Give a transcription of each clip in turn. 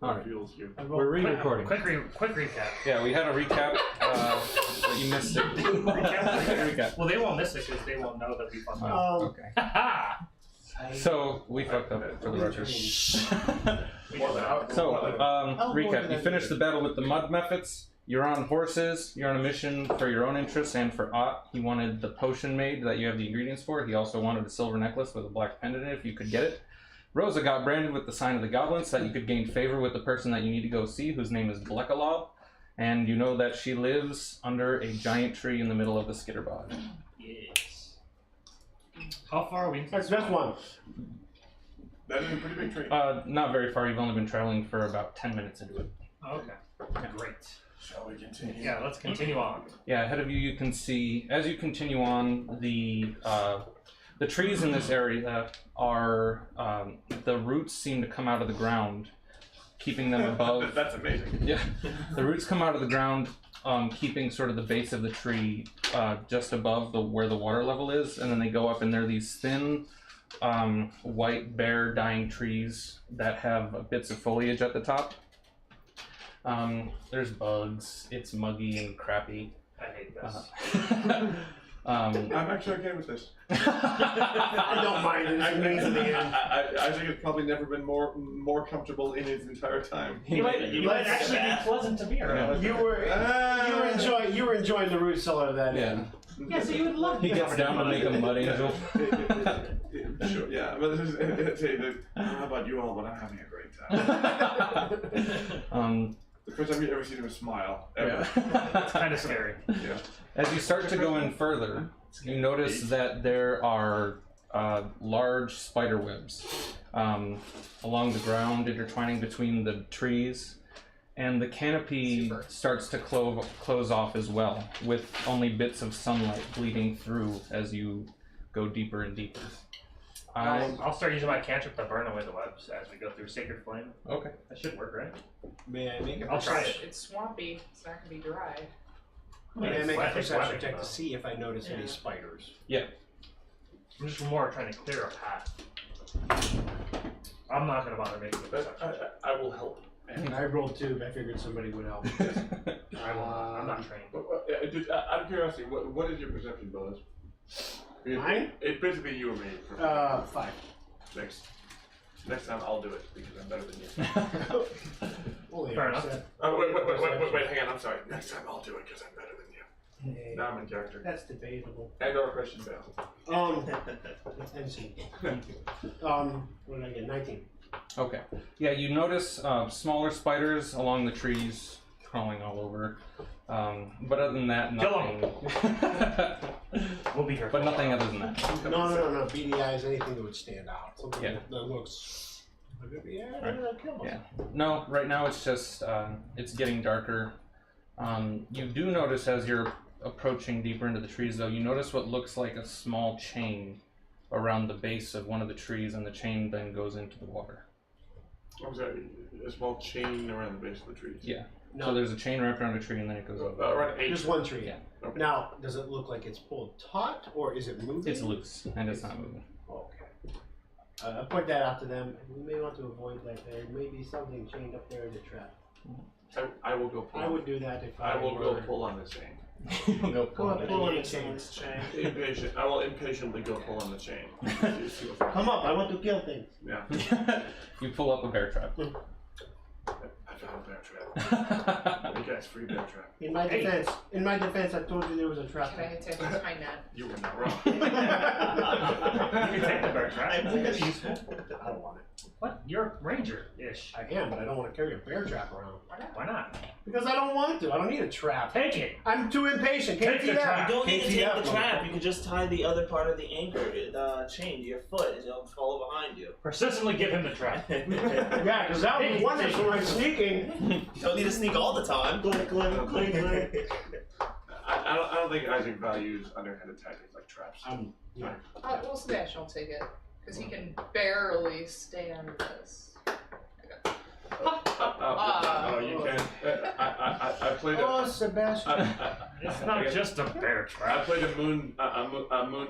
All right. Feels here. We're re-recording. Quick recap. Yeah, we had a recap, but you missed it. Recap. Well, they won't miss it because they won't know that we fucked up. Oh, okay. Ha So we fucked up for the record. So How recap. long You did finished that the battle with the mud mephits. You're on horses. You're on a mission for your own interests and for Ott. He wanted the potion made that you have the ingredients for. He also wanted a silver necklace with a black pendant in it if you could get it. Rosa got branded with the sign of the goblin so that you could gain favor with the person that you need to go see, whose name is Blekalob. And you know that she lives under a giant tree in the middle of the Skitterbog. Yes. How far are we? That's one. That is a pretty big tree. Not very far. You've only been traveling for about 10 minutes into it. Okay. Great. Shall we continue? Yeah, let's continue on. Yeah, ahead of you, you can see, as you continue on, the trees in this area are, the roots seem to come out of the ground, keeping them above. That's amazing. Yeah, the roots come out of the ground, keeping sort of the base of the tree just above where the water level is, and then they go up, and they're these thin, white, bare, dying trees that have bits of foliage at the top. There's bugs. It's muggy and crappy. I hate this. I'm actually okay with this. I don't mind it. It's amazing in the end. I think it's probably never been more comfortable in its entire time. You might actually be pleasant to be around. You were enjoying the root cellar of that. Yeah. Yeah, so you would love. He gets down to make a mud angel. Sure, yeah. But how about you all? But I'm having a great time. The first time you've ever seen him smile. Ever. Yeah. It's kind of scary. Yeah. As you start to go in further, you notice that there are large spider webs along the ground, intertwining between the trees, and the canopy starts to close off as well, with only bits of sunlight bleeding through as you go deeper and deeper. I'll start using my cantrip to burn away the webs as we go through Sacred Flame. Okay. That should work, right? May I make a I'll try it. It's swampy. It's not gonna be dry. May I make a It's perception webbing, check though. to see if I notice any spiders? Yeah. I'm just more trying to clear a path. I'm not gonna bother making a perception check. I will help. I rolled 2, but I figured somebody would help. I will not. I'm not trained. Out of curiosity, what is your perception bonus? Mine? It's basically you or me. 5. Next time I'll do it because I'm better than you. Only Fair enough. Wait, hang on. I'm sorry. Next time I'll do it because I'm better than you. Hey, Now I'm in character. that's debatable. And our Christian Bale. MC. What did I get? 19. Okay. Yeah, you notice smaller spiders along the trees crawling all over. But other than that, Kill nothing. We'll be here. But nothing other than that. No. Beady eyes, anything that would stand out. Something Yeah. that looks. Kill Yeah. No, right now it's just it's getting darker. You do notice as you're approaching deeper into the trees, though, you notice what looks like a small chain around the base of one of the trees, and the chain then goes into the water. I'm sorry. A small chain around the base of the trees. Yeah. No. So there's a chain wrapped around a tree, and then it goes over. Around 8. Just one tree. Yeah. Okay. Now, does it look like it's pulled taut, or is it moving? It's loose, and it's not moving. Okay. I point that out to them. We may want to avoid that. There may be something chained up there in the trap. I will go pull. I would do that if I will were. go pull on the chain. Go pull it. Pull on the chain. Impatient. I will impatiently go pull on the chain. Come up! I want to kill things. Yeah. You pull up a bear trap. I found a bear trap. You guys, free bear trap. In my defense, I told you there was a trap. Can I take behind that? You were not wrong. You can take the bear trap. I think that's useful. I don't want it. What? You're a ranger-ish. I am, but I don't want to carry a bear trap around. Why not? Because I don't want to. I don't need a trap. Take it. I'm too impatient. Take the trap. You don't need to take KTF, the trap. You can just tie the other part of the anchor, the chain to your foot, and it'll follow behind you. Persistently give him the trap. Yeah, because that would be wonderful when I'm sneaking. You don't need to sneak all the time. I don't think Isaac values underhanded tactics like traps. Yeah. Well, Sebastian will take it because he can barely stand this. Oh, you can't. I played Oh, a. Sebastian. It's not just a bear I trap. played a moon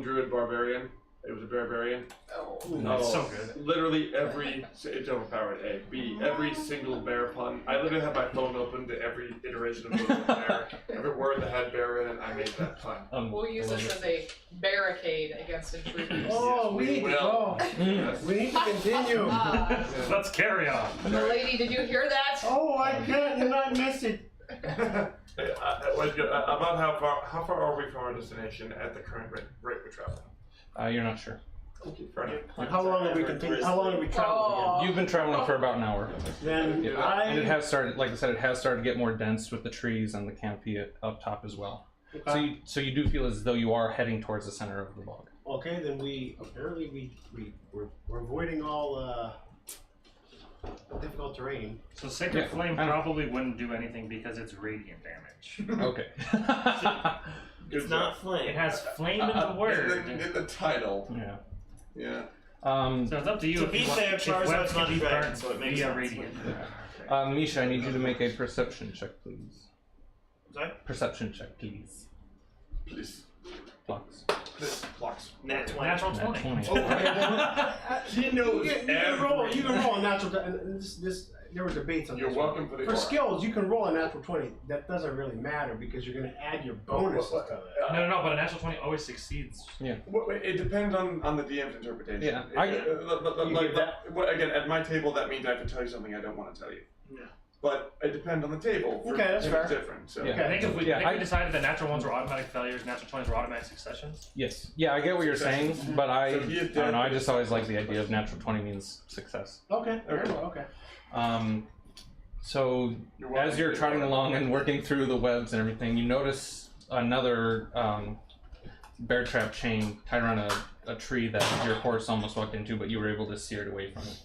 druid barbarian. It was a barbarian. Oh. It's so good. Literally every, it's overpowered, A. B, every single bear pun. I literally have my phone open to every iteration of the word bear. Every word that had bear in it, I made that pun. We'll use this as a barricade against intruders. Oh, we need to go. Yes. We need to continue. Let's carry on. Milady, did you hear that? Oh, I can't not miss it. About how far are we from our destination at the current rate we're traveling? You're not sure. Okay, fair enough. How long have we continued? How long have we traveled Oh. You've been traveling for about an hour. again? Then And it has started, like I said, it has started to get more dense with the trees and the canopy up top as well. So you do feel as though you are heading towards the center of the bog. Okay, then we're avoiding all difficult terrain. So Sacred Yeah, Flame I know. probably wouldn't do anything because it's radiant damage. Okay. It's not flame. It has flame in the word. In the title. Yeah. Yeah. So it's up to you To if be you want, fair, if Charizard's webs not can be a dragon, burnt so it makes via sense. radiant. Misha, I need you to make a perception check, please. Sorry? Perception check, please. Please. Flux. Please. Blocks. Nat 20. Natural Nat 20. 20. He knows You can roll a natural. And this there were debates on You're this. welcome for the For aura. skills, you can roll a natural 20. That doesn't really matter because you're going to add your bonuses to that. No, but a natural 20 always succeeds. Well, it depends on the DM's interpretation. Yeah, Again, at my table, that means I have to tell you something I don't want to tell you. Yeah. But it depends on the table. Okay, that's if fair. It's different. So. Yeah. I think if we, Yeah, we decided that natural ones were automatic failures, natural 20s were automatic successions. Yes. Yeah, I get what you're saying, but I So he is don't dead. know. I just always like the idea of natural 20 means success. Okay. Okay. Okay. So You're welcome as you're for the trotting aura. along and working through the webs and everything, you notice another bear trap chain tied around a tree that your horse almost walked into, but you were able to steer it away from it.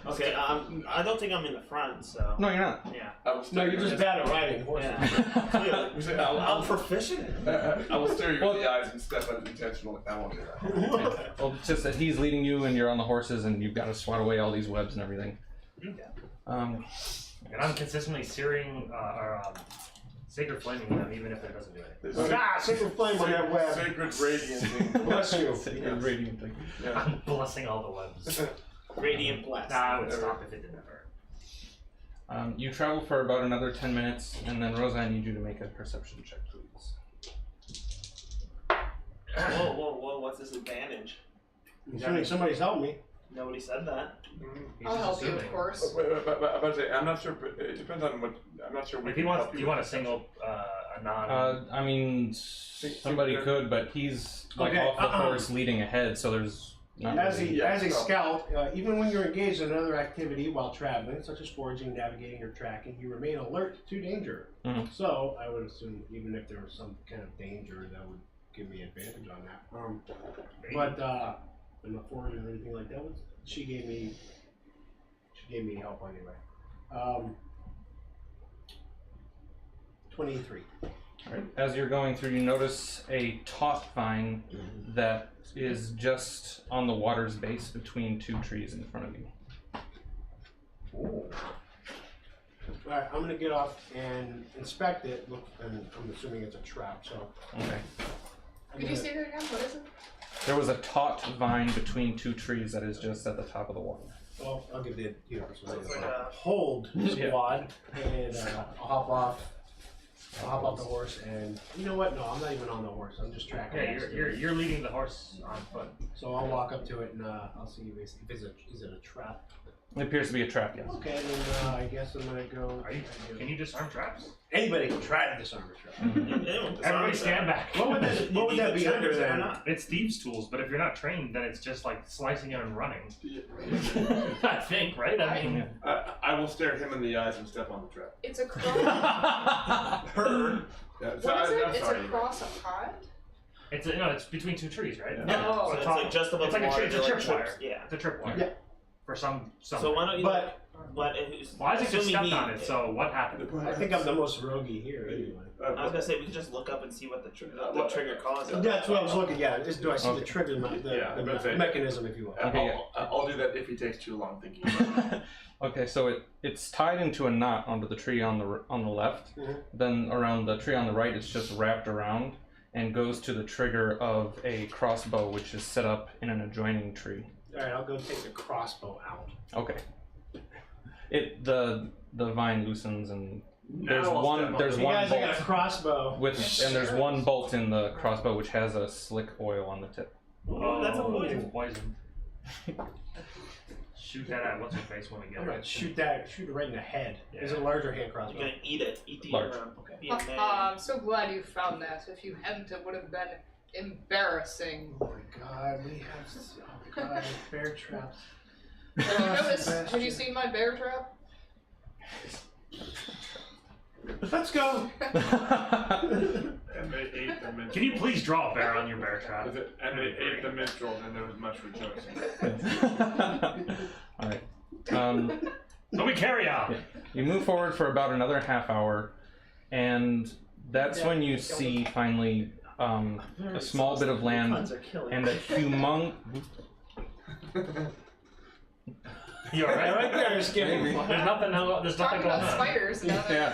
Okay, I don't think I'm in the front, so. No, you're not. Yeah. I will No, stare you're you just in bad at riding horses. Yeah. Clearly. We say, I'm proficient. I will stare you in the eyes and step unintentionally. I won't do that. Well, it's just that he's leading you and you're on the horses and you've got to swat away all these webs and everything. And I'm consistently searing Sacred Flaming them, even if it doesn't do anything. Ah, sacred flame on that web. Sacred radiant. Bless you. Sacred radiant thing. Yeah. I'm blessing all the webs. Radiant blast. Nah, I would stop if it didn't hurt. You travel for about another 10 minutes, and then Rosa, I need you to make a perception check, please. Whoa, what's this advantage? Assuming somebody's helped me. Nobody said that. He's I'll just help you, of assuming. course. About to say, I'm not sure. It depends on what. I'm not sure. If you want, you want a single, a non. I mean, somebody could, but he's like Okay, off the horse leading ahead, so there's not As really. a scout, even when you're engaged in another activity while traveling, such as foraging, navigating, or tracking, you remain alert to danger. Mhm. So I would assume even if there was some kind of danger, that would give me advantage on that. But I'm not foraging or anything like that. She gave me help anyway. 23. Right. As you're going through, you notice a taut vine that is just on the water's base between two trees in front of you. Alright, I'm gonna get off and inspect it. Look, and I'm assuming it's a trap. So. Okay. Could you say that again? What is it? There was a taut vine between two trees that is just at the top of the water. Well, I'll give the Looks like a- hold Yeah. squad, and I'll hop off. I'll hop off the horse, and you know what? No, I'm not even on the horse. I'm just tracking. Yeah, next to you're it. you're leading the horse on foot. So I'll walk up to it, and I'll see if is it a trap? It appears to be a trap, yes. Okay, then I guess I'm gonna go. Can you disarm traps? Anybody can try to disarm a trap. Everybody stand back. What would that be under then? It's thieves' tools, but if you're not trained, then it's just like slicing it and running. I think, right? I mean, I will stare him in the eyes and step on the trap. It's a cross. Her. Yeah, so What is it? I'm It's sorry. across a pond? it's between two trees, right? Yeah. Oh. So it's like just above It's like a water, trip they're like wire. trips. Yeah. It's a tripwire. Yeah. For some. So why don't you? But Why is it just assuming stepped he- on it? So what happened? I think I'm the most roguey here anyway. I was gonna say we could just look up and see what the trigger causes. That's what I was looking at. Do I see Okay. the trigger, Yeah, but the mechanism, if you will? Okay, I'll do that if he takes too long thinking about it. Okay, so it's tied into a knot onto the tree on the left. Mhm. Then around the tree on the right, it's just wrapped around, and goes to the trigger of a crossbow, which is set up in an adjoining tree. Alright, I'll go take the crossbow out. Okay. The vine loosens and there's Now I'll one step on there's it. You one guys, I got a bolt crossbow. and there's one bolt in the crossbow which has a slick oil on the tip. Oh, that's a poison. It's poison. Shoot that at what's her face when we get I'm her. gonna shoot it right in the head. There's a larger hand crossbow. You're gonna eat it. Eat the Large. be a man. I'm so glad you found that. If you hadn't, it would have been embarrassing. Oh my god, we have bear traps. Have you noticed? Have you seen my bear trap? Let's go. And they ate the minstrel. Can you please draw a bear on your bear trap? Is it? And they ate the minstrel, and there was much rejoicing. All right. So we carry out. Yeah. You move forward for about another half hour, and that's when you see finally a small bit of land Puns are killing and me. a humong. You alright? Right there, skipping. Maybe. There's nothing going Talking about on. spiders now. Yeah.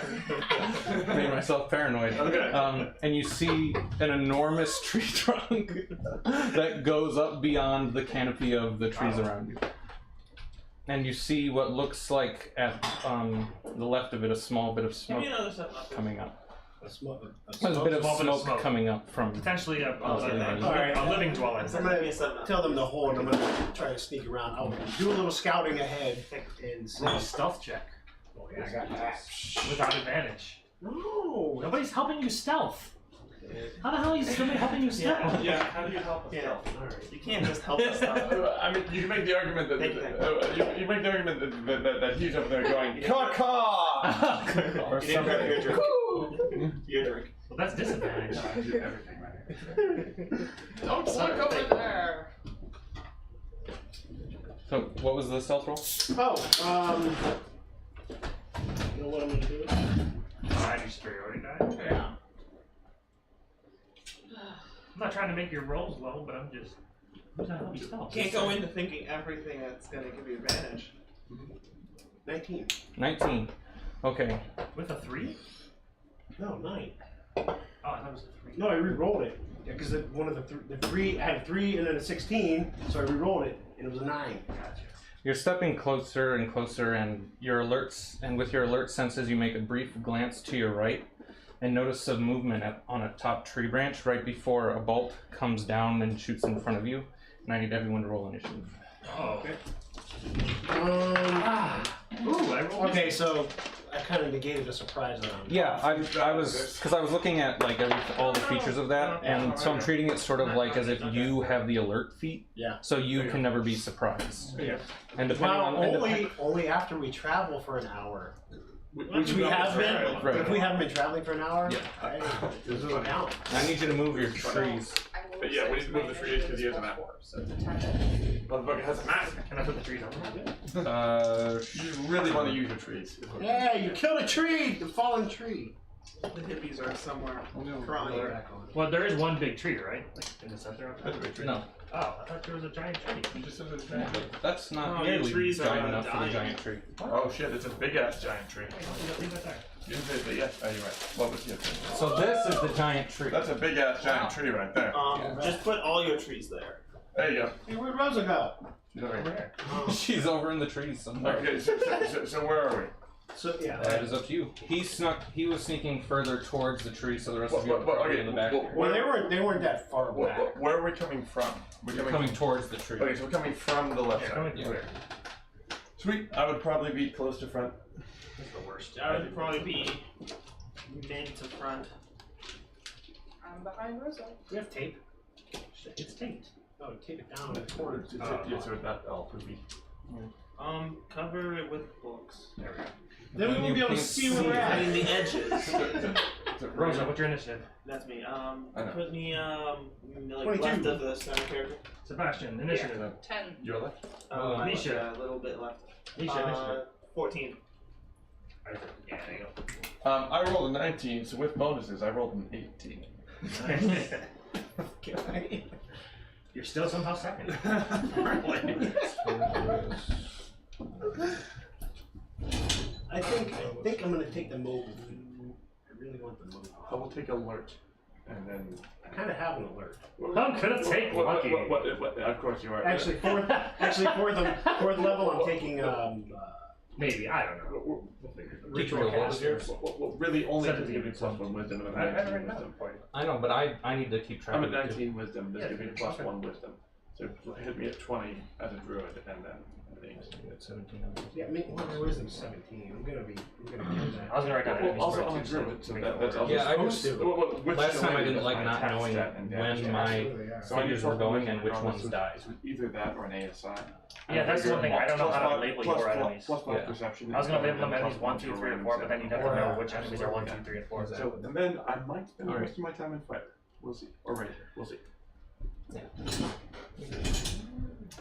Made myself paranoid. Okay. And you see an enormous tree trunk that goes up beyond the canopy of the trees around you. And you see what looks like at the left of it a small bit of Give smoke me another 7-up. coming up. A smoke. There's a bit of small bit of smoke smoke. coming up from. Potentially a Alright. living dwelling. I'm gonna give me a 7-up. Tell them to hold. I'm gonna try to sneak around. I'll do a little scouting ahead and see. Roll a stealth check Oh, yeah, I got that. without advantage. No. Nobody's helping you stealth. How the hell is somebody helping you stealth? Yeah, how do you help us Yeah. out? Alright. You can't just help us out. I mean, you can make the argument that you make the argument that he's over there going caw. Or You didn't something. grab your drink. Your drink. Well, that's disadvantage. I do everything right here. Don't look over there. So, what was the stealth roll? Oh, you know what I'm gonna do? Alright, your superiority die. Yeah. I'm not trying to make your rolls low, but I'm just. I'm trying to help you stealth. Can't go into thinking everything that's gonna give you advantage. 19. 19. Okay. With a 3? No, 9. Oh, I thought it was a 3. No, I re-rolled it. Yeah, because one of the three, I had a 3 and then a 16, so I re-rolled it, and it was a 9. Gotcha. You're stepping closer and closer, and with your alert senses, you make a brief glance to your right, and notice a movement on a top tree branch right before a bolt comes down and shoots in front of you. And I need everyone to roll initiative. Oh, okay. Ooh, I rolled. Okay, so I kind of negated the surprise on. Yeah, I was because I was looking at like all the features of that, and so I'm treating it sort of like as if you have the alert feat. Yeah. So you can never be surprised. Yeah. And depending Well, on only after we travel for an hour. Which we have been. Right. If we haven't been traveling for an hour, Yeah. hey, this doesn't count. I need you to move your trees. But yeah, we need to move the trees because he has a map. So it's a 10. Motherfucker has a map. Can I put the trees on? You really want to use your trees. Yeah, you killed a tree, the fallen tree. The hippies are somewhere crying. Back on. Well, there is one big tree, right? Like in the center of That's a it? big tree. No, Oh, I thought there was a giant tree. You just said it's a giant tree. that's not Oh, your nearly trees are giant enough for the dying. giant tree. Oh shit, it's a big ass giant tree. Leave it there. You didn't say big ass. Oh, you're right. What was it? So this is the giant tree. That's a big ass giant tree right there. Just put all your trees there. There you go. Hey, where'd Rosa go? She's over here. She's over in the trees somewhere. Okay, so where are we? So yeah. That is up to you. He was sneaking further towards the tree, so the rest of you are probably in the back. Well, they weren't that far back. Where are we coming from? We're You're coming towards the tree. Okay, so we're coming from the left Yeah, side. coming through Yeah. there. Sweet. I would probably be close to front. That's the worst. I would probably be mid to front. I'm behind Rosa. We have tape. It's taped. Oh, tape it down in the corner. Yeah, so that elf would be. Cover it with books. There we go. Then we won't be able to can't see where we're I at. mean the edges. Rosa, what's your initiative? That's me. I know. Put me like 22. left of the center character. Sebastian, initiative. 10. You're left. Nisha. Yeah, a little bit left. Nisha, initiative. 14. Yeah, there you I rolled a 19, so with bonuses, I rolled an 18. go. You're still somehow second. I think I'm gonna take the move. I really want the move. I will take alert. and then. I kind of have an alert. I'm gonna take lucky. What, of course you are. Actually, fourth level. I'm taking Maybe, I don't know. We'll figure it out. ritual caster. Well, really only to 17, give you plus 1 wisdom and I a 19 already know wisdom. the point. I know, but I need to keep track I'm of at it. 19 wisdom. This Yeah, gives me plus okay. 1 wisdom. So hit me at 20 as a druid, and then I think. At 17. Yeah, my wisdom's 17. I'm gonna get that. I was gonna write down Well, enemies also for I'm a it, too, druid, so make that, it that's work. also Yeah, I supposed just- to. Which Last time I domain didn't does like my not attack knowing stat and damage when do? my Absolutely, yeah. So I figures use were going wisdom and which regardless ones of- died. Either that or an ASI. Yeah, that's the one thing. I don't know how to label your enemies. Plus 5 Yeah. perception. I was gonna and label them plus enemies 1, 2, 3, and 4, but then you'd have to know which enemies are 1, 2, 3, and 4. So, and then I might spend the Alright. rest of my time in fighter. We'll see. Or ranger. We'll see. Yeah.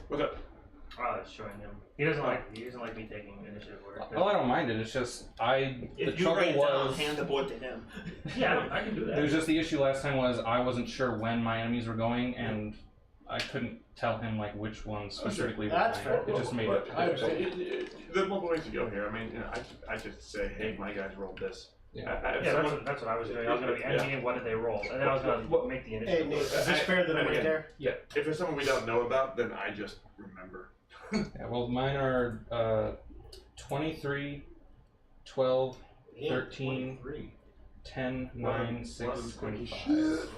What's up? It's showing him. He doesn't like me taking initiative work. Oh, I don't mind it. It's just the If you trouble write it down, was hand the board to him. Yeah, I can do it that. was just the issue last time was I wasn't sure when my enemies were going and I couldn't tell him like which ones Oh, sure. specifically were That's mine. fair. It just made But it I difficult. understand. There's multiple ways to go here. I mean, you know, I could say, hey, my guys rolled this. Yeah. Yeah, that's what I was doing. I was gonna be envying what did they roll, and then I was gonna make the Hey, initiative. Nate, work. is this fair that I'm right there? If there's someone we don't know about, then I just remember. Yeah, well, mine are 23, 12, 13, 10, 9, 6, and 5.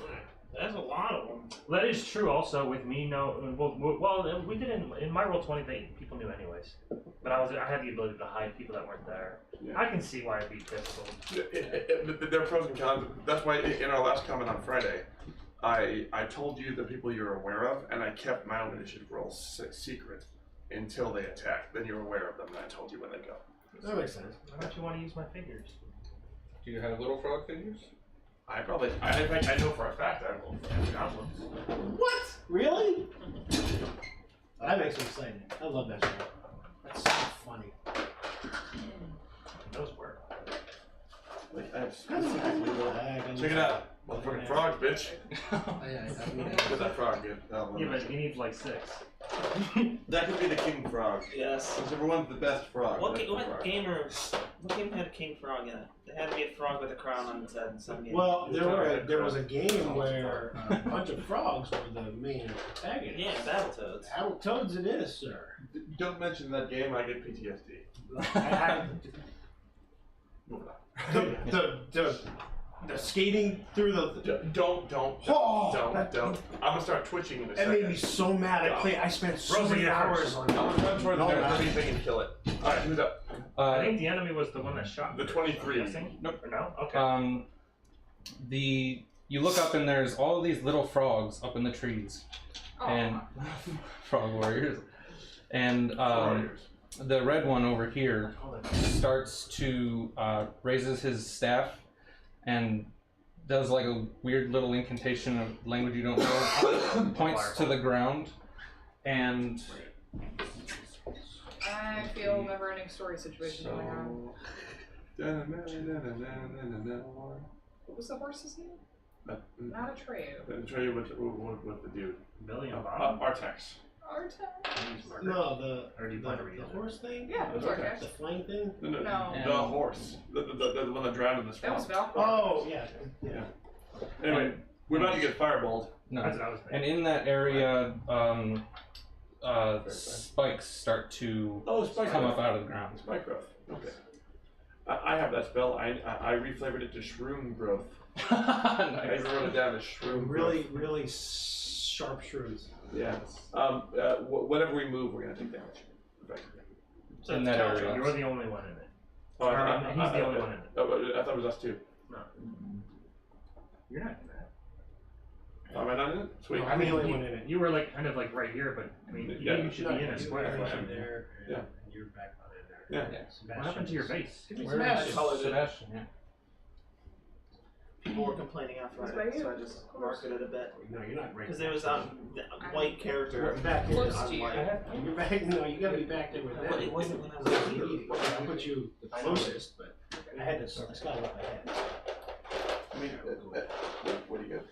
That's a lot of them. That is true. Also, with me, well, we did in my roll 20. People knew anyways, but I had the ability to hide people that weren't there. Yeah. I can see why it'd be difficult. There are pros and cons. That's why in our last comment on Friday, I told you the people you're aware of, and I kept my own initiative rolls secret until they attack. Then you're aware of them, and I told you when they go. That makes sense. Why don't you want to use my figures? Do you have little frog figures? I know for a fact I rolled for goblins. What? Really? That makes me excited. I love that show. That's so funny. Those work. Like, I have Check it out. Motherfucking frogs, bitch. Get that frog, good. Yeah, but he needs like 6. That could be the king frog. Yes. Whichever one's the best frog. What that's the frog. game had a king frog in it? They had to be a frog with a crown on its head in some game. Well, there was a game where a bunch of frogs were the main protagonists. Yeah, Battletoads. Battletoads it is, sir. Don't mention that game, I get PTSD. I had Moving on. the skating through the. Don't. Oh, I'm gonna start twitching in a That second. made me so mad. I spent so Rosa, many you're hours first. on I'm gonna run towards No, the not- green thing and kill it. Alright, who's up? I think the enemy was the one that shot. The me, 23. I'm guessing? Nope. Or no? Okay. You look up and there's all of these little frogs up in the trees, and frog warriors, and Warriors. the red one over here starts to raises his staff and does like a weird little incantation of language you don't know, points to the ground, and I feel never-ending story situation going on. What was the horse's name? Not Atreyu. Let me show you with the dude. Million Bob? Artax. Arta? No, the the horse thing. Yeah, it was Artax. The flying thing. No. No. The horse. The one that drowned in the That swamp. was Valkyrie. Oh yeah. Anyway, we're about to get fireballed. no. That's what I was thinking. And in that area, spikes start to Oh, spike come growth. up out of the ground. Spike growth. Okay. I have that spell. I reflavored it to shroom growth. I Nice. wrote it down as shroom growth. Really sharp shrews. Yeah. Whenever we move, we're gonna take damage. Effectively. So In it's that counter. area. You're the only one in it. Oh, He's the only one in it. I thought it was us two. No. You're not in that. Am I not in it? Sweet. I'm the only one in it. You were like kind of like right here, but I mean, Yeah. you should be in a square. You're Right? there. Yeah. And you're back on in there. Yeah. Yeah. What happened to your base? Where Sebastian. is Colored it. Sebastian? Yeah. People were complaining after It's I by you, so I just of course. marketed a bit. No, you're not right. Because there was the white character. You're back here. Close I'm to you. white. You're back. No, you gotta be back there with But it them. wasn't when I was a Immediately. I put you the closest, but I had to. I just gotta look ahead. I mean, what do you got?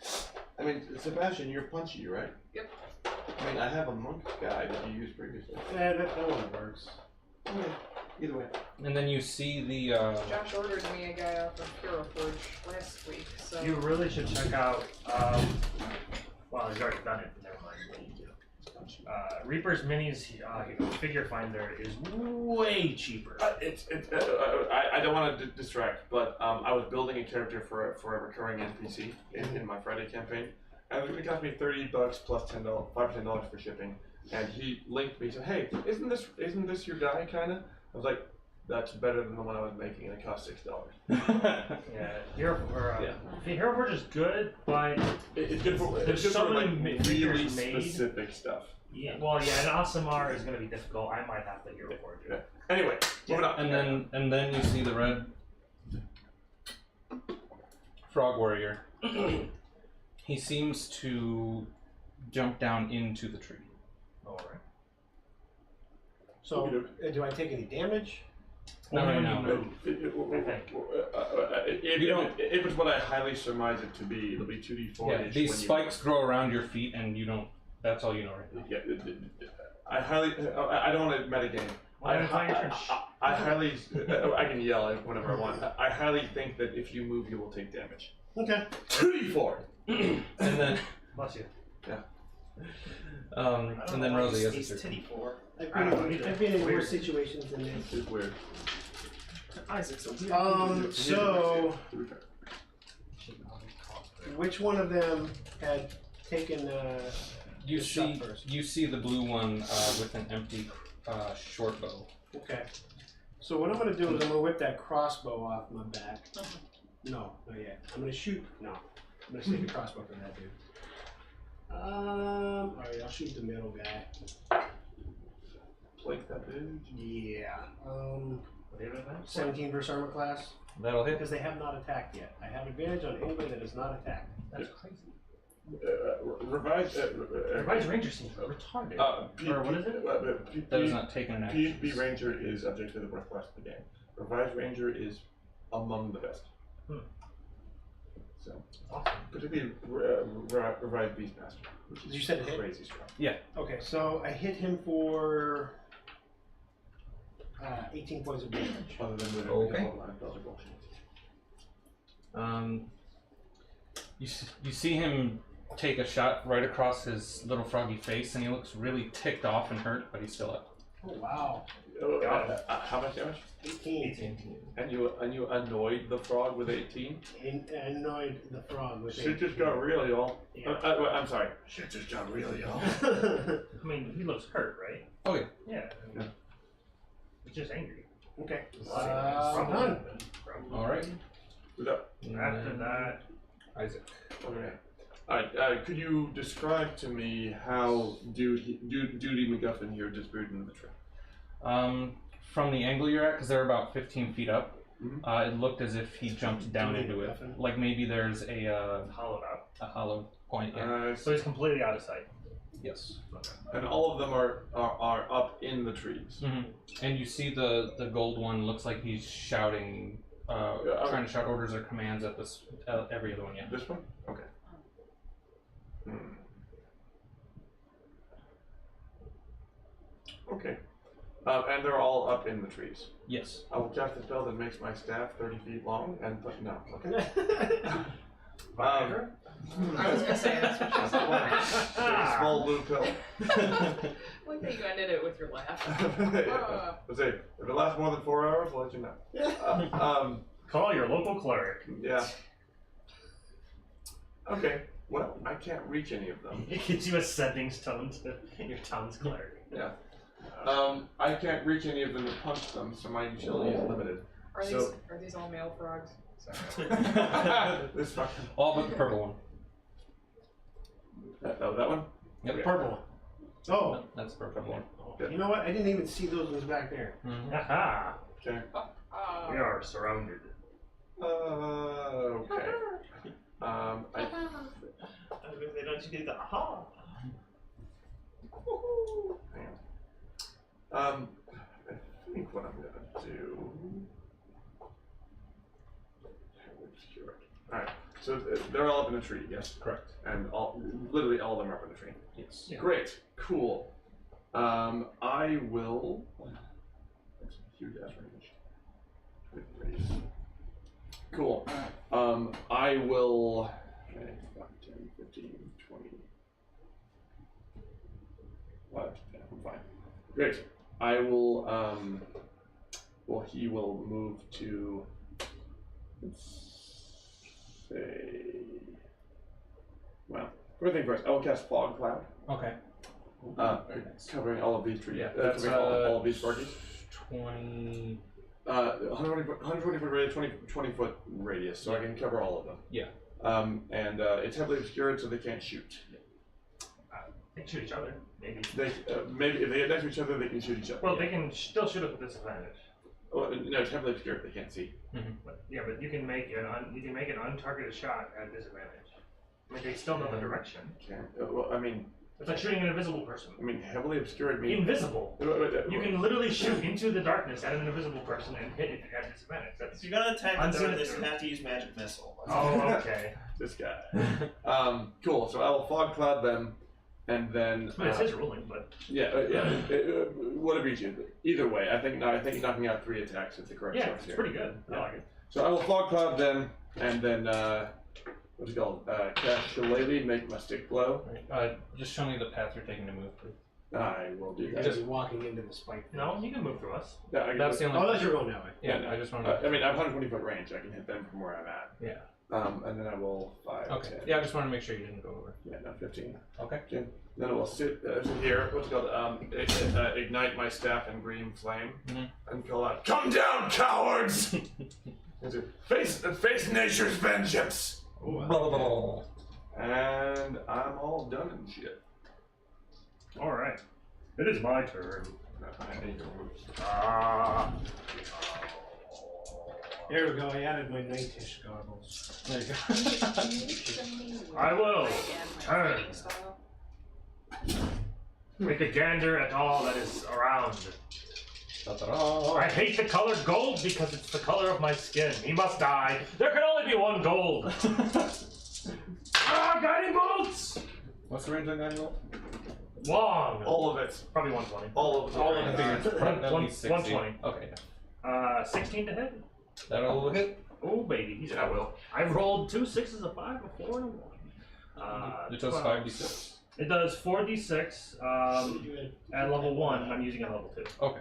I mean, Sebastian, you're punchy, right? Yep. I mean, I have a monk guy that you used previously. Yeah, that one works. Okay. Either way. And then you see the. Josh ordered me a guy off of Hero Forge last week, so. You really should check out. Well, he's already done it. Never mind. Reaper's Minis figure finder is way cheaper. I don't want to distract, but I was building a character for a recurring NPC in my Friday campaign, and it was going to cost me $30 plus $10, $5 for shipping. And he linked me. He said, "Hey, isn't this your guy, kinda?" I was like, "That's better than the one I was making, and it cost $6." Yeah, Hero Forge is good, but It's good for There's it's good so for like many really figures made. specific stuff. yeah, well, yeah, an Asimar is going to be difficult. I might have to Hero Forge. Yeah. Anyway, moving on. And then you see the red frog warrior. He seems to jump down into the tree. All right. So, do I take any damage? Not right now. If it's what I highly surmise it to be, it'll be 2d4. Yeah, these spikes grow around your feet, and you don't. That's all you know right now. Yeah, I don't want to metagame. I highly. I can yell whenever I want. I highly think that if you move, you will take damage. Okay. 2d4. And then. Bless you. And then Rosie has a titty for. I've been in worse situations than this. It's weird. Isaac's a weird. So, which one of them had taken You the shot see, first? you see the blue one with an empty short bow. Okay. So what I'm going to do is I'm going to whip that crossbow off my back. No, not yet. I'm going to shoot. No. I'm going to save the crossbow for that dude. Alright, I'll shoot the middle guy. Like that dude. Yeah. 17 versus armor class. That'll hit. Because they have not attacked yet. I have advantage on anybody that has not attacked. That's crazy. Revised Ranger seems retarded. or what is it? That is not taken an action. PHB Ranger is object to the birth class of the game. Revised Ranger is among the best. So, Awesome. particularly Revised Beastmaster, which is You said it hit? crazy strong. Okay, so I hit him for 18 points of damage. Other than the Okay. those are bullshit. You see him take a shot right across his little froggy face, and he looks really ticked off and hurt, but he's still up. Oh, wow. How much damage? 18. And you annoyed the frog with 18? And annoyed the frog with Shit just got real, y'all. Yeah. I'm sorry. Shit just got real, y'all. I mean, he looks hurt, right? Oh yeah. Yeah. He's just angry. Okay. Probably. Done. All right. Who's up? After that, Isaac. Okay. Alright, could you describe to me how Duty MacGuffin here disappeared into the tree? From the angle you're at, because they're about 15 feet up, Mhm. it looked as if he jumped down into it. MacGuffin. Like maybe there's a hollowed out. hollow point. Yeah. So he's completely out of sight. Yes. And all of them are up in the trees. Hmm. And you see the gold one looks like he's shouting, trying to shout orders or commands at this every other one. Yeah. This one? Okay. Okay. And they're all up in the trees. Yes. I will cast a spell that makes my staff 30 feet long and no. Okay. I was gonna say that's what she said. Take a small blue pill. I like that you ended it with your laugh. Let's see. If it lasts more than 4 hours, I'll let you know. Call your local cleric. Yeah. Okay. Well, I can't reach any of them. It gives you a sending stone to your town's cleric. Yeah. I can't reach any of them to punch them, so my utility is limited. Are So- these all male frogs? Sorry. This fucking. All but the purple one. That one? Yep. Okay. Purple one. Oh, No, that's the purple one. you know what? I didn't even see those ones back there. Mhm. Aha! Okay. We are surrounded. Okay. I was gonna say, don't you do the aha? Hang on. I think what I'm gonna do. Alright, so they're all up in the tree, yes? Correct. And literally all of them are up in the tree. Yes. Yeah. Great, cool. I will Do dash range. With radius. Cool. I will. Okay, 5, 10, 15, 20. What? Yeah, I'm fine. Great. I will. Well, he will move to. Let's say. Well, first thing first, I will cast Fog Cloud, Okay. covering all of these trees. Yeah, that's covering all of these sparkies. 20. 120 foot radius, 20 foot radius, so I can cover all of them. Yeah. And it's heavily obscured, so they can't shoot. They can shoot each other, maybe. They maybe if they get next to each other, they can shoot each other. Well, they can still shoot us with disadvantage. Oh, no, it's heavily obscured. They can't see. But, yeah, but you can make an untargeted shot at disadvantage. I mean, they still know the direction. Can't. Well, I mean, It's like shooting an invisible person. heavily obscured means Invisible. You can literally shoot into the darkness at an invisible person and hit it at disadvantage. If That's you're gonna attack the Unseen darkness, it. you have to use magic missile. oh, okay. this guy. Cool. So I will fog cloud them, and then. I mean, it's his ruling, but Whatever you choose. Either way, I think knocking out 3 attacks is the correct yeah, choice it's here. pretty good. I like it. So I will fog cloud them, and then what's it called? Cast Shillelagh, make my stick glow. Just show me the path you're taking to move through. I will do You're that. just walking into the spike. No, you can move through us. Yeah, I can That's do- the only. Oh, that's your own that way. Yeah, I just want I to. mean, I have 120 foot range. I can hit them from where I'm at. Yeah. And then I will 5. Okay. 10. Yeah, I just want to make sure you didn't go over. Yeah, no, 15. Okay. Then I will sit here. What's it called? Ignite my staff in green flame, and call out, "Come down, cowards! face nature's vengeance!" And I'm all done and shit. Alright. It is my turn. I need to move. There we go. I added my nightish goggles. There you go. I will turn. Make a gander at all that is around. I hate the color gold because it's the color of my skin. He must die. There can only be one gold. Guiding bolts! What's the range on guiding bolt? Long. All of it. Probably 120. All of it. All of I it. figured it's probably at One- least 60. 120. Okay. Yeah. 16 to hit? That'll hit. Oh, baby. He's Yeah, I will. I rolled 2 6s, a 5, a 4, and a 1. It does 12. 5d6. It does 4d6 at level 1. I'm using it at level 2. Okay.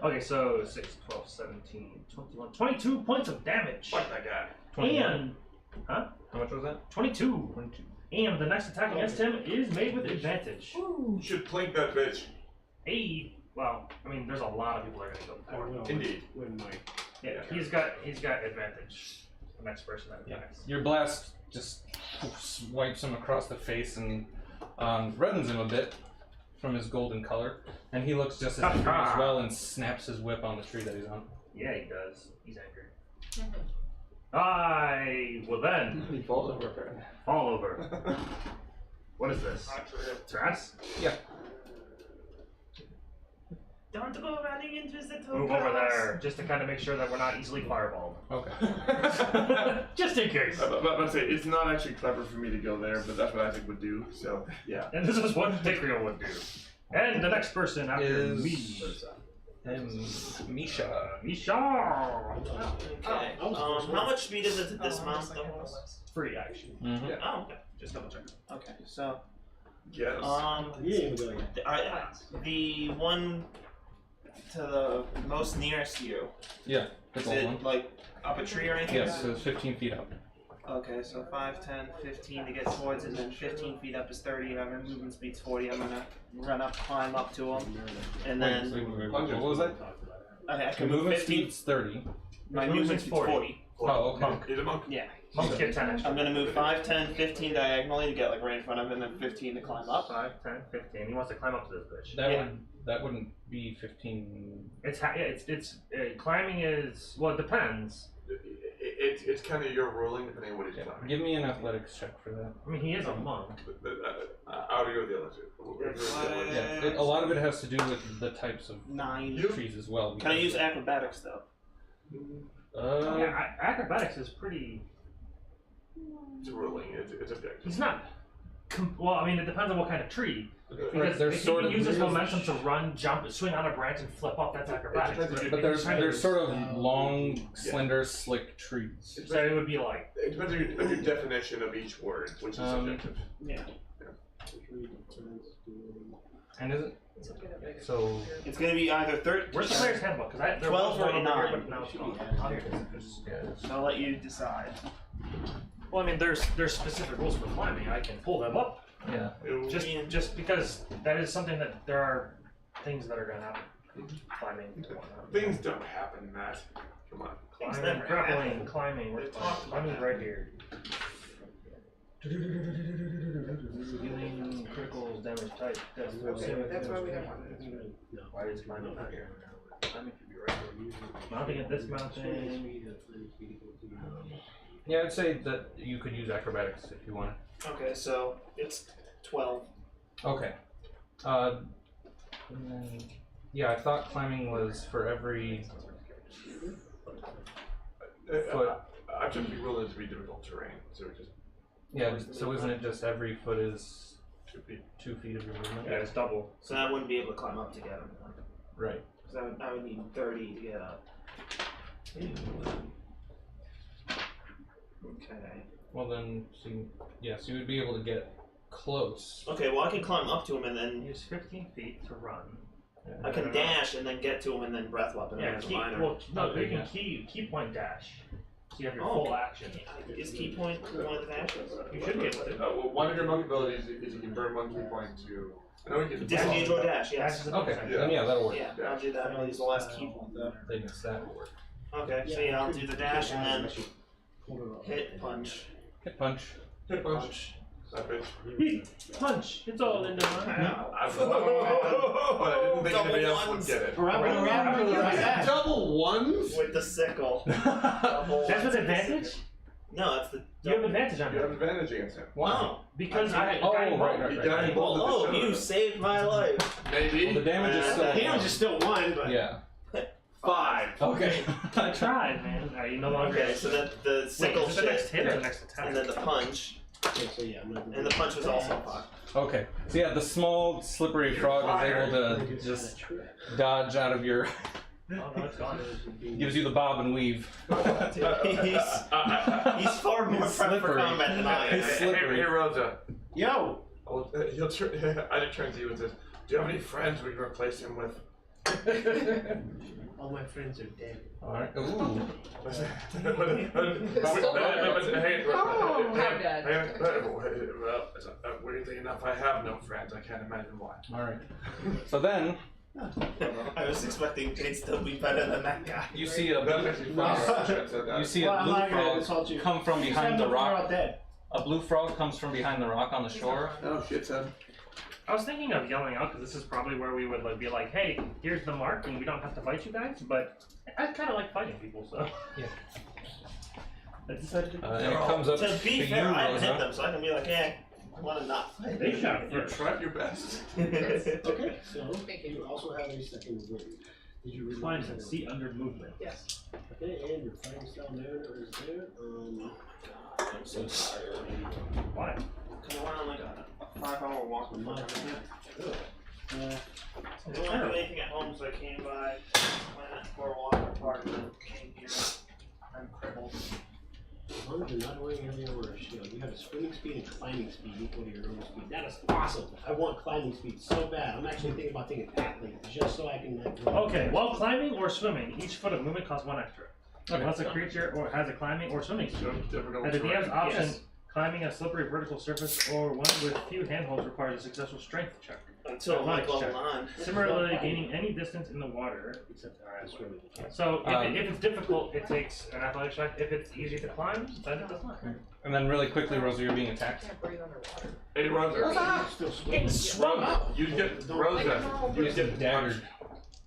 Okay, so 6, 12, 17, 21, 22 points of damage. Fuck that guy. 21. And, How much was that? 22. 22. And the next attack against him is made with advantage. You should plink that bitch. Hey, well, I mean, there's a lot of people that are gonna I go for it. will. Indeed. When my Yeah, he's got advantage. The next person that attacks. Your blast just wipes him across the face and reddens him a bit from his golden color, and he looks just as angry as well and snaps his whip on the tree that he's on. Yeah, he does. He's angry. I will then He falls over apparently. fall over. What is this? Terrace? Yeah. Don't go running into the Move over there, just to kind of make sure that we're not easily fireballed. Okay. Just in case. But say it's not actually clever for me to go there, but that's what Isaac would do. So yeah. And this is what Dicrio would do. And the next person after Is- me. Misha. Misha! Okay. How much speed is it to dismount the horse? Free action. Mm-hmm. Oh, okay. Just double check. Okay. So, Yes. you didn't even go yet. the one to the most nearest you, Yeah. The is gold it one. like up a tree or anything? Yes, so it's 15 feet up. Okay, so 5, 10, 15 to get towards it, and then 15 feet up is 30, and our movement speed's 40. I'm gonna run up, climb up to him, and then Wait, what was that? okay, I Your can move movement 15. speed's 30. My His movement speed's 40. Oh, okay. Monk. He's a monk. Yeah. Monks get 10 extra. I'm gonna move 5, 10, 15 diagonally to get like right in front of him, and then 15 to climb up. 5, 10, 15. He wants to climb up to this bitch. That wouldn't be 15. It's climbing is, well, it depends. It's kind of your ruling depending on what he's Yeah. climbing. Give me an athletics check for that. I mean, he is a monk. I'll go with the other two. Yeah. A lot of it has to do with the types of 9. trees as well. Can I because- use acrobatics though? Yeah, acrobatics is pretty. It's a ruling. It's objective. He's not. Well, I mean, it depends on what kind of tree. Because They're if sort you of can use this momentum to run, jump, swing on a branch, and flip up, that's acrobatics. But they're sort of long, slender, slick trees. So it would be like, It depends on your definition of each word, which is subjective. Yeah. And is it? It's a bit of a- So It's gonna be either 13. where's the player's handbook? Because there 12 was one or over here, 9. but now it's gone. Oh, here it is. yeah. I'll let you decide. Well, I mean, there's specific rules for climbing. I can pull them up. Yeah. Just because that is something that there are things that are gonna happen. Climbing, and whatnot. Things don't happen, Matt. Come on. Things Climbing, never grappling, happen. climbing. Where's climbing? Right here. Healing, criticals, damage type. Okay, that's why we don't want Why is climbing not here? Climbing should be right here. Mounting at this mountain. Yeah, I'd say that you could use acrobatics if you wanted. Okay, so it's 12. Okay. And then, yeah, I thought climbing was for every foot. I took the rule to be difficult terrain, so it just Yeah, so isn't it just every foot is 2 feet. 2 feet of your movement? Yeah, it's double. So I wouldn't be able to climb up to get him. Right. Because I would need 30 to get up. Okay. Well then, so so you would be able to get close. Okay, well I can climb up to him and then Use 15 feet to run. I can dash and then get to him and then breath weapon. Yeah, as a key, minor. well, no, Okay, you can yeah. key point dash. So you have your Oh, full action. Is key point one of the dashes? You should be able to. Well, one of your monk abilities is you can burn 1 key point to. I know you can Disengage or dash, Dash yes. is a Okay, bonus Yeah. then yeah, that'll work. Yeah, I'll do that. I'll use the last key point though. They missed that will work. Okay, so yeah, I'll do the dash and then hit punch. Hit punch. hit punch. That bitch. Punch! It's all in the one. I but I didn't think anybody else would get it. Double ones? With the sickle. That's with advantage? No, that's the. You have advantage on You have it. advantage against him. Wow. Because I- Oh, I right. He died both Oh, of the you saved my life. Maybe. Well, the damage is The still The damage is still 1, but Yeah. 5. Okay. I tried, man. You no longer. Okay, so then the Wait, sickle is it the next shit, hit or the next attack? and then the punch, okay, so yeah, I'm not and the punch was also 5. Okay. So yeah, the small slippery frog is able to just dodge out of your. Oh, no, it's gone. Gives you the bob and weave. He's far more prepped for Slippery. combat than I am. He's slippery. Hey, Rosa. Yo! Oh, he'll I just turn to you and says, "Do you have any friends we can replace him with?" All my friends are dead. Alright. Ooh. Weirdly enough, I have no friends. I can't imagine why. Alright. So then I was expecting they'd still be better than that guy. you see a That's actually funny. you see Well, a I'm blue not gonna frog insult you. come from behind the They're rock. all dead. A blue frog comes from behind the rock on the shore. Oh shit, son. I was thinking of yelling out because this is probably where we would like be like, "Hey, here's the mark, and we don't have to fight you guys." But I kind of like fighting people, so Yeah. I decided to. And it comes up To to be you, fair, I haven't hit Rosa. them, so I can be like, "Yeah, I want to not fight." They shot You first. tried your best. Okay, so Thank you. you also have a second win. Did you read Climb my and second see under movement. Yes. win? Okay, and your fighting style narrator is there. I'm so tired. Why? Because I went on like a 5-hour walk with my Uh, I didn't want to do anything at home, so I came by, went for a walk in the park, and then came here. I'm crippled. as long as you're not wearing any other shield, you have a swimming speed and climbing speed equal to your own speed. That is awesome. I want climbing speed so bad. I'm actually thinking about taking athlete just so I can. Okay, while climbing or swimming, each foot of movement costs 1 extra. Okay. Unless a creature or has a climbing or swimming skill. Difficult At the terrain. DM's option, Yes. climbing a slippery vertical surface or one with few handholds requires a successful strength check. Until like Athletics level check. 9. Similarly, gaining any distance in the water, Except swimming. so Um, if it's difficult, it takes an athletics check. If it's easy to climb, then it does not. And then really quickly, Rosa, you're being I attacked. can't breathe underwater. Hey, Rosa. Still swimming. Rosa. You get Rosa. You get Daggered.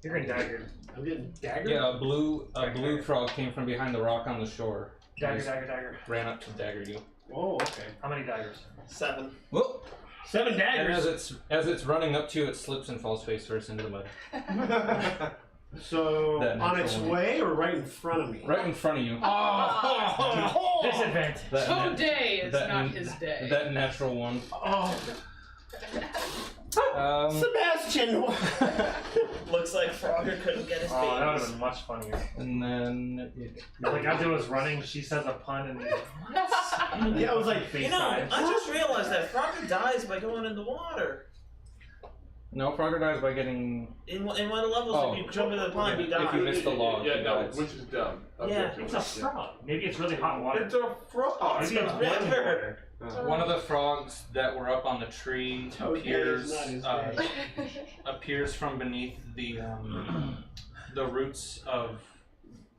You're getting daggered. I'm getting daggered. Yeah, a blue frog came from behind the rock on the shore. Dagger, dagger, dagger. Ran up to dagger you. Oh, okay. How many daggers? 7. Whoop! 7 And daggers! as it's running up to you, it slips and falls face first into the mud. So That on its natural one. way or right in front of me? Right in front of you. Disadvantage. That Today nat- is that not n- his day. That natural one. Oh, Sebastian! Looks like Frogger couldn't get his Oh, that would have babies. been much funnier. And then Like as it was running, she says a pun and he's Yeah, I was like, face You know, dive. I just realized that Frogger dies by going in the water. no, Frogger dies by getting. In one of the levels, Oh. if you jump into the pond, he dies. If you miss the log, Yeah, he no, dies. which is dumb. Yeah, It's a frog. Maybe it's really hot water. It's a frog. Maybe it's River. boiling water. One of the frogs that were up on the tree appears appears from beneath the roots of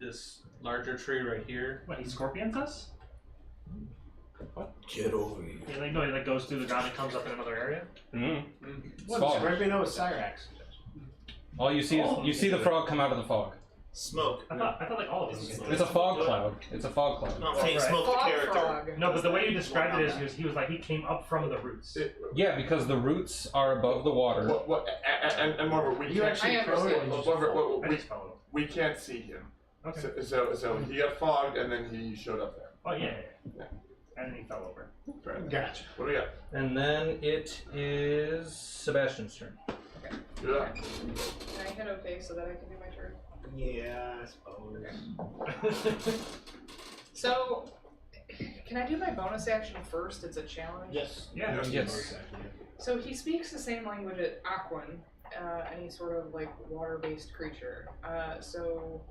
this larger tree right here. What, he scorpions us? Get over here. He like, no, he like goes through the ground and comes up in another area? what, Fog. Scorpion was Cyrax. All you see is you see the frog come out of the fog. Smoke. I thought like all of these. It's a fog cloud. It's a fog cloud. Not saying Right. smoke the Fog character. frog. No, but the way you described it is he was like he came up from the roots. Yeah, because the roots are above the water. And Margaret, we You can't. actually I throw it understand. and you just Margaret, fall. I just followed. we can't see him. Okay. So he got fogged and then he showed up there. Oh yeah. And then he fell over. Fair enough. Gotcha. What do we got? And then it is Sebastian's turn. Do that. Can I hit okay so that I can do my turn? Yeah, I suppose. So, can I do my bonus action first? It's a challenge. Yes. Yeah. Yes. So he speaks the same language as Aquan, any sort of like water-based creature. So,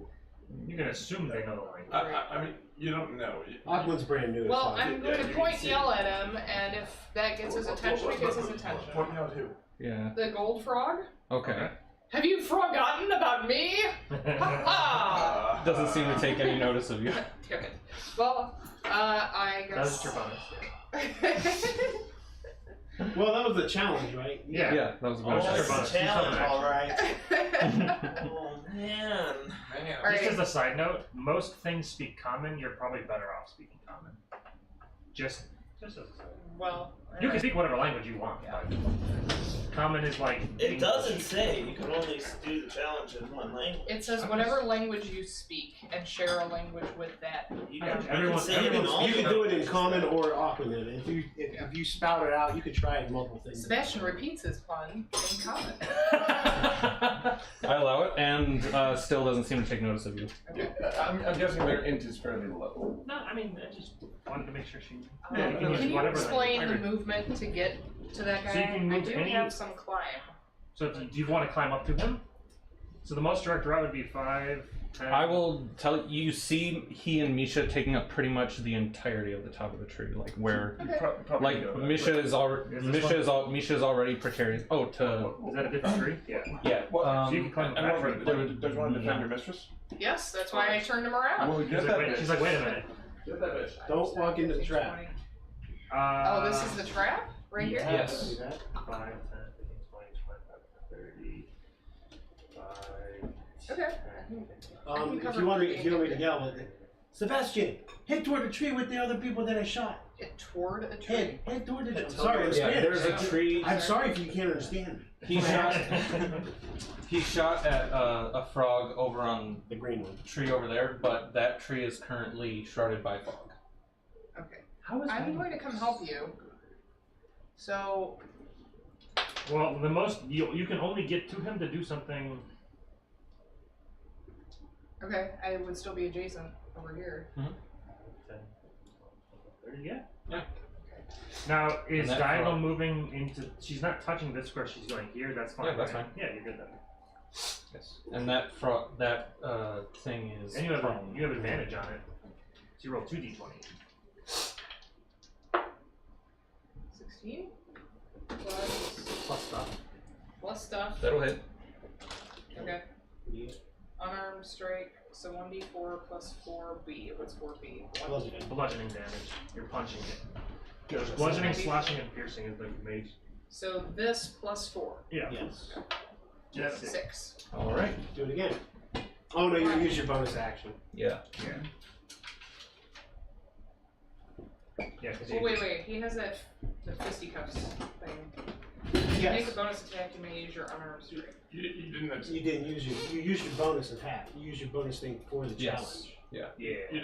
You can assume they know the language. I mean, you don't know. Aqua's brand new. well, so- I'm going to you point can see. yell at him, and if that gets his attention, it gets his attention. Point out who? Yeah. The gold frog? Okay. Have you forgotten about me? Ha ha! Doesn't seem to take any notice of you. Damn it. Well, I That's guess. your bonus. Well, that was the challenge, right? Yeah. Yeah, that was a Oh, bonus. that's That's your a bonus. challenge, Alright. alright. Oh man. All Just right. as a side note, most things speak common. You're probably better off speaking common. Just as a side. Well, You can speak whatever language you want. But common is like. It doesn't say you can only do the challenge in one language. it says whatever language you speak and share a language with that. You Yeah, can, everyone- you can say it in all You can do it in languages. common or Aquaman. If you spout it out, you could try it in multiple things. Sebastian repeats his pun in common. I allow it, and still doesn't seem to take notice of you. I'm guessing their int is fairly low. No, I mean, I just wanted to make sure she. Yeah, can use Can you whatever explain the language. movement to get to that guy? So you can I move do any- have some climb. So do you want to climb up to him? So the most direct route would be 5, 10. I will tell you. You see, he and Misha taking up pretty much the entirety of the top of the tree, like where, Okay. Probably like know that. Misha is already. Is this Misha's already precarious. Oh, to Is that a different tree? Yeah. yeah. Well, So you can climb and back Margaret, further. there's one to defend your mistress. Yes, that's why I turned him around. Well, She's like, wait a minute. Get that bitch. Don't walk into the trap. Oh, this is the trap? Right here? Yes. Do that. 5, 10, 15, 20, 25, 30, 5. Okay. If you want me to yell it, Sebastian, head toward the tree with the other people that I shot. Hit toward a tree. Head toward the tree. I'm sorry, I'm Yeah, Spanish. there's a tree. I'm sorry if you can't understand me. He shot. He shot at a frog over on The green one. the tree over there, but that tree is currently shrouded by fog. Okay. How is I'm going to come help you. So, Well, the most you can only get to him to do something. okay, I would still be adjacent over here. 10, 30, yeah. Yeah. Now is And that Diagonal frog- moving into? She's not touching this square. She's going here. That's fine. Yeah, that's right? fine. Yeah, you're good then. Yes. And that thing is. And you have prone. you have advantage on it. So you roll 2d20. 16 plus Plus stuff. stuff. That'll hit. Okay. Yeah. Unarmed strike. So 1d4 plus 4b. What's 4b? Bludgeoning damage. You're punching it. Bludgeoning, slashing, and piercing is the mage. So this plus 4. Yeah. Yes. That's it. 6. All right. Do it again. Oh no, you use your bonus action. Yeah. Yeah. 'cause Oh, you- wait. He has the fisticuffs thing. Make a Yes. bonus attack, you may use your unarmed strike. You didn't. You didn't use you used your bonus attack. You used your bonus thing for the Yes. challenge. You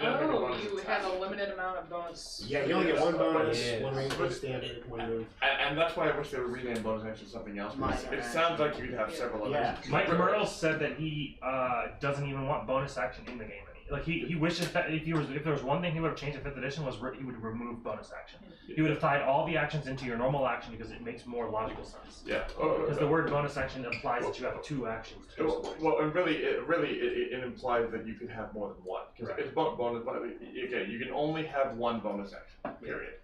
don't get a Oh, bonus you attack. have a limited amount of bonus. Yeah, you only get one bonus, Yeah. one range, one standard, one move. And that's why I wish they would rename bonus action to something else. because Minor It action. sounds like you'd have several others. Yeah. Mike Merle said that he doesn't even want bonus action in the game. Like he wishes that if there was one thing he would have changed in 5th edition was he would remove bonus action. He would have tied all the actions into your normal action because it makes more logical sense. Yeah. Because the word bonus action implies that you have 2 actions. Well, and really, it implies that you can have more than one. Because Right. it's bonus, but again, you can only have one bonus action. Period.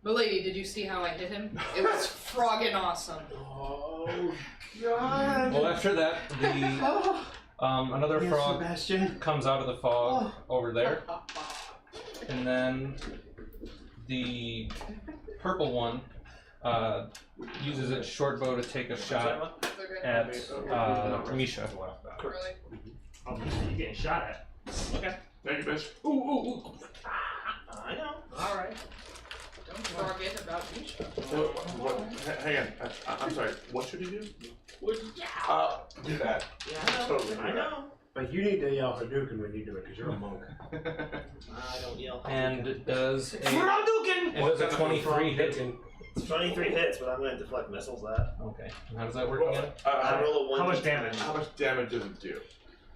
But lady, did you see how I hit him? It was frogging awesome. Oh, God. Well, after that, the another Yes, frog Sebastian. comes out of the fog over there, and then the purple one uses its short bow to take a shot Okay. at Misha. Really? Oh, you're getting shot at. Okay. Thank you, bitch. I know. Alright. Don't forget about Misha. Hang on. I'm sorry. What should he do? Do that. Yeah, I know. Totally. I know. But you need to yell Hadouken when you do it, because you're a monk. I don't yell. And it does a Hadouken! 23 hit. 23 hits, but I'm going to deflect missiles that. Okay. How does that work Roll, again? I roll a 1. How much damage? how much damage does it do?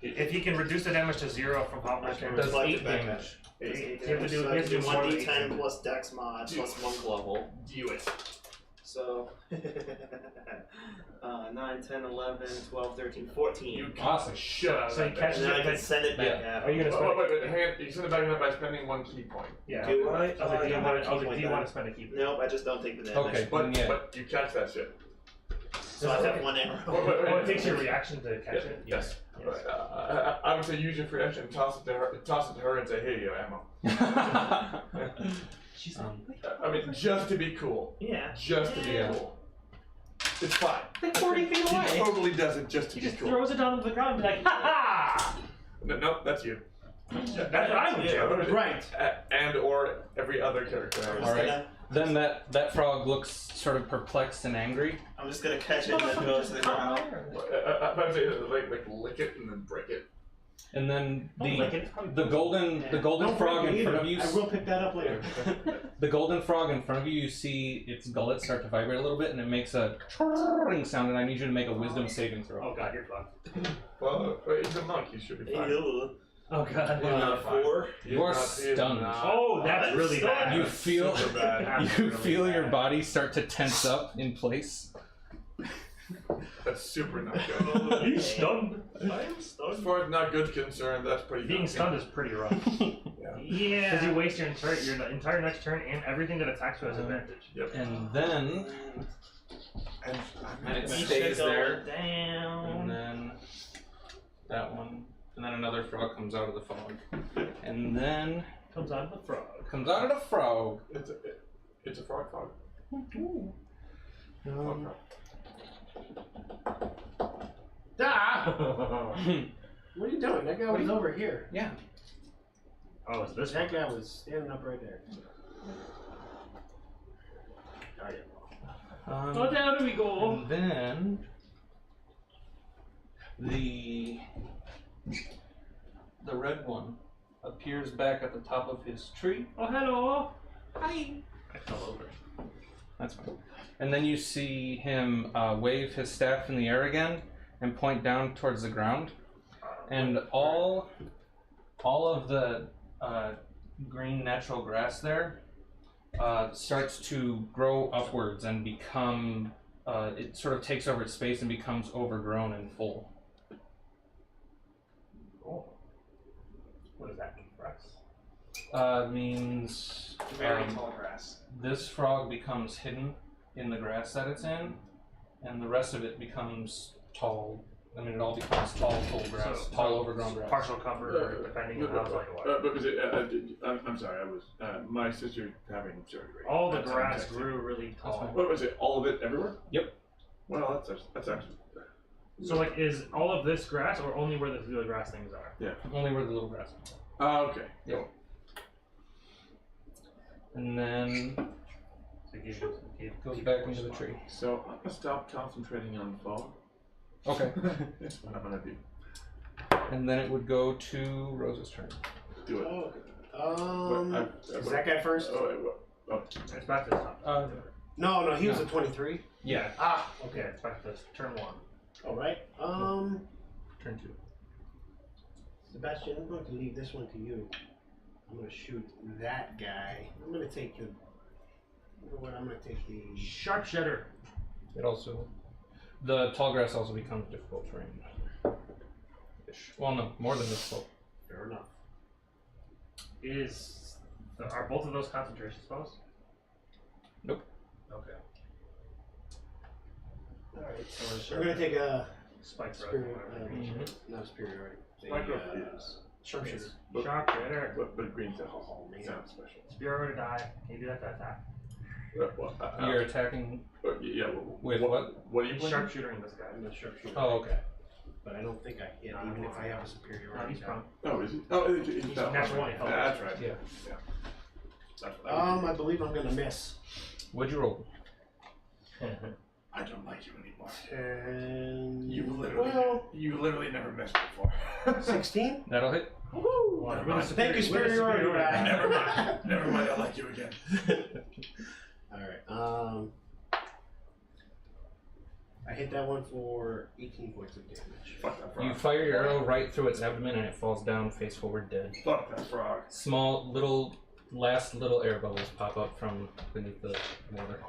If he can reduce the damage to 0 from how much Okay. damage? Does Deflect 8 it back damage. He Eight has to do damage. So I more than 8 1d10 damage. plus dex mod plus monk level. Do it. So 9, 10, 11, 12, 13, 14. You Awesome. shit out of So that you bitch. catch and then I it, can but send it back Yeah. out. are you gonna spend Hang on. You send it back up by spending 1 key point. Yeah. Do I? I was like, do you don't want have a to, key do you point want to spend a key point? Nope, I just don't take the damage. Okay. But, Yeah. but you catch that shit. So I have 1 arrow. Well, it takes your reaction to catch it. Yes. Yes. I would say use your free action, toss it to her, and say, "Hey, you have ammo." She's I mean, just to be cool. Yeah. Just to be Yeah. cool. It's fine. like 40 feet He away. totally does it just to He be just cool. throws it down to the ground and be like, ha ha! No, that's you. That's what I would do. Right. And or every other character. I'm All just right. gonna, Then that frog looks sort of perplexed and angry. I'm just gonna catch it and then go to the ground. I would say like lick it and then break it. And then the Don't golden break frog it in front either. of you. I will pick that up later. The golden frog in front of you, you see its gullet start to vibrate a little bit, and it makes a ring sound. And I need you to make a wisdom saving throw. Oh god, you're fucked. Well, he's a monk. He should be fine. Ew. Oh god. He's not fine. 4. He is You're not- he is stunned. not- Oh, that's I'm really stunned. bad. You feel super bad. That's you really feel your bad. body start to tense up in place. That's super not good. He's stunned. I'm As stunned. far as not good's concerned, that's pretty Being good. stunned is pretty rough. Yeah. Because you waste your entire next turn and everything that attacks you has advantage. Yep. And then And it Misha stays there. going down. And then that one, and then another frog comes out of the fog, and then Comes out of the frog. comes out of the frog. it's a frog frog. Um, Ah! What are you doing? That guy was over here. yeah. Oh, it's this That one. guy was standing up right there. Oh, down we go. And then the red one appears back at the top of his tree. Oh, hello. Hi. I fell over. That's fine. And then you see him wave his staff in the air again and point down towards the ground, and all of the green natural grass there starts to grow upwards and become. It sort of takes over its space and becomes overgrown and full. Cool. What does that mean for us? Means Very tall grass. this frog becomes hidden in the grass that it's in, and the rest of it becomes tall. I mean, it all becomes tall, full grass, So, tall, overgrown grass. Partial cover, depending on how it's like what. But was it, I'm sorry, I was my sister having surgery. All the That's grass fantastic. grew really tall. What was it? All of it everywhere? Yep. Well, that's actually. So, like, is all of this grass or only where the little grass things are? Only where the little grass is. Oh, okay. Yep. And then So it gives you, goes back into the tree. So I'm gonna stop concentrating on the phone. Okay. That's what I'm gonna do. And then it would go to Rose's turn. Do it. Oh, is that guy first? Oh, wait, what? It's back to the top. No, he was No. a 23. Yeah. Ah, Okay, it's back to this. Turn 1. all right. Turn 2. Sebastian, I'm going to leave this one to you. I'm going to shoot that guy. I'm going to take the. You know what? I'm going to take the. Sharpshooter. It also, the tall grass also becomes difficult terrain. Well, no, more than difficult. Fair enough. Are both of those concentration spells? Nope. Okay. All right. So I'm going to take a. Spike throw. Spirit, Mm-hmm. not superiority. Micro Sharpshooter. Sharpshooter. But green sounds Oh, man. special. Spirit to die. Can you do that to attack? You're attacking Yeah. with what? What are you playing? Sharpshooting this guy. I'm a sharpshooter. Oh, okay. But I don't think I hit, even if I have a superiority. No, he's prone. Oh, is he? Oh, he's natural 20. That's right. Yeah. That's what I would I believe I'm going to miss. What'd you roll? do. I don't like you anymore. And You literally never missed before. 16? That'll hit. Woo! Never Thank mind. you, superiority. Never mind. Never mind. I like you again. Alright, I hit that one for 18 points of damage. Fuck that frog. You fire your arrow right through its abdomen and it falls down face forward dead. Fuck that frog. Small little air bubbles pop up from beneath the water.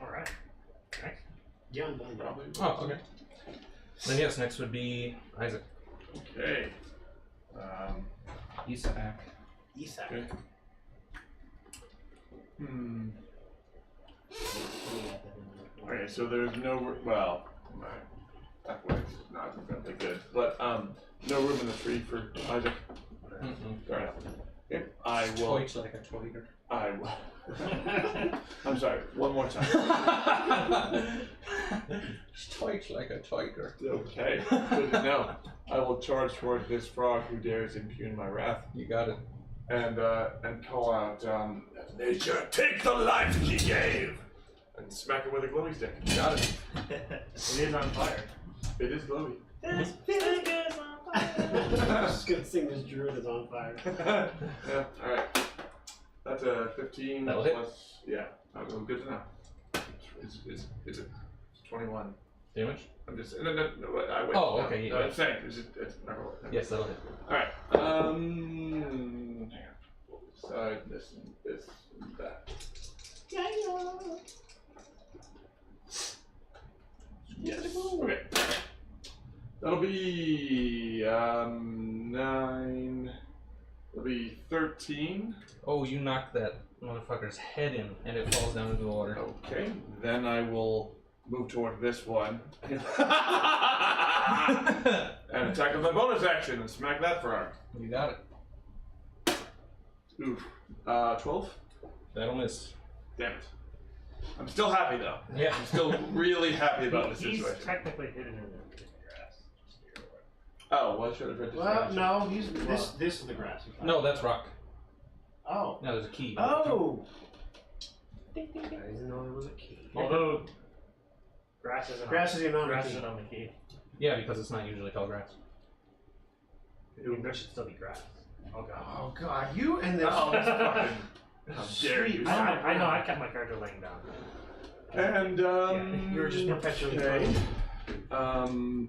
Alright. Next. Yeah, I'm done. Probably. Oh, okay. Then yes, next would be Isaac. Okay. Isaac. Isak. Okay. Okay, so there's no well, my athletics is not exactly good, but no room in the tree for Isaac. Mm-mm. Fair enough. Okay, I will. Twitch like a twigger. I will. I'm sorry. One more time. Twitch like a tiger. Okay. Good to know. I will charge toward this frog who dares impugn my wrath, You got it. and call out, "Nature, take the life she gave!" and smack it with a glowy stick. Got it. It is on fire. It is glowy. This vinegar's on fire. I'm just gonna sing this druid is on fire. Yeah. All right. That's a 15 That'll hit. plus. Yeah. Good to know. It's 21. Damage? I'm just no. I wait. Oh, no, okay, No, yeah. I'm saying it's never. Yes, that'll hit. All right. Hang on. We'll decide this and that. Yes. Okay. That'll be 9. It'll be 13. Oh, you knocked that motherfucker's head in and it falls down into the water. Okay. Then I will move toward this one and attack with my bonus action and smack that frog. You got it. Oof. 12. That'll miss. Damn it. I'm still happy though. Yeah. I'm still really happy about this He's situation. technically hidden in the grass. Oh, well, I should have read this. Well, no, he's this is the grass. No, that's rock. Oh. No, there's a key. Oh. I didn't know there was a key. Although grass isn't Grass isn't on the grass key. isn't on the key. Yeah, because it's not usually tall grass. I mean, there should still be grass. Oh god. Oh god, you and this. Oh, that's fucking. How dare you? I know. I kept my character laying down. And You were just perpetually okay.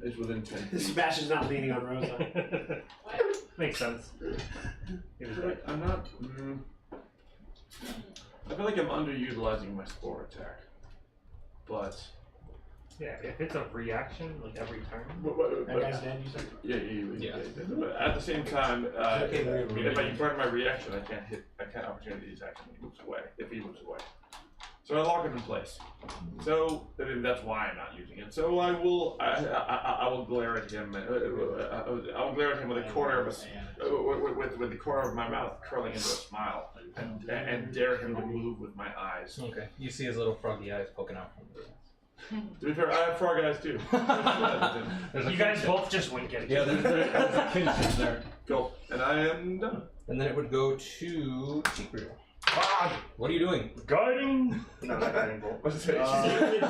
It's within 10 feet. Sebastian's not leaning on Rosa. Makes sense. He was right. I'm not. I feel like I'm underutilizing my spore attack, but Yeah, if it's a reaction, like every turn. That guy's dead, you said? Yeah. But at the same time, Okay, if I burn my reaction, I can't opportunity attack him when he moves away. If he moves away, so I lock him in place. So I mean, that's why I'm not using it. So I will glare at him. I will glare at him with a corner of a with the corner of my mouth curling into a smile, and dare him to move with my eyes. Okay. You see his little froggy eyes poking out from the. To be fair, I have frog eyes too. There's a You guys kinship. both just wink at each Yeah, other. there's a kinship there. Cool. And I am done. And then it would go to Cheekrew. Fog! What are you doing? Guiding. No, not guiding bolt. What's it say?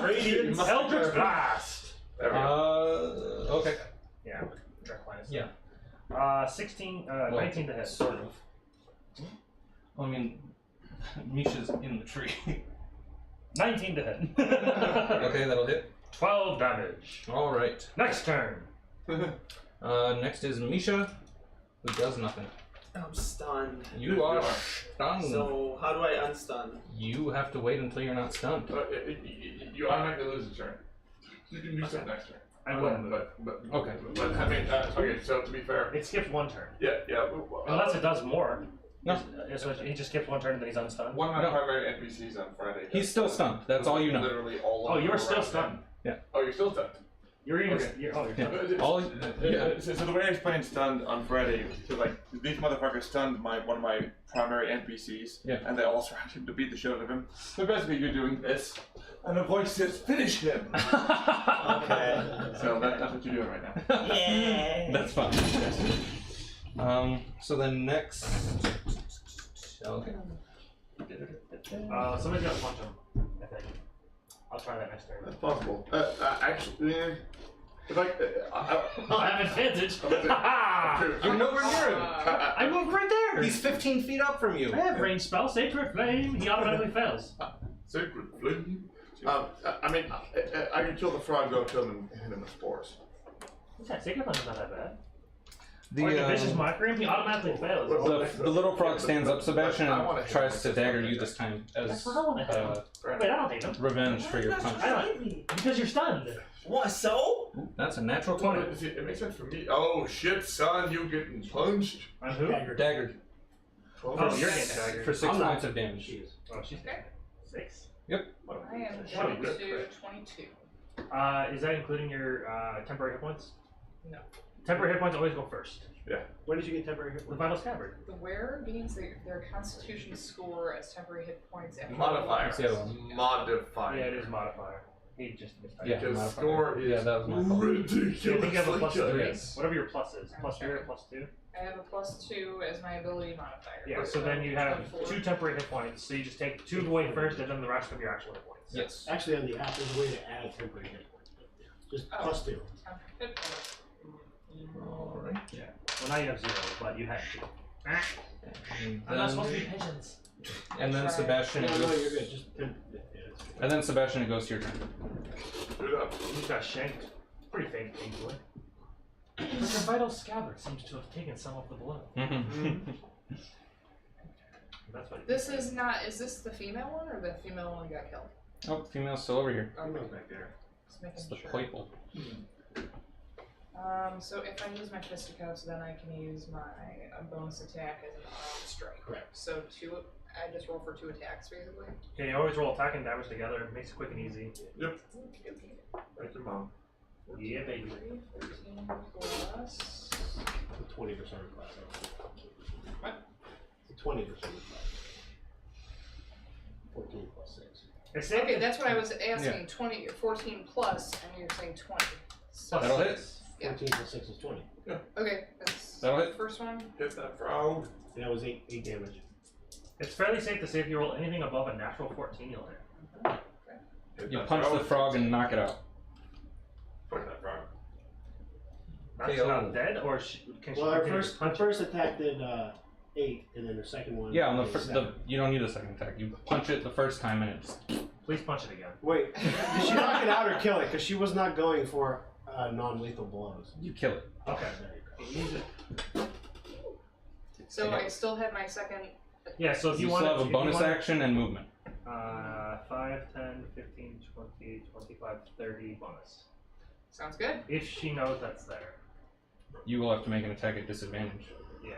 Radiant Eldritch Blast. There we go. Okay. Yeah. Direct line of sight. Yeah. 19 to hit. Sort of. Well, I mean, Misha's in the tree. 19 to hit. Okay, that'll hit. 12 damage. All right. Next turn. Next is Misha, who does nothing. I'm stunned. You are stunned. So how do I unstun? You have to wait until you're not stunned. You automatically lose a turn. You can do something next turn. I wouldn't move. But Okay. But I mean, okay. So to be fair, It skips one turn. yeah. Unless it does more. No. So he just skips one turn and then he's unstunned. One of my No. primary NPCs on Friday. He's still stunned. That's all you know. Literally all. Oh, of you're them still around stunned. him. Oh, you're still stunned. You're even. Okay. You're Yeah. stunned. All. So the way I explained stunned on Friday, so like these motherfuckers stunned one of my primary NPCs, Yeah. and they all surrounded him to beat the shit out of him. So basically, you're doing this, and a voice says, "Finish him." Okay. So that's what you're doing right now. Yeah. That's fine. So then next. Okay. Somebody's got to punch him. I think. I'll try that next turn. That's possible. Actually, it's like I have advantage. You're nowhere near him. I moved right there. He's 15 feet up from you. I have range spell, Sacred Flame. He automatically fails. Sacred flame. I mean, I can kill the frog, go kill him, and hit him with spores. Yeah, Sacred Flame is not that bad. The, Like a vicious mockery, he automatically fails. the little frog stands up, Sebastian, I wanna and hit tries him. to dagger you this time That's as what I want to hit him. Wait, I don't hate him. revenge for your punch. I don't. Because you're stunned. What? So? Ooh, that's a natural 20. It makes sense for me. Oh shit, son, you getting punched? On who? Daggered. Oh, you're getting daggered. For 6 I'm not. points of damage. Oh, she's Okay. 6. I am down to 22. Is that including your temporary hit points? No. Temporary hit points always go first. When did you get temporary hit The points? Vital Scabbard. The wearer gains their Constitution score as temporary hit points after Modifier. That's the other one. Modifier. Yeah, it is modifier. He just mistyped. Yeah, Because modifier. score is Yeah, that was my fault. ridiculous. I think you have a plus 3. Yes. Whatever your plus is. Plus 3 or plus 2? I have a +2 as my ability modifier. Yeah, so then you have 2 temporary hit points. So you just take 2 away first and then the rest of your actual hit points. Yes. Actually, on the app, there's a way to add temporary hit points. Just Oh. +2. Hit points. Alright. Well, now you have 0, but you had 2. And I'm not supposed to be then, pigeons. and then Sebastian No, goes. no, you're good. Just yeah, it's good. And then Sebastian, it goes to your turn. Do that. He got shanked. Pretty painfully. But your Vital Scabbard seems to have taken some of the blow. That's what. This is not. Is this the female one or the female one that got killed? Oh, female's still over here. Female's back there. Just making It's the sure. purple. So if I use my fisticuffs, then I can use my bonus attack as an armed strike. Correct. So I just roll for 2 attacks basically. Okay, you always roll attack and damage together. It makes it quick and easy. Yep. Okay. Thank you, mom. Yeah, baby. 13 plus. 20% class. What? 20% class. 14 plus 6. It's safe Okay, to- that's what I was asking. 20 or 14 plus, and you're saying 20. So, That'll hit. 14 plus 6 is 20. okay, that's That'll the hit. first one. Hit that frog. And that was 8 damage. It's fairly safe to say if you roll anything above a natural 14, you'll hit. Hit You that punch the frog and knock it out. Fuck that frog. That's KO. not dead, or can she Well, our continue to first punch? attack did 8, and then the second one. Yeah, on the, did 7. you don't need a second attack. You punch it the first time and it's. Please punch it again. Wait, did she knock it out or kill it? Because she was not going for non-lethal blows. You kill it. Okay. There you go. So Okay. I still have my second. Yeah, so if You you still want have a bonus action and movement. 5, 10, 15, 20, 25, 30 bonus. Sounds good. If she knows that's there. You will have to make an attack at disadvantage. Yeah.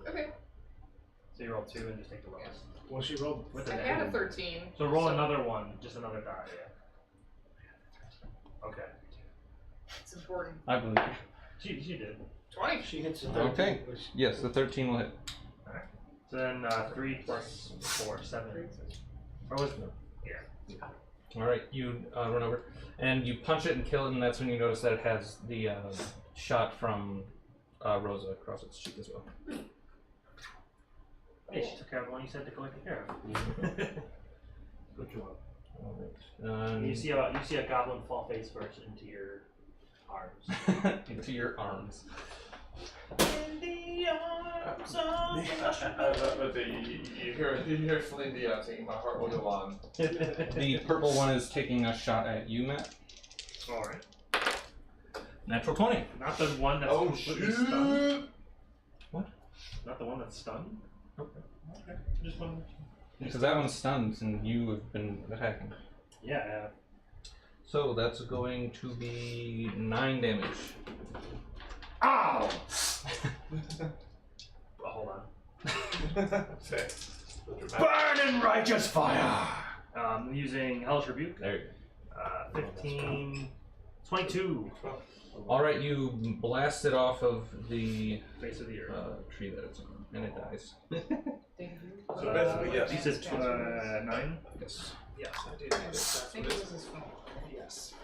Okay. So you roll 2 and just take the bonus. Well, she rolled. With I the had a negative. 13. So roll another one, just another die, yeah. Okay. It's important. I believe you. She did. 20. She hits the 13. Okay. which- Yes, the 13 will hit. So then 3 plus 4, 7. Or was it? Yeah. Alright, you run over and you punch it and kill it, and that's when you notice that it has the shot from Rosa across its cheek as well. Hey, she took care of the one you said to go take care of. Good job. You see a goblin fall face first into your arms. into your arms. In the arms of you hear Celine Dion singing "My Heart Will Go On." The purple one is taking a shot at you, Matt. All right. Natural 20. Not the one that's Oh completely stunned. shoot! Not the one that's stunned. Okay. Just one. Because that one's stunned and you have been attacking. Yeah. So that's going to be 9 damage. Ow! Oh, hold on. Say, Burn in righteous fire! Using Hellish Rebuke. There you 15, 22. go. Alright, you blast it off of the Face of the earth. tree that it's on, and it dies. Thank you. So basically, yes. You said 9? Yes. Yes, I did notice I that's think what it it was his phone. is. Yes.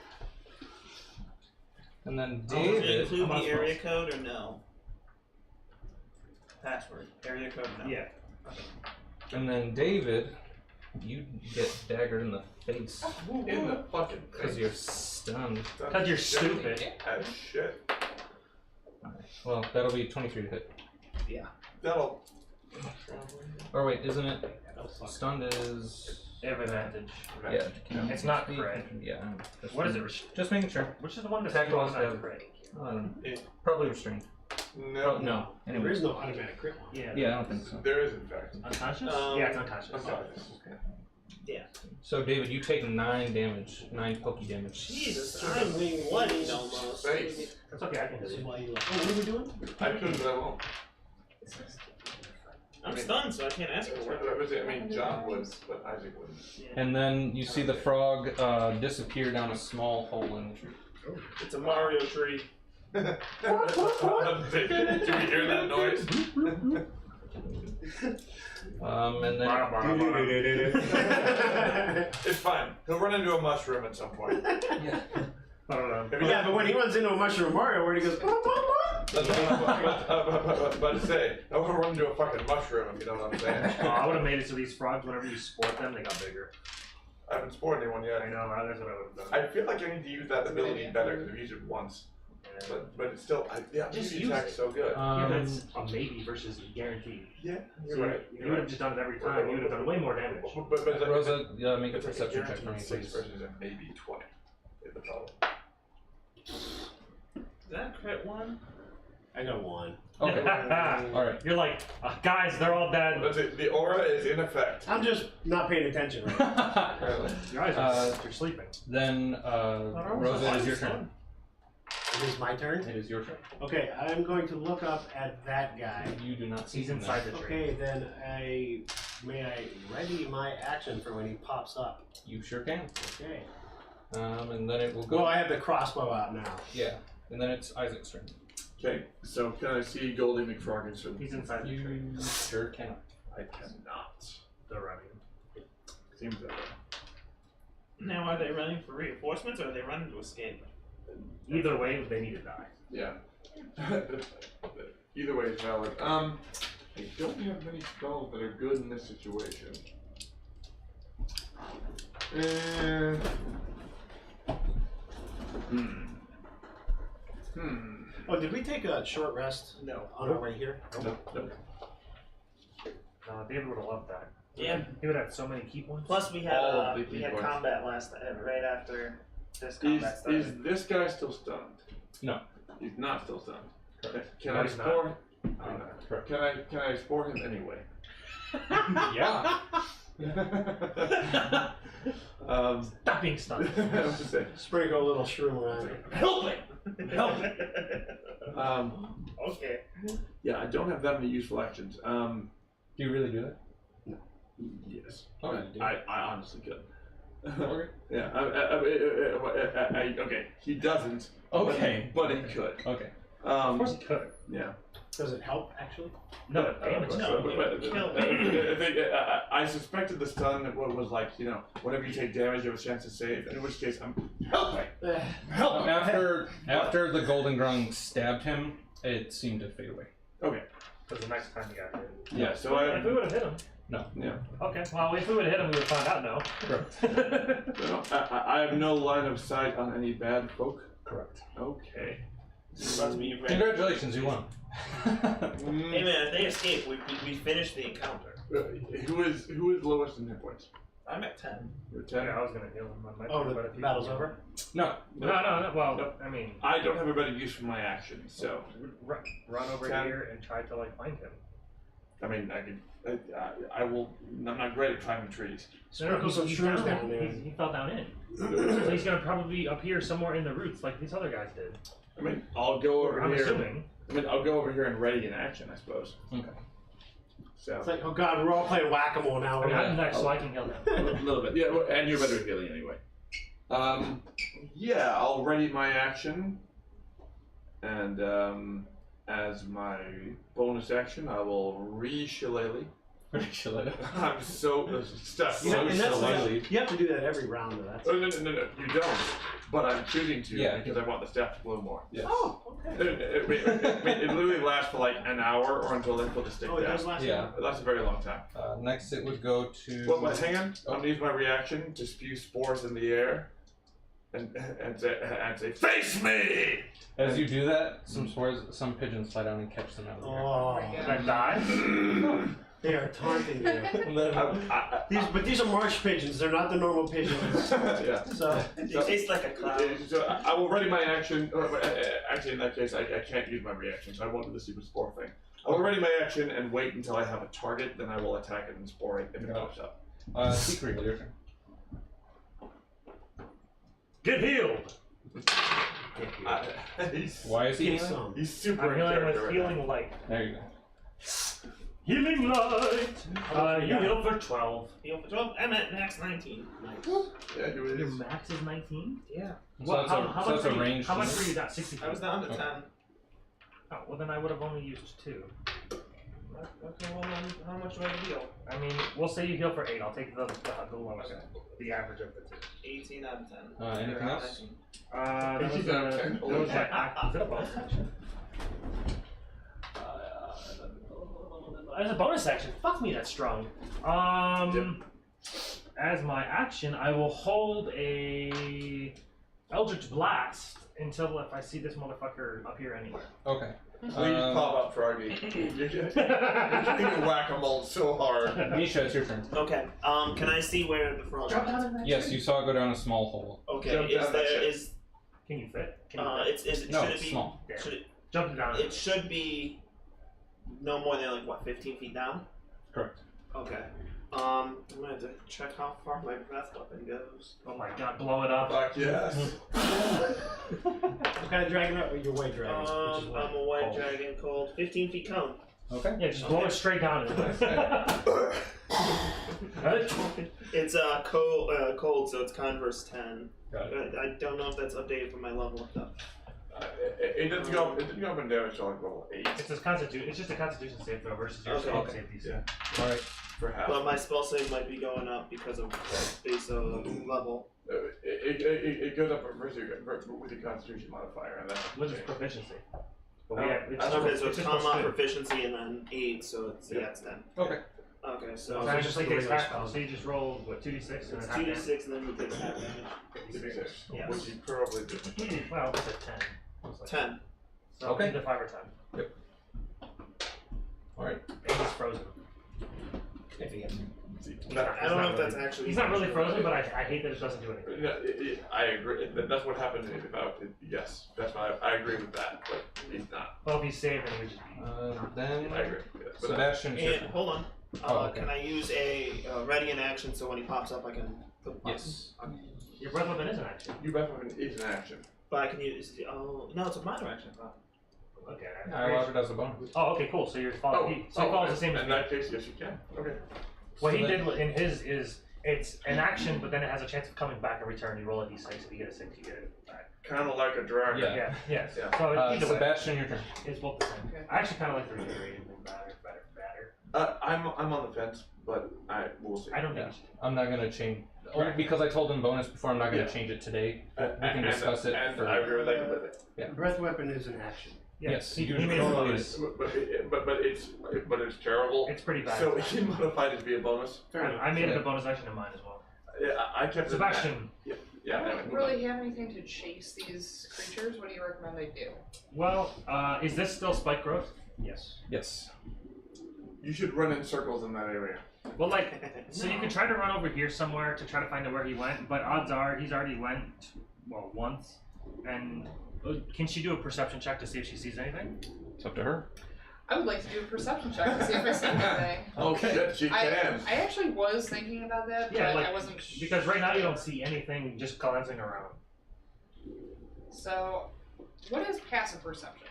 And then Does it David. include How the much area code or no? Password. Area code no. Yeah. And then David, you get daggered in the face In the fucking because you're stunned. Because you're stupid. As shit. Well, that'll be 23 to hit. That'll. Or wait, isn't it? Stunned is. They have advantage. Yeah. It's not crit. Yeah. What is it? Just making sure. Which is the one that's Attack rolls automatic have- crit? Probably restrained. No. Oh, no. There Anyways. is no automatic crit one. Yeah. Yeah, I don't think so. There is, in fact. Unconscious? Um, Yeah, it's unconscious. Unconscious. So David, you take 9 damage, 9 pokey damage. Jesus, I'm bloodied almost. Face. That's okay, I can This do is it. why you like, oh, what are we doing? I could, but I won't. I'm stunned, so I can't ask for it. I mean, John would, but Isaac wouldn't. And then you see the frog disappear down a small hole in the tree. It's a Mario tree. Do we hear that noise? And then It's fine. He'll run into a mushroom at some point. I don't know. Yeah, but when he runs into a mushroom Mario, where he goes, But say, I want to run into a fucking mushroom if you know what I'm saying. I would have made it so these frogs, whenever you sport them, they got bigger. I haven't spoiled anyone yet. I know, that's what I would have done. I feel like I need to use that ability better because I've used it once. But it's still, Just just use attack's it. so good. Yeah, but it's a maybe versus guaranteed. Yeah, So you're right. you would have just done it every time. You would have done way more damage. But Rosa, make a it's like perception check for me, guaranteed 6 please. versus a maybe 20. Is the problem. Is that crit one? I got 1. Okay. Alright. You're like, guys, they're all dead. But the aura is in effect. I'm just not paying attention right now. Apparently. Your eyes are you're sleeping. Then, Rosa, it is your turn. It is my turn? It is your turn. Okay, I'm going to look up at that guy. You do not see He's him inside there. the tree. Okay, then may I ready my action for when he pops up? You sure can. Okay. And then it will go. Well, I have the crossbow out now. Yeah. And then it's Isaac's turn. Okay, so can I see Goldie McFrogginson? He's inside the tree. You sure can. I cannot. They're running. Seems that way. Now, are they running for reinforcements or are they running to escape? Either way, they need to die. Yeah. Either way is valid. I don't have many spells that are good in this situation. Oh, did we take a short rest No. on our way here? Nope. David would have loved that. Yeah. He would have had so many key points. Plus, we had All of the we key had points. combat right after this combat Is started. this guy still stunned? No. He's not still stunned. Correct. Can No, I he's not. spore? Correct. Can I spore him anyway? Yeah. Stop being stunned. I was saying, Sprinkle a little shroom around it. Help it! Help it! Okay. yeah, I don't have that many useful actions. Do you really do that? Yes. Okay. I honestly could. Okay. Yeah. Okay. He doesn't. Okay. But it could. Okay. Of course he could. Yeah. Does it help, actually? No, it damages. No, But- kill I suspected the stun was like, whenever you take damage, you have a chance to save. In which case, I'm helping. Help! After the Golden Grung stabbed him, it seemed to fade away. Okay. was the next time he got hit. Yeah, so If we would have hit him. No. Yeah. Okay. Well, if we would have hit him, we would have found out no. Correct. So I have no line of sight on any bad folk. Correct. Okay. Must be ready. Congratulations, you won. Hey man, if they escape, we finished the encounter. Who is lowest in hit points? I'm at 10. You're 10. Yeah, I was gonna heal him on my Oh, turn, the but if he battle's over? No. No. Well, Nope. I mean, I don't have a better use for my action, so run over 10. here and try to like find him. I mean I could. I will. I'm not great at climbing trees. No, Put some he's shrooms down down there. He fell down in. So he's gonna probably appear somewhere in the roots like these other guys did. I mean, I'll go over I'm here. assuming. I mean, I'll go over here and ready in action, I suppose. Okay. So It's like, oh god, we're all playing whack-a-mole now. I mean, I'm next, so I can heal him. a little bit, yeah. Well, and you're better at healing anyway. Yeah, I'll ready my action, and as my bonus action, I will re-shillelagh. I'm so stuck. You, know, and that's Shillelagh. you have to do that every round, though. That's Oh, no, you don't. But I'm choosing to Yeah. because I want the staff to blow more. Yes. Oh, okay. It literally lasts for like an hour or until they put the stick Oh, it down. does last. Yeah. It lasts a very long time. Next, it would go to. Well, hang on. I'm gonna use my reaction to spew spores in the air, and say, face me! As you do that, some pigeons fly down and catch them out of the air. Oh, my Then die. they are taunting you. And then, These are marsh pigeons. They're not the normal pigeons. Yeah. So It tastes like a cloud. So I will ready my action. Actually, in that case, I can't use my reaction, so I won't do the super spore thing. I will ready my action and wait until I have a target, then I will attack it and spore it if it pops up. Secret, your turn. Get healed. He's, Why is he get healing? some. he's super I'm healing in with character right healing light. There you go. Healing light. You heal for 12. Heal for 12. I'm at max 19. now. Yeah, he Your is. max is 19. Yeah. So that's a- so much that's a were you- ranged How much heal? were you at? 60 I was down to Okay. 10. Oh, well then I would have only used 2. Okay, well then, how much do I heal? I mean, we'll say you heal for 8. I'll take the lowest. The average of the 2. 18 out of 10. Anything Or else? 19. That was 18 out of 10? that was my is it a bonus action? As a bonus action, fuck me, that's strong. As my action, I will hold a Eldritch Blast until if I see this motherfucker appear anywhere. Okay. Please pop up, Froggy. You're getting whack-a-mole so hard. Misha, it's your turn. Okay. Can I see where the frog is? Yes, you saw it go down a small hole. Okay. Jump Is down that there shit. is Can you fit? Can you fit? it's No, should it it's be small. should it Jump down. it should be no more than like what 15 feet down? Correct. Okay. I'm gonna have to check how far my breath weapon goes. Oh my god, blow it up. Fuck yes. What kind of dragon are you? Your white dragon. which is what? I'm a white Cold. dragon called 15 feet cone. Okay. Yeah, just blow it straight down. It's cold, so it's converse 10. Got it. I don't know if that's updated from my level though. It didn't go. It didn't go up in damage till like level 8 It's just a Constitution save throw versus your Okay. spell Okay. safety. Yeah. All right. for half. But my spell save might be going up because of base level. It goes up with your Constitution modifier, and that's Which is proficiency. But we Oh, have, it's Okay, so it's it's just con mod plus 2. proficiency and then 8, so it's Yeah. it's 10. Okay. Okay, So so I it's just just like the takes regular half. spell. So you just roll what 2d6 and it's then half 2d6 and then you take half damage. 56, Yes. which you probably do. damage. Well, it's a 10. Most likely. 10. So Okay. either 5 or 10. All right. And he's frozen. I don't know if that's actually. He's not really frozen, but I hate that it doesn't do anything. No, I agree. That's what happened about it. Yes, that's why I agree with that, but he's not. Well, if he's saved, then he would just be. Then I agree. Yes, but Sebastian. it's your And turn. hold on. Oh, okay. Can I use a ready in action so when he pops up I can put the button? Yes. Your breath weapon is an action. you weapon is an action. But I can use. Oh, no, it's a minor action. Okay. I allowed it as a bonus. Oh, okay, cool. So you're following. So he follows the same as in me. that case, yes, you can. Okay. What he So did in his is it's an action, but then it has a chance of coming back every turn. You roll a d6. If you get a 6, you get it back. Kind of like a dragon. Yeah. Yeah. Yes. Yeah. So either way, Sebastian, your turn. it's both the same. Okay. I actually kind of like the reiterated thing better. I'm on the fence, but we'll see. I don't Yeah. think. You should. I'm not gonna change. Only because I told him bonus before. I'm not gonna Yeah. change it today. And- We can and- discuss it. And for, I agree with that completely. Breath weapon is an action. Yes, he you made a totally bonus. But it's terrible. It's pretty bad. So he modified it to be a bonus. I made it a bonus action in mine as well. Yeah, I kept it. Sebastian. Yeah. I Anyway, don't move on. really have anything to chase these creatures. What do you recommend I do? Well, is this still spike growth? Yes. Yes. You should run in circles in that area. Well, like, so you could try to run over here somewhere to try to find out where he went, but odds are he's already went, well, once. And can she do a perception check to see if she sees anything? It's up to her. I would like to do a perception check to see if I see anything. Oh shit, she can. I actually was thinking about that, Yeah, but like, I wasn't because right now you don't see anything just glancing around. So, what is passive perception?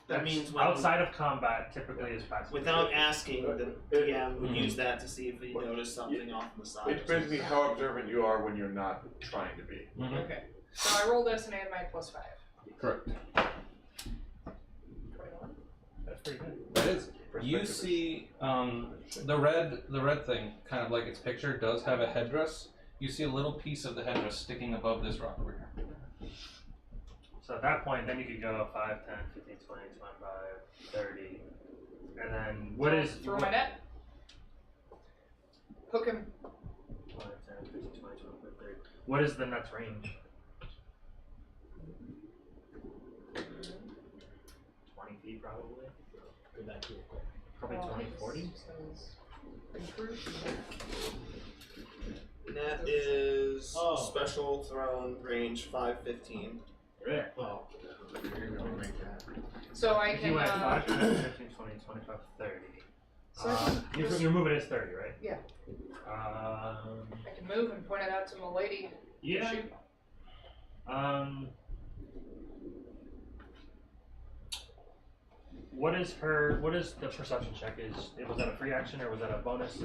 That means when, Outside of combat, typically is passive. without asking, the DM would use that to see if he noticed something off on the side. It's basically how observant you are when you're not trying to be. Mm-hmm. Okay. So I roll this and add my +5. Correct. 21. That's pretty good. That is. You see the red thing, kind of like its picture, does have a headdress. You see a little piece of the headdress sticking above this rock over here. So at that point, then you could go 5, 10, 15, 20, 25, 30. And then what is. Throw my net. Hook him. 5, 10, 15, 20, 25, 30. What is the net's range? 20 feet, probably. Good idea. Probably 20, 40. That is Oh. special throne range 515. Well, you're gonna make that. So I If can. you went 5, 10, 15, 20, 25, 30. So I can Your movement is 30, right? Yeah. Um, I can move and point it out to my lady. to yeah. shoot. What is the perception check? Was that a free action or was that a bonus?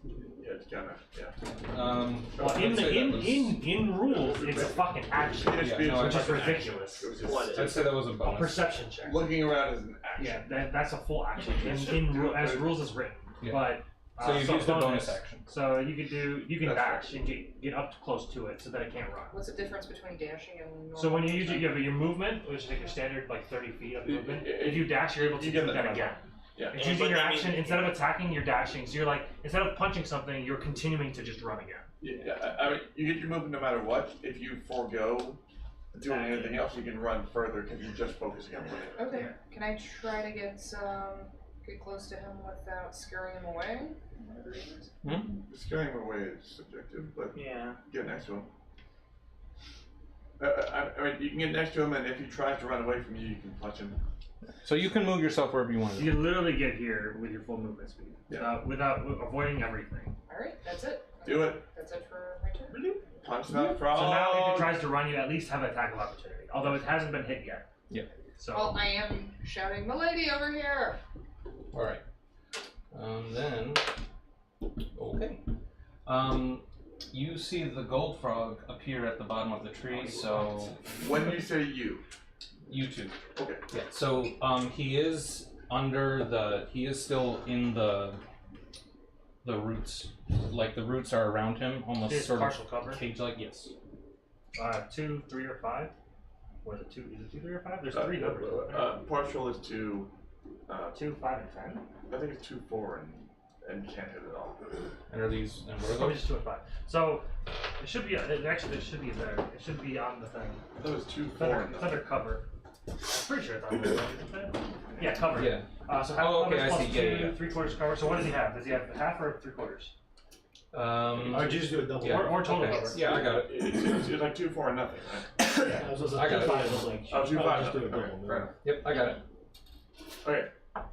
Yeah, it's kinda, yeah. Well, I'd say that was- in rules, it's a fucking action, It Yeah, is no, which is fucking ridiculous. action. It was just- What I'd say that was a A bonus. perception check. Looking around is an action. Yeah, that's a full action as rules is written. Yeah. But So you've used a bonus action. So you can That's dash and get up close to it so that it can't run. What's the difference between dashing and normal? So when you use your movement, which is like your standard like 30 feet of movement, It- if you dash, you're able to you do get that the- again. Yeah. It's And- using but your I mean- action instead of attacking, you're dashing. So you're like instead of punching something, you're continuing to just run again. Yeah, I mean, you get your movement no matter what. If you forego doing anything else, you can run further because you're just focusing on running. Okay. Can I try to get close to him without scaring him away? Whatever it is. Scaring him away is subjective, but Yeah. get next to him. I mean, you can get next to him, and if he tries to run away from you, you can punch him. So you can move yourself wherever you want to. You can literally get here with your full movement speed without avoiding everything. All right. That's it. Do it. That's it for my turn. Punch that frog. So now, if it tries to run, you at least have an attack of opportunity, although it hasn't been hit yet. Yeah. So Well, I am shouting, "My lady over here!" All right. Then, okay. You see the gold frog appear at the bottom of the tree. So When you say you, you two. okay. Yeah. So he is under the. He is still in the roots. Like the roots are around him, almost it's sort partial of cover. cage-like. Yes. 2, 3, or 5. Or is it 2? Is it 2, 3, or 5? There's 3 numbers. Partial is 2. 2, 5, and 10. I think it's 2, 4, and can't hit it all. And are these? And what are Probably those? just 2 and 5. So it should be. Actually, it should be there. It should be on the thing. I thought it was 2, It's 4, under, and it's under cover. I'm pretty sure it's on there. Isn't it? Yeah, cover. Yeah. So half Oh, cover okay, I plus see. Yeah, 2, yeah. 3/4 cover. So what does he have? Does he have half or 3/4? Or just do a double. Yeah. Or total Okay. cover. Yeah, I got it. It's like 2, 4, and nothing, right? Yeah, it was I got it. 5, was like, Oh, 2, 5, just do a okay, double. right. Yep, I got it. Okay.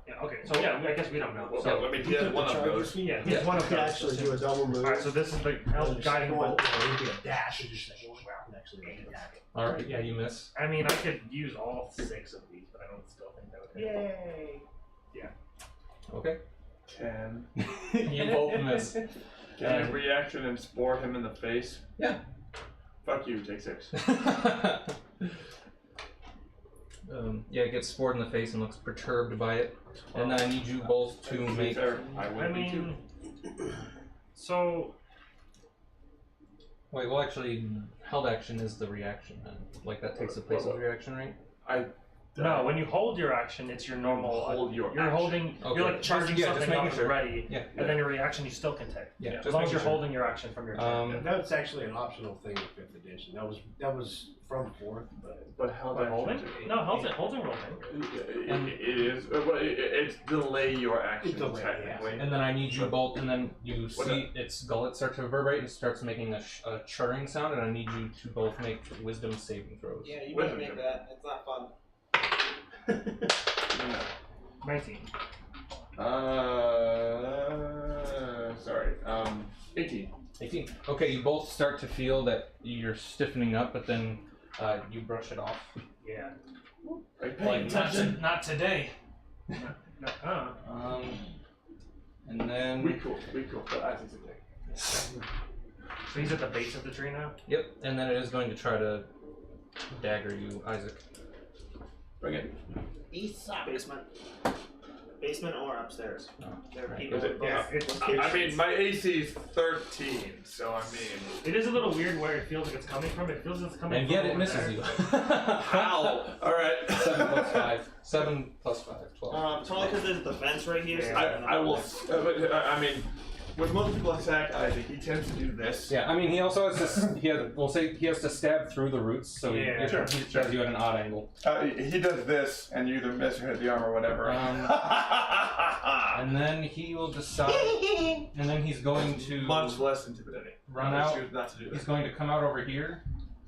Yeah. Okay. So yeah, I guess we don't know. Well, So let me You get took one the of charges? those. yeah, Yeah. he's one You of could those. actually do a double move. All right. So this is the help guiding bolt. Or you could dash and just like, and actually attack it. All right. Yeah, you miss. I mean, I could use all 6 of these, but I don't still think that would hit. Yay. Okay. 10. You both miss. Can I reaction and spore him in the face? Yeah. Fuck you, take 6. Yeah, it gets spored in the face and looks perturbed by it. And then I need you both to make. I I would be too. mean, so Wait, well, actually, held action is the reaction then. Like that takes the place of the reaction, right? No, when you hold your action, it's your normal. Hold your You're action. holding. Okay. You're like charging Yeah, just something making up sure. and ready, Yeah. and then your reaction you still can take. Yeah. As long as you're holding your action from your turn. That's actually an optional thing in 5th edition. That was from 4th, but But By holding? No, holding rolling. It is. But it's delay your action It's delay, technically. And then I need you both, and then you What see its gullet start to reverberate and starts making a churring sound, and I need you to both make wisdom saving throws. Yeah, you Wait a better make minute. that. It's not fun. 19. Sorry. 18. 18. Okay, you both start to feel that you're stiffening up, but then you brush it off. Yeah. Like, not today. Uh-huh. And then. We cool. But I think today. So he's at the base of the tree now? Yep, and then it is going to try to dagger you, Isaac. Bring it. Basement. Basement or upstairs. Oh, There are right. people Is it- in both Yeah, it's, I mean, my AC is 13, so I mean. it is a little weird where it feels like it's coming from. It feels like it's coming And from yet it over misses there. you. How? Alright. 7 plus 5. 7 plus 5, 12. It's only because there's the fence right here. So I will. But, I mean, when most people attack Isaac, he tends to do this. Yeah, I mean, he also has to. We'll say he has to stab through the roots, so Yeah. he Sure, does you at an odd angle. He does this, and you either miss or hit the arm or whatever. And then he will decide. And then he's going to Much less intimidating. run I out. choose not to do He's that. going to come out over here,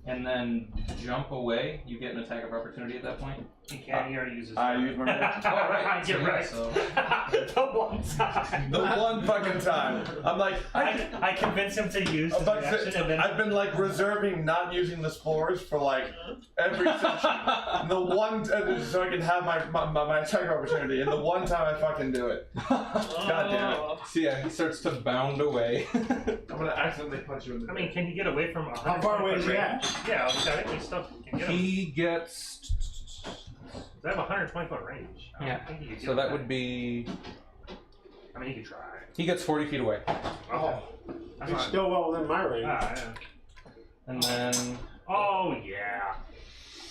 and then jump away. You get an attack of opportunity at that point. He can't. He already uses. I use my reaction. Oh, right. Get Yeah, right. so- The one time. The one fucking time. I'm like, I convinced him to use his reaction, and then I've been like reserving not using the spores for like every session. The one so I can have my attack opportunity, and the one time I fucking do it. God damn it. So yeah, he starts to bound away. I'm gonna accidentally punch you in the I mean, can he get away from? how far away is he at? Yeah, I think stuff can get him. He gets. They have a 120 foot range. I don't Yeah. think he could So get that would be. I mean, he could try. He gets 40 feet away. Oh, That's he's fine. still well within my range. Yeah. And then Oh yeah.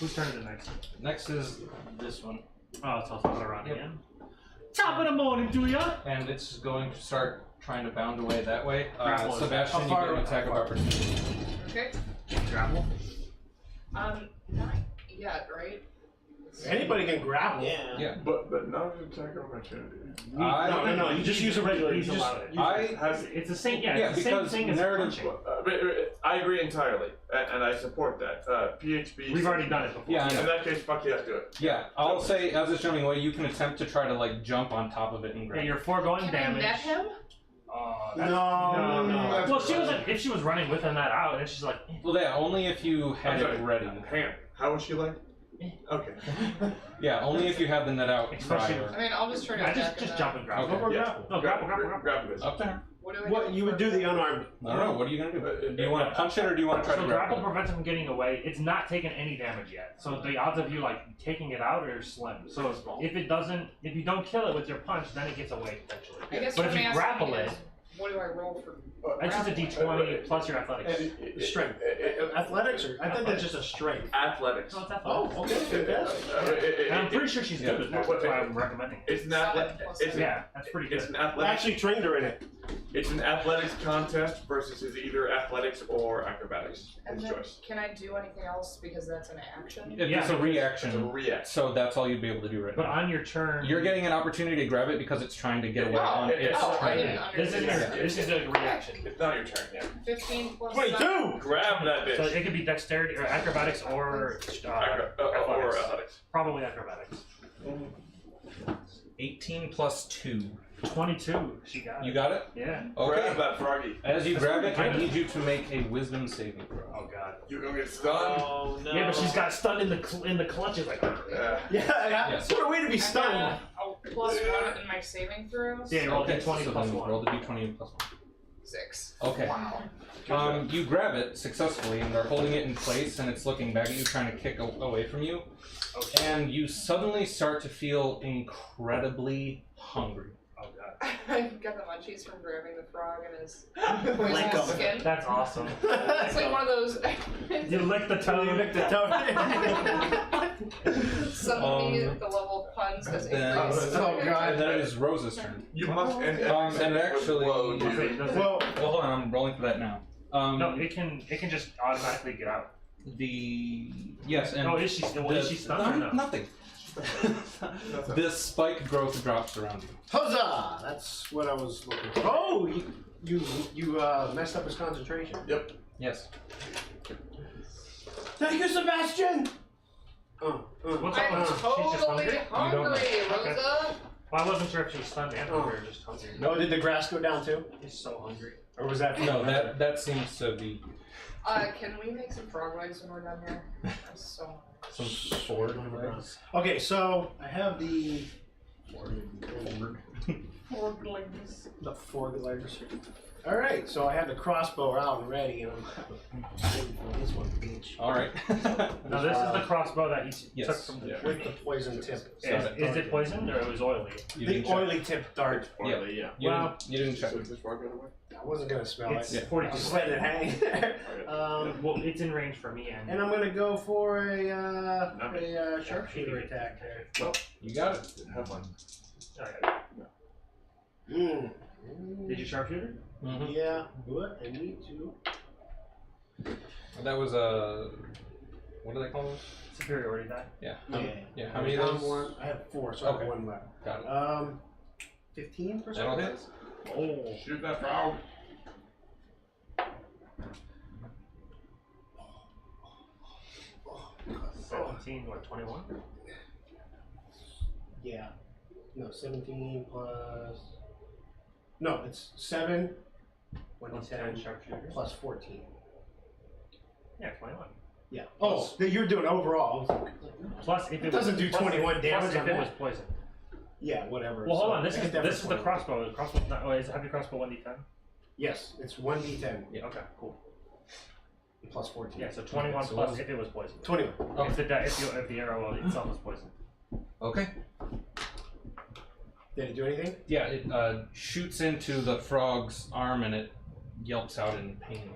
Whose turn is it next? next is this one. Oh, it's also around Yep. again. Top of the morning, do ya? And it's going to start trying to bound away that way. Grapple is- Sebastian, how you far- get an attack of opportunity. Okay. Grapple. Not yet, right? Anybody can grapple. Yeah. Yeah. But not an attack opportunity. No. You just use a regular. You He's just. allowed it. It's the same. Yeah, Yeah, it's the same because thing as narrative- punching. I agree entirely, and I support that. PHB. We've already done it before. Yeah, I know. In that case, fuck yes, do it. Yeah, I'll say as it's jumping away, you can attempt to try to like jump on top of it and Yeah, grab. you're foregoing Can damage. I net him? That's- No. Well, she was like, if she was running with that out, and then she's like, Well, yeah, only if you I'm had sorry. it ready. Ham. How was she like? Okay. Yeah, only if you had the net out Especially- prior. I mean, I'll just try to I attack just him jump then. and grapple. Okay. Go for a Yeah. grapple. No, grapple. Grab this. Up to her. What do I What you would do the unarmed? I don't know. What are you gonna do? Do you want to punch it or do you want to try So to grapple grapple? prevents him from getting away. It's not taking any damage yet. So the odds of you like taking it out are slim. So if you don't kill it with your punch, then it gets away potentially. I guess But what if I'm you asking grapple is, it, what do I roll for? it's just a d20 plus your athletics. Strength. Athletics, or I think that's just a strength. Athletics. So it's athletics. Oh, okay, fantastic. And I'm pretty sure she's good at that. That's why I'm recommending it. It's an athletic. Yeah, that's pretty It's good. an I athletic. actually trained her in it. It's an athletics contest versus is either athletics or acrobatics. And His then, choice. can I do anything else because that's an action? It's Yeah. a It's a reaction, react. so that's all you'd be able to do right But now. on your turn, You're getting an opportunity to grab it because it's trying to get away. Oh, It's I trying didn't to. this is understand. this is a reaction. It's not your turn yet. 15 plus 22! Grab that So bitch. it could be dexterity or acrobatics or Or athletics. athletics. Probably acrobatics. 18 plus 2. 22. She got it. You got it? Yeah. Okay. Grab that froggy. As you That's grab it, pretty I good. need you to make a wisdom saving throw. Oh god. You gonna get stunned? Oh no. Yeah, but she's got stunned in the clutches like. Yeah. Yeah, what a way to be I stunned. got a plus 1 in my saving throws. Yeah, you roll Okay, d20 so plus then 1. roll the d20 and plus 1. 6. Okay. Wow. You grab it successfully, and they're holding it in place, and it's looking back at you, trying to kick away from you. Okay. And you suddenly start to feel incredibly hungry. Oh god. I got the munchies from grabbing the frog in his Lick poisonous 'em. skin. That's awesome. It's like one of those. You lick the toe. You lick the toe. Suddenly, the level of puns has then- increased. Oh, God. And then it is Rose's turn. You must and actually- whoa, dude. Does it- Well, Well, hold on, I'm rolling for that now. no, it can just automatically get out. Yes, and Oh, is she stunned or no? Nothing. This spike growth drops around you. huzzah! That's what I was looking for. Oh, you messed up his concentration. Yes. Thank you, Sebastian. What's I'm up? She's just totally hungry? hungry, Okay. Rosa. Well, I wasn't sure if she was stunned and hungry or just hungry. No, did the grass go down too? She's so hungry. Or was that? No, that seems to be Can we make some frog legs when we're done here? I'm so hungry. some sword legs. Okay, so I have the Frog legs. fork legs. All right, so I have the crossbow out and ready, and I'm waiting for this one, bitch. All right. No, this is the crossbow that he Yes. took from the Yeah. With the poison tip. Is it poisoned or it was oily? You The didn't check. oily tip dart. Yeah. Yeah. You didn't check. So this far got away? I wasn't gonna smell It's it. 42. Just let it hang there. Well, it's in range for me and. And I'm gonna go for a sharpshooter attack there. You got it. Have fun. Alright. Mm. Did you sharpshooter? Mm-hmm. Yeah, but I need to. That was a. What do they call those? Superiority die. Yeah. Yeah. How many of those? One. I have 4, so I Okay. have 1 left. Got it. 15%. That'll hit. Oh, shoot that frog. Oh, 17, what, 21? yeah. No, 17 plus. No, it's 7. Plus 10 10 sharpshooter. plus 14. Yeah, 21. Yeah. Oh, that you're doing overall. I was like, Plus if it Doesn't was, do plus 21 if, damage plus if on it that. was poison. yeah, whatever. Well, hold So on. This I is hit that this for is the 20. crossbow. The crossbow's not. Oh, is heavy crossbow 1d10? Yes, it's 1d10 Yeah. Okay. Cool. plus 14. Yeah. So 21 so plus what- if it was poison. 21. If the arrow itself was poison. Okay. Did it do anything? Yeah, it shoots into the frog's arm and it yelps out in pain.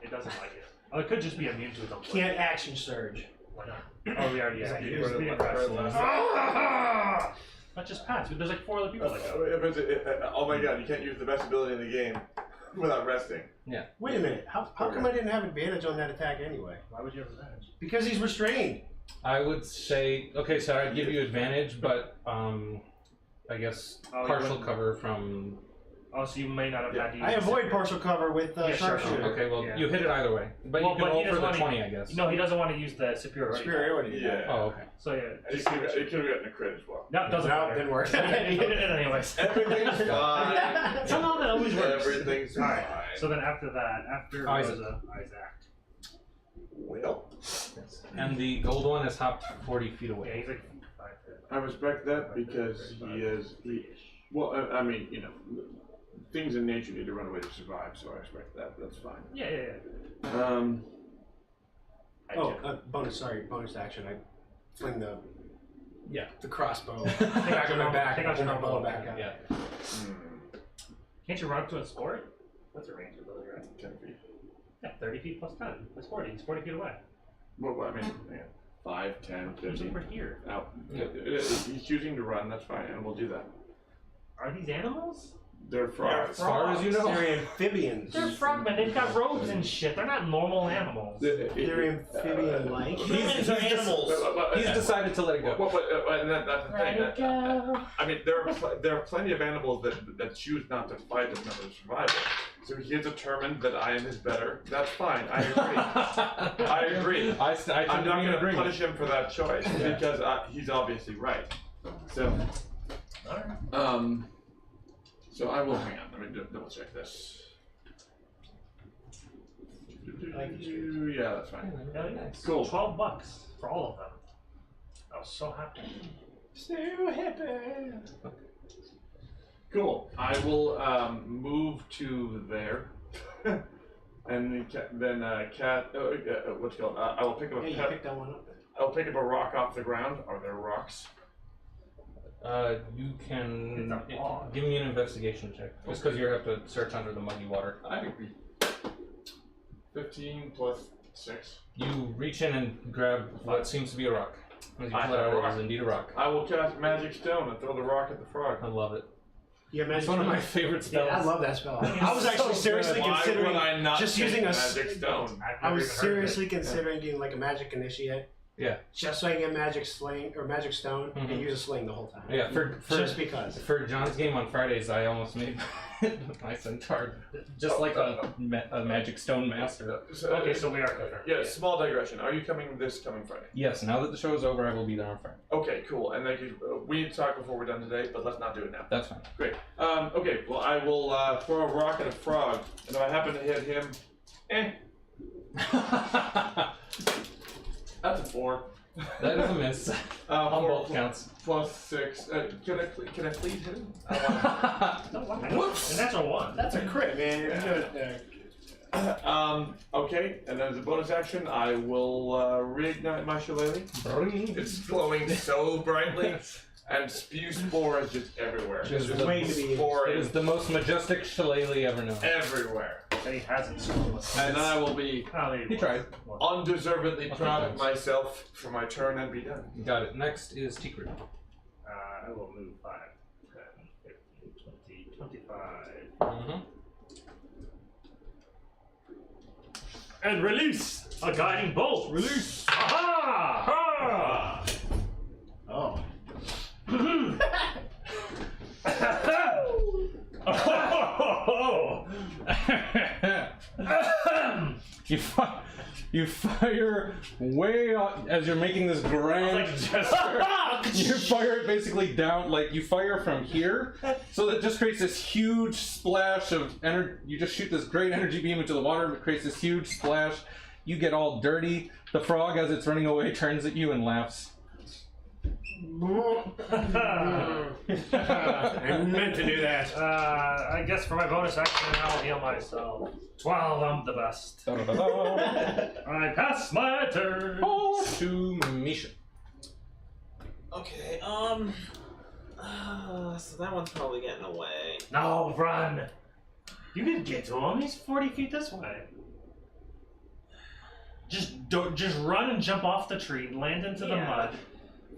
It doesn't like it. Oh, it could just be immune to its own poison. Can't action surge. Why not? Oh, we already Is have. that We you? already pressed. Not just pass. There's like 4 other people like that. Oh my god, you can't use the best ability in the game without resting. Wait a minute. How come I didn't have advantage on that attack anyway? Why would you have advantage? Because he's restrained. I would say, okay, so I'd give you advantage, but I guess Oh, you partial wouldn't- cover from. Oh, so you may not have had to use I avoid partial cover with Yeah, sure. sharpshooter. Okay, well, Yeah. you hit it either way. But Well, you can but he roll for doesn't the wanna- 20, I guess. No, he doesn't want to use the superiority. Superiority. Yeah. Oh, okay. So yeah, It just could have gotten a crit as well. that doesn't No, matter. didn't work. You did it anyways. Everything's fine. Somehow that always works. Everything's Alright. fine. So then after that, after Isaac. Isaac. Well, And the gold one is hopped 40 feet Yeah, away. he's like 5 feet. I respect that because well, I mean, you know, things in nature need to run away to survive, so I respect that. That's fine. Yeah. Bonus action. I fling the Yeah. the crossbow Take back out on your my back. take out Pull your my bow normal back out. Yeah. Can't you run up to a sport? What's the range of those, right? 10 feet. Yeah, 30 feet plus 10. That's 40. It's 40 feet away. Well, I mean, 5, 10, He's 15. over here. Out. He's choosing to run, that's fine, and we'll do that. Are these animals? They're frogs. As far as you know. They're amphibians. They're frogmen. They've got robes and shit. They're not normal animals. They're amphibian-like. Humans are animals. He's decided to let it go. And that's the thing. Let it go. I mean, there are plenty of animals that choose not to fight as a matter of survival. So he is determined that I am his better. That's fine. I agree. I agree. I tend I'm to not be in going to agreement. punish him for that choice Yeah. because he's obviously right. So, so I will hang on. Let me double check this. Yeah, that's fine. Hell yeah. Cool. $12 for all of them. I was so happy. So happy. Cool. I will move to there, and then cat. What's it called? I will pick up Yeah, a you pet. picked that one up. I'll pick up a rock off the ground. Are there rocks? You can It's a log. give me an investigation check, just because you have to search under the muddy water. I think we. 15 plus 6. You reach in and grab what seems to be a rock. As you I pull it have out, a it rock. is indeed a rock. I will cast Magic Stone and throw the rock at the frog. I love it. Yeah, It's one of my favorite spells. Yeah, I love that spell. I was actually seriously Why considering would I not just take using a Magic Stone? I've I never was even heard of seriously considering getting like a magic initiate. Yeah. Just so I can get magic sling or magic stone Mhm. and use a sling the whole time. Yeah, for Just because. for John's game on Fridays, I almost made my centaur just like a magic stone master. Okay, so we are clear. Yeah, small digression. Are you coming this coming Friday? Yes, now that the show is over, I will be there on Friday. Okay, cool. And thank you. We need to talk before we're done today, but let's not do it now. That's fine. Great. Okay, well, I will throw a rock at a frog, and if I happen to hit him, that's a 4. That is a miss. On 4 both counts. plus 6. Can I please hit him? No, why? And that's a 1. That's a crit, man. You're doing it. Okay, and as a bonus action, I will reignite my shillelagh. It's glowing so brightly, and spew spores just everywhere. Just There's waiting to be- spore It is the most majestic shillelagh ever known. everywhere. He hasn't scrolled us. And then I will be He tried. undeservedly Okay, proud of thanks. myself for my turn and be done. Got it. Next is Tikrit. I will move 5, 10, 15, 20, 25. Mm-hmm. And release a guiding bolt. Release. Aha! Oh. You fire way out as you're making this grand gesture. You fire it basically down, like you fire from here, so that just creates this huge splash of energy. You just shoot this great energy beam into the water, and it creates this huge splash. You get all dirty. The frog, as it's running away, turns at you and laughs. I meant to do that. I guess for my bonus action, I'll heal myself. 12, I'm the best. I pass my turn. Oh, to Misha. Okay, so that one's probably getting away. No, run. You can get to him. He's 40 feet this way. Just run and jump off the tree, land into the mud.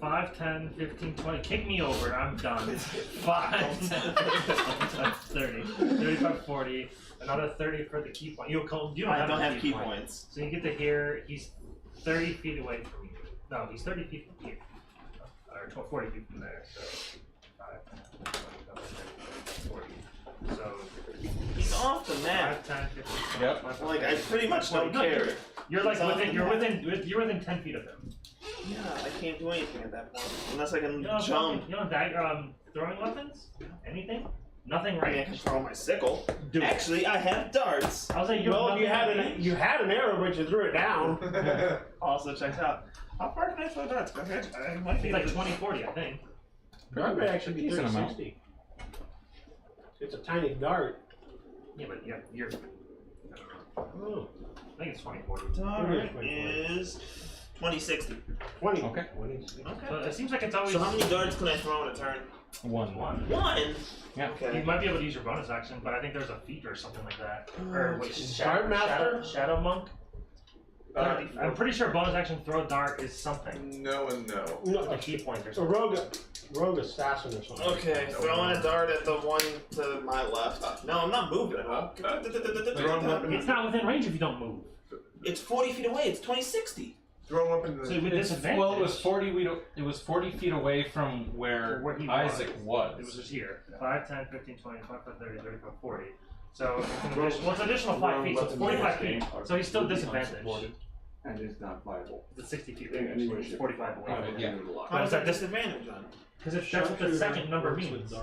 5, 10, 15, 20. Kick me over. I'm done. 5, 10, 15, 30, 35, 40. Another 30 for the key point. You don't I don't a have key points. So you get to here. He's 30 feet away from you. No, he's 30 feet from here. Or 40 feet from there. So 5, 10, 20, 40. So He's off the map. 5, 10, 15, 20. Yep. Like, I pretty much don't No, care. You're like He's off within. the You're map. within 10 feet of him. Yeah, I can't do anything at that point. Unless I can You don't jump. You don't dagger throwing weapons? Anything? Nothing I mean, I right. can throw my sickle. Do it. Actually, I have darts. I was like, Well, you had an arrow, but you threw it down. Also checks out. How far can I throw darts? Okay, I might be It's like able to- 20, 40, I think. Dart may actually be Decent amount. 360. It's a tiny dart. Yeah, but you're. Oh, I think it's 20, 40. Dart is 2060. 20. Okay. 20. So it seems like it's always. So how many darts can I throw in a turn? One. One. One. Yeah. You Okay. might be able to use your bonus action, but I think there's a feat or something like that. Or wait, Dart Master? Shadow Monk? I'm pretty sure bonus action throw dart is something. No and no. No, A key point or a something. rogue assassin or something. Okay, throwing a dart at the one to my left. No, I'm not moving. It's not within range if you don't move. It's 40 feet away. It's 2060. Throw him up in the. So with disadvantage. Well, it was 40 feet away from where he Isaac was. It was just here. 5, 10, 15, 20, 25, 30, 35, 40. So it's an additional, it's additional 5 feet, so it's 45 feet. So he's still disadvantaged. And is not viable. It's 60 feet range, so he's 45 away. Yeah. How is that disadvantage then? Because that's what the second number means.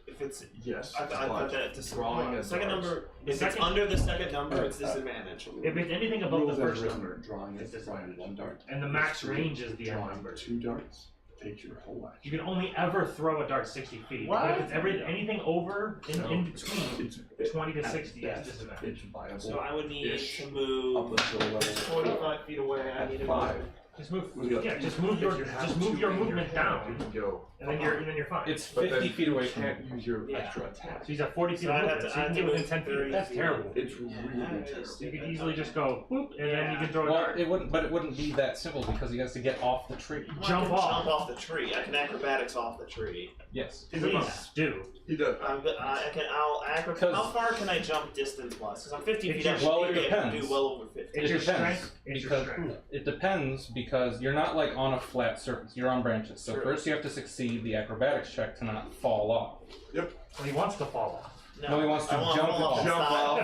If it's Yes. I thought that Drawing the is second darts. number. The If it's second- under the second number, it's disadvantage. If it's anything above the Rules as first written, number, drawing it's is drawing one dart. and the max range is the end Drawing number. 2 darts takes your whole action. You can only ever throw a dart 60 feet. What? But if it's anything over in between It's 20 to at 60 is best, disadvantage. it's viable. So I would need Ish. to move Up until level 45 feet away. I need to 5. move Just move. Yeah. Yeah, just move your movement down, You can go. and then you're fine. It's But 50 then feet away you from can't you. use your Yeah. extra attack. So he's at 40 feet So of I'd have movement, to- so you I'd can have get to within 10 feet. move That's 30 terrible. It's really terrible. So you could easily just go whoop, and then you can throw a Well, dart. it wouldn't be that simple because he has to get off the tree. I Jump can off. Jump off the tree. I can acrobatics off the tree. Yes. Please do. He does. I'll acrobatics. 'Cause- How far can I jump distance wise? Because I'm 50 It's feet your- up. well, it I can depends. do well over 50. It's your depends, strength. It's your because strength. it depends because you're not like on a flat surface. You're on branches. So True. first you have to succeed the acrobatics check to not fall off. Well, he wants to fall off. No, he wants to I want jump fall off. in Jump style. off.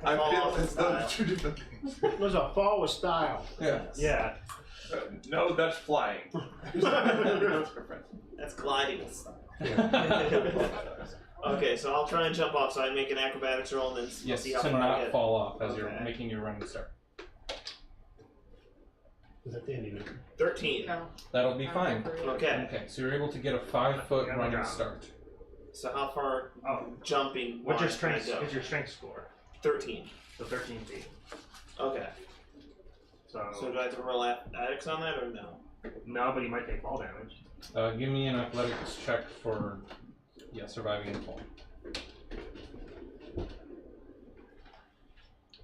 I Fall feel off in as though style. two different things. It was a fall with style. Yes. Yeah. No, that's flying. That's gliding with style. Okay, so I'll try and jump off. So I make an acrobatics roll and then we'll Yes, see how to far I not get. fall off as you're Okay. making your running start. Is that the ending? 13. No. That'll be I'm fine. afraid. Okay. Okay, so you're able to get a 5-foot Yeah, running ground. start. So how far Oh, jumping? what's your wise can I strength? go? What's your strength score? 13. So 13 feet. Okay. So So do I have to roll athletics on that or no? no, but you might take fall damage. Give me an athletics check for surviving the fall.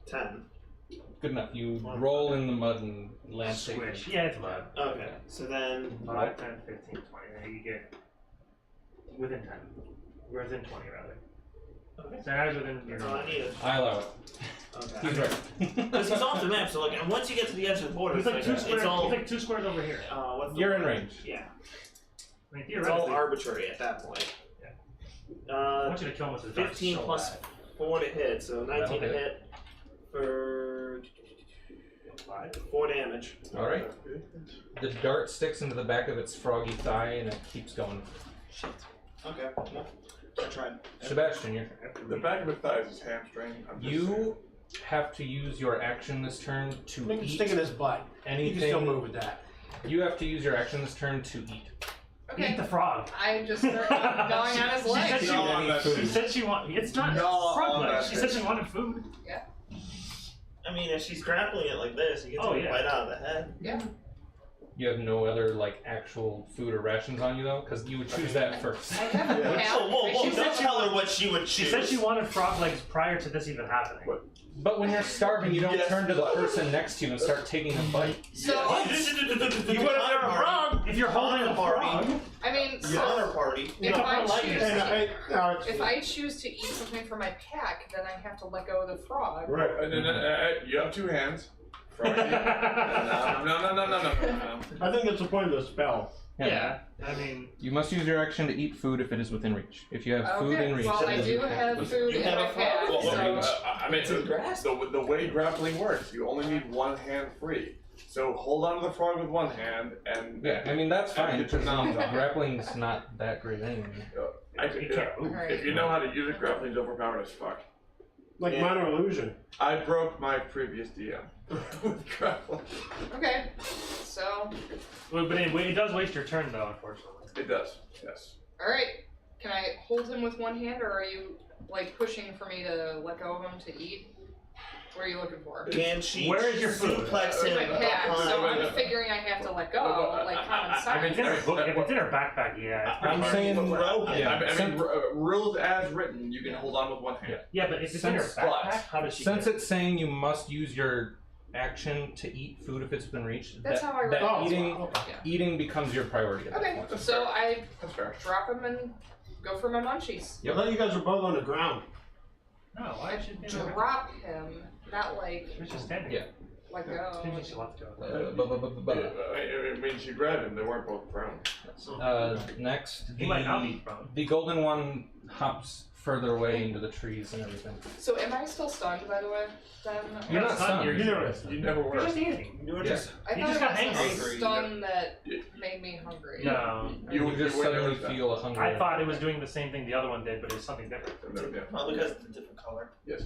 10. Good enough. You roll in the mud and land safely. Squish. Yeah, it's mud. Okay. So then 5, 10, 15, 20. Then you get within 10. Within 20, rather. Okay. So I was within your that's all I needed. I allow it. Okay. He's right. Because he's off the map, so like, and once you get to the edge of the border, He's it's like like, two squares. it's all. He's like 2 squares over here. What's the You're in word? range. Yeah. I mean, It's all theoretically, arbitrary at that point. I want you to kill him with his dart 15 so plus bad. 4 to hit, so 19 to That'll hit for 5. 4 damage. All right. The dart sticks into the back of its froggy thigh and it keeps going. Okay. Well, I tried. Sebastian, you're, The back of his thigh is his hamstring. I'm just you have to use your action this turn to Make him eat stick in his butt. You can still anything. move with that. You have to use your action this turn to eat. Okay. Eat the frog. I just start gnawing on his She said leg. she, No, on that she food. said she wanted. It's not No, frog on leg. that She said she fish. wanted food. I mean, if she's grappling it like this, you get Oh, to yeah. bite out of the head. You have no other like actual food or rations on you though, because you would choose that first. I have a Yeah. hat. Whoa! She said Don't she tell her what she would choose. She said she wanted frog legs prior to this even happening. What? But when you're starving, you don't Yes. turn to the person next to you and start taking a bite. So, You would have a frog. If you're holding a frog, I mean, Your so honor party. if I choose And to, if I choose to eat something for my pack, then I have to let go of the frog. Right. You have 2 hands. Froggy. No. I think it's the point of the spell. yeah. I mean, You must use your action to eat food if it is within reach. If you have food in Okay, reach, well, it I doesn't do count. have food You in have my a frog? pack, Well, so I mean, the way grappling works, you only need 1 hand free. So hold on to the frog with 1 hand, and Yeah, I mean that's fine And get your because knobs off. grappling's not that great anyway. you can't move. If you know how to use it, grappling's overpowered as fuck. Like Yeah. minor illusion. I broke my previous DM with grappling. okay. So, But it does waste your turn though, unfortunately. It does, yes. all right. Can I hold him with 1 hand, or are you like pushing for me to let go of him to eat? What are you looking for? Can she Where is your food? suplex In my him pack, so behind? I'm figuring I have to let go, like common If it's in her sense. book, if it's in her backpack, yeah. It's pretty I'm hard. saying, Row him. yeah, I mean, rules as written, you can hold on with 1 hand. Yeah, but if it's in her Since- backpack, how does she? since get it? it's saying you must use your action to eat food if it's within reach, That's that, how I read that it. eating eating becomes your priority at that Okay, point. so I That's fair. drop him and go for my munchies. Yep. I thought you guys were both on the ground. No, why should Drop him, not like She's just standing. Yeah. let Seems go. like she left to go. I mean, she grabbed him, they weren't both prone. Next, He might not be prone. the golden one hops further away into the trees and everything. So am I still stunned, by the way? Then You're not stunned. You're You never You're were. just eating. You were Yeah. just I You thought just it got was hangry. a stun that made me hungry. No. You just were suddenly never feel a hunger. I thought it was doing the same thing the other one did, but it's something different. Yeah. probably because it's a different color. Yes.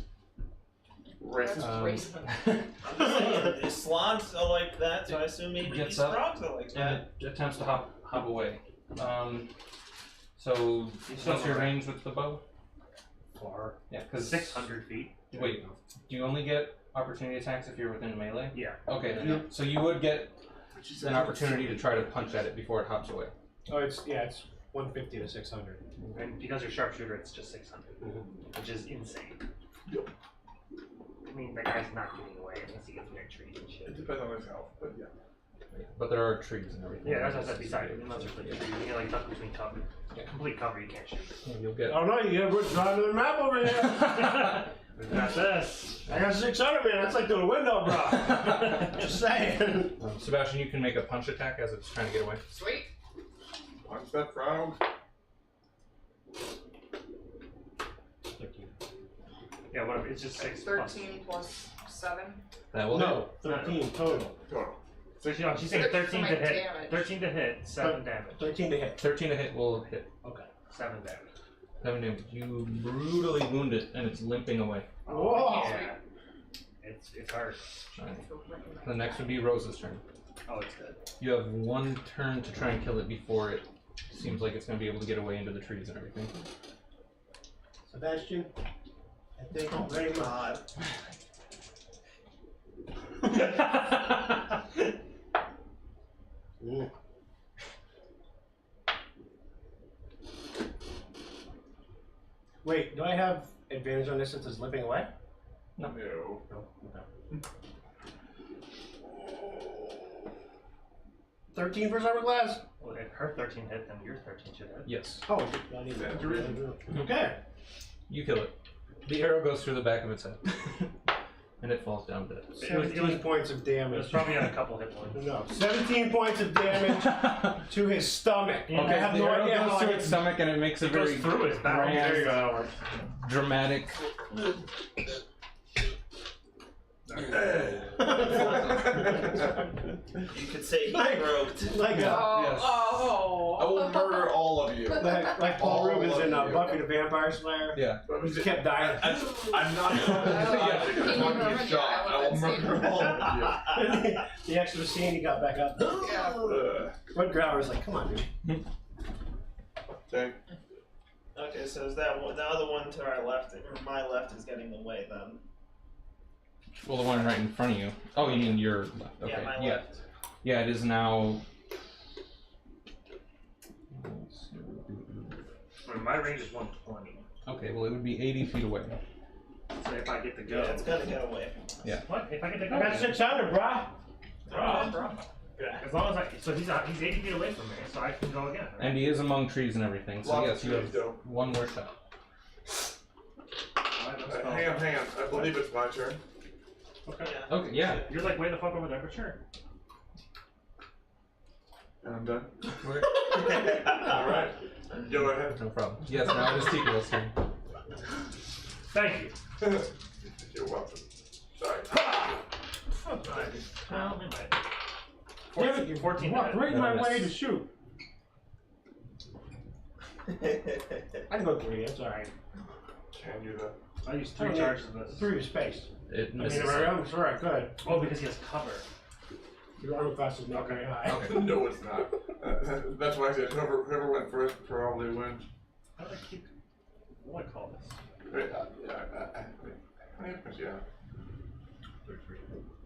That's Racist. racist. I'm just saying, sloths are like that, so I assume maybe Gets these up frogs are like and that. it attempts to hop away. So what's your range with the bow? Far. Yeah, because 600 feet. Wait, do you only get opportunity attacks if you're within melee? Yeah. Okay, then. So you would get an opportunity to try to punch at it before it hops away. Oh, it's 150 to 600. And because you're sharpshooter, it's just 600, which is insane. Yep. I mean, that guy's not getting away unless he gets near trees and It shit. depends on his health, but yeah. But there are trees and everything. Yeah, that's what I said beside it. Unless there's like trees, you get like tucked between cover. Complete cover, you can't shoot. And you'll get. Oh no, you gotta draw another map over here. That's this. I got 600, man. That's like through the window, bro. Just saying. Sebastian, you can make a punch attack as it's trying to get away. Sweet. Punch that frown. Yeah, whatever. It's just 6 plus. 13 plus 7. That will No, 13 total. Total. So she's saying 6 for 13 my to hit. damage. 13 to hit, 7 damage. 13 to hit. 13 to hit will hit. Okay. 7 damage. 7 damage. You brutally wound it and it's limping away. Whoa. Yeah. It's hard. Alright. The next would be Rose's turn. Oh, it's good. You have 1 turn to try and kill it before it seems like it's going to be able to get away into the trees and everything. Sebastian, I think very much. God. Wait, do I have advantage on this since it's limping away? No. No. Okay. 13 for Cyberglass? Well, if her 13 hit, then your 13 should hit. Yes. Oh, I need that. Okay. You kill it. The arrow goes through the back of its head. And it falls down dead. 17 points of It was damage. probably on a couple hit points. No, 17 points of damage to his stomach. Yeah. I have the no arrow idea goes how I through can its stomach and it makes a It goes very through his back. grand, There you go. dramatic. You could say he Like- croaked. like, Yeah. Oh, Yes. oh. I will murder all of you. like Paul All Rubens in of you. Buffy the Vampire Slayer. Yeah. But He just kept dying. I'm not Yeah. going to one Can you shot. I will remember murder all of you. The extra scene, he got back up. Yeah. Bud Grauer was like, come on, dude. Okay. Okay, so is that one, the other one to our left, or my left, is getting away then? Well, the one right in front of you. Oh, you mean your left. Okay. Yeah, my Yeah. left. Yeah, it is now. I mean, my range is 120. Okay, well, it would be 80 feet away. So if I get to go. Yeah, it's gonna get away. What? If I get to go? I got 600, brah. As long as I. So he's 80 feet away from me, so I can go again. Right? And he is among trees and everything, so Lots yes, of you trees, have though. 1 more shot. I have no spells. Hang on. I believe it's my turn. Okay. Yeah. Okay, yeah. You're like way the fuck over there, but sure. And I'm done. We're- Alright. Go ahead. No problem. Yes, now it is Tiku's turn. Thank you. You're welcome. Sorry. Well, we might. Damn it, 14 you walked right in my Nice. way to shoot. I can go 3, that's alright. Can you though? I use 3 charges of this. 3 to space. It I mean, misses. I'm sure I could. Oh, because he has cover. Your armor class is not very high. Okay. No, it's not. That's why I said whoever went first probably wins. How do I keep. What do I call this? Wait, yeah.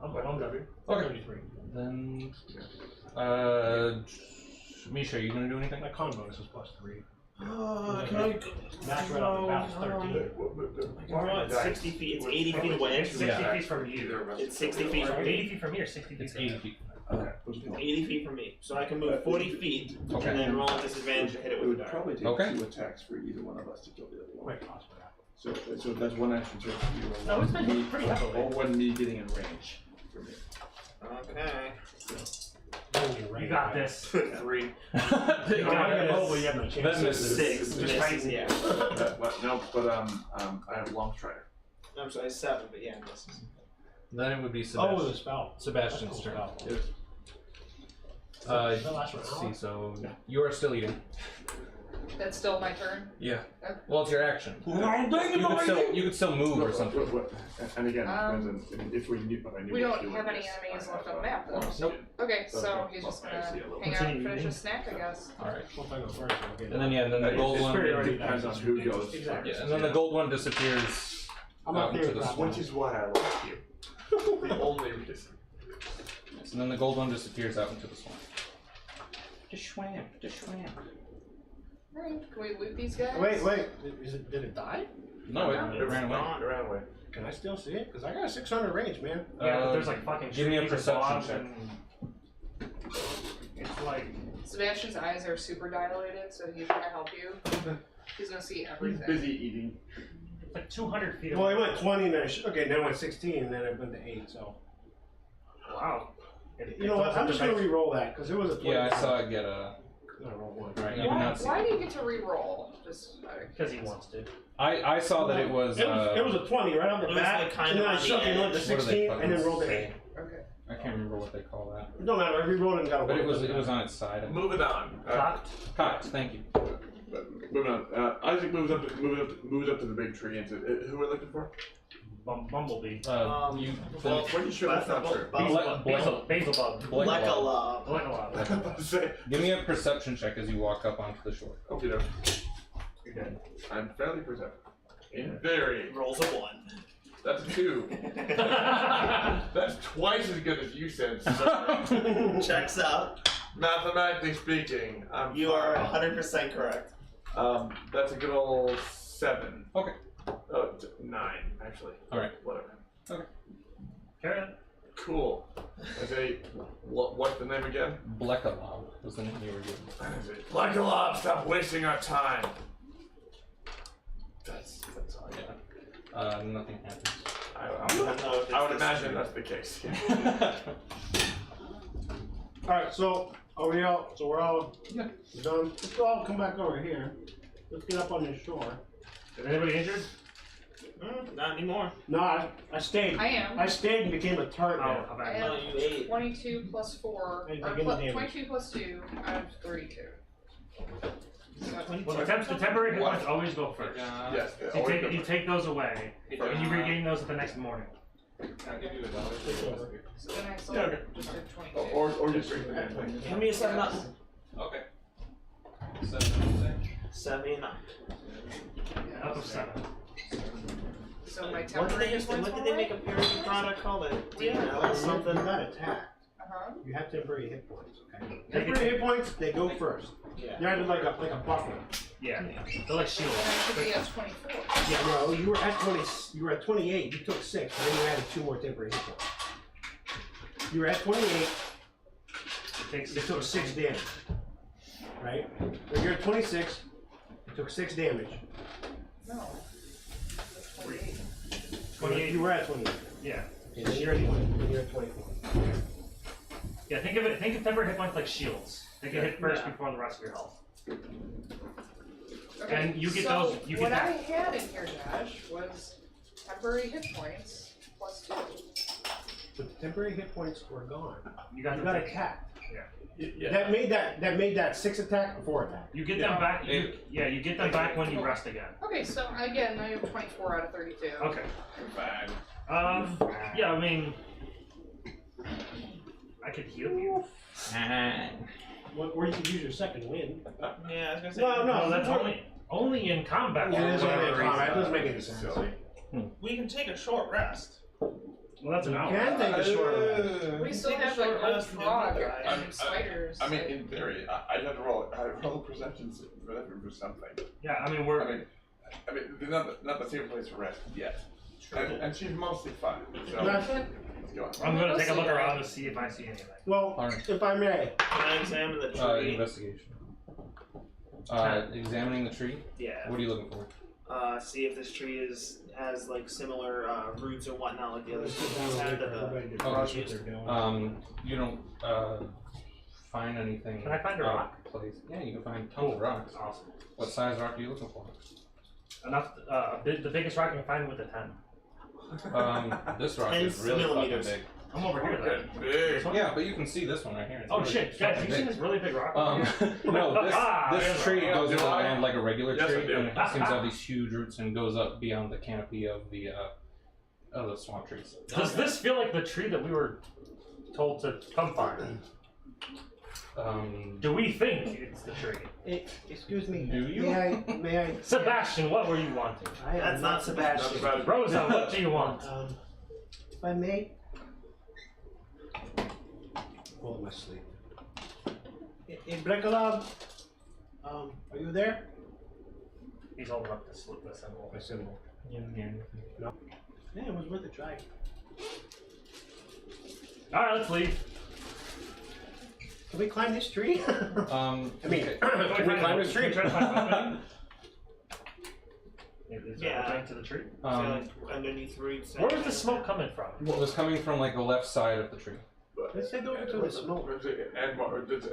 I'm done. Okay. 33. Then, Misha, are you gonna do anything? My con bonus is plus 3. Can I That's right off the bat, it's 13. Well, it's 60 feet. It's 80 feet away. It's 60 feet from you. It's 60 feet from 80 me. feet from here, 60 feet It's from 80 you. feet. It's 80 feet from me. So I can move 40 feet Okay. and then roll a disadvantage to hit it It with a would dart. probably take Okay. 2 attacks for either one of us to kill the other one. Wait, possible. So that's 1 action turn for you. and No, it's one been me- pretty heavily. Or 1 me getting in range for me. Okay. You got this. 3. You No, got I this. you have no chance. That misses. 6. Just Misses, crazy. yeah. I have long strider. I'm sorry, 7, but yeah, misses. Then it would be Oh, Sebastian. the spell. Sebastian's turn. Spell. Let's That lasts for an see, hour? so you are still eating. That's still my turn. Yeah. Okay. Well, it's your action. You could still move or something. And again, it depends on if we knew, but I knew We don't were have any doing this, enemies I left on have, the map, though. bonus Nope. to- Okay, so he's just gonna I see a little hang bit. out and finish his snack, I guess. All right. Well, if I go first, I'll get And then yeah, then the It- gold it's one. pretty Yeah, already depends on who goes. Exactly. first, and then the gold one disappears. I'm out not into there the with swamp. Which is why I like you. The only reason. Yes, and then the gold one disappears out into the swamp. Just swam. Alright, can we loot these guys? Wait. Did it die? No, It it ran away. gone, it ran away. Can I still see it? Because I got a 600 range, man. Yeah, but there's like fucking give me a trees and perception logs check. and it's like Sebastian's eyes are super dilated, so he's gonna help you. He's gonna see He's everything. busy eating. it's like 200 feet Well, away. it went 20, and then then it went 16, and then it went to 8. So Wow. you know what? I'm just gonna re-roll that because it was a 20. Yeah, I saw it get a. I rolled one. Right, you did Why, not see why it. do you get to re-roll? Just Because he wants to. I saw that it was. It was a 20 right off the It was, bat, like, kind and of then I on the shot and went to edge. What do they 16, and then fucking rolled to say? 8. okay. I can't remember what they call that. It don't matter. I re-rolled and got a But one. it was on its side. Moving on. Cocked. Cocked, thank you. Moving on. Isaac moves up to the big tree and says, "Who are we looking for?" Bumblebee. You. well, Pretty sure that's not true. Basil bug. Lekalov. Like a lot. Say, Give me a perception check as you walk up onto the shore. okay, no. I'm fairly perceptive. In theory, Rolls a 1. that's a 2. That's twice as good as you said, sir. Checks out. Mathematically speaking, You are fine. 100% correct. That's a good old 7. Okay. 9, actually. Alright. Whatever. Carry on. Cool. I say, what's the name again? Blekalov was the name you were given. I say, Blackalob, stop wasting our time. That's all. Yeah. Nothing happens. I would imagine that's the case. All right, so are we out? So we're all Yeah. done. Let's all come back over here. Let's get up on this shore. Is anybody injured? Not anymore. No, I stayed. I am. I stayed and became a target. Oh, man. how I bad? have No, you ate. 22 plus 4. Hey, Or give me damage. 22 plus 2 out of 32. So, Well, the temporary hit points always go first. Yes. So you take those away, and you regain those the next morning. I'll give you $1. so then I still Yeah, just did 22. Or just drink that. Give me a 7 up. Okay. 79. Up of 7. So my What did temporary they hit used to, points what did go they make a away? purity product called? A DNL or You something? got attacked. Uh-huh. You have temporary hit points. Okay. Take Temporary hit points, they go first. Yeah. They're like a buffer. Yeah. They're like shields. Then I should be at 24. Yeah, no, you were at 20. You were at 28. You took 6, and then you added 2 more temporary hit points. You were at 28. It takes You took 6 damage. Right? When you're at 26, you took 6 damage. No. That's 28. 28. You were at 28. Yeah. And then you're at 20. Then you're at 24. Yeah, think of temporary hit points like shields. They get hit first before the rest of your health. Okay, And you get so those- you get what that- I had in here, Josh, was temporary hit points plus 2. But the temporary hit points were gone. You got You them got back. attacked. Yeah. That made that 6 attack a 4 attack. You get them back. You get them back when you rest again. Okay, so again, I have 24 out of 32. Okay. Bad. Yeah, I mean, I could heal you. Or you could use your second win. Yeah, I was gonna say. No, that's only in combat. Yeah, it is for only in whatever combat. It reason. doesn't make any sense. Silly. We can take a short rest. Well, that's an You hour. can take a short rest. We still Take a have short like old rest and do frog that. and spiders. I mean, in theory, I'd have to roll perception for something. Yeah, I mean I mean, they're not the same place to rest yet. And she's mostly fine. So That's- let's go on. I'm gonna take a look around to see if I see anything. Well, Alright. if I may, Can I examine the tree? Investigation. Examining the tree. Yeah. What are you looking for? See if this tree has like similar roots or whatnot like the other let's sit down trees and had wait for that everybody to the Oh, frog finish what used. they're doing. You don't find anything. Can I find a rock? Place. Yeah, you can find tons of rocks. Awesome. What size rock are you looking for? Enough. The biggest rock I can find with a 10. This rock 10 is really fucking millimeters. big. I'm over here then. Big. This one? Yeah, but you can see this one right here. It's Oh really shit, guys! fucking You see big. this really big rock? over here? No, this Yeah, tree yeah, goes do into the I? land like a regular Yes, I tree, do. and it seems to have these huge roots and goes up beyond the canopy of the swamp trees. Does this feel like the tree that we were told to come find? Do we think it's the tree? Excuse me. Do you? May I? Sebastian, what were you wanting? I am That's not Sebastian. Not bad. Rosa, what do you want? If I may, pull up my sleeve. Hey, Brekalab, are you there? He's holding up the symbol. My symbol. Yeah. No. Yeah, it was worth a try. Alright, let's leave. Can we climb this tree? I mean, okay. can we climb this tree? Try to find an opening? Is there Yeah. an opening to the tree? like underneath roots. Where was the smoke coming from? It was coming from like the left side of the tree. Let's head over to the smoke. Does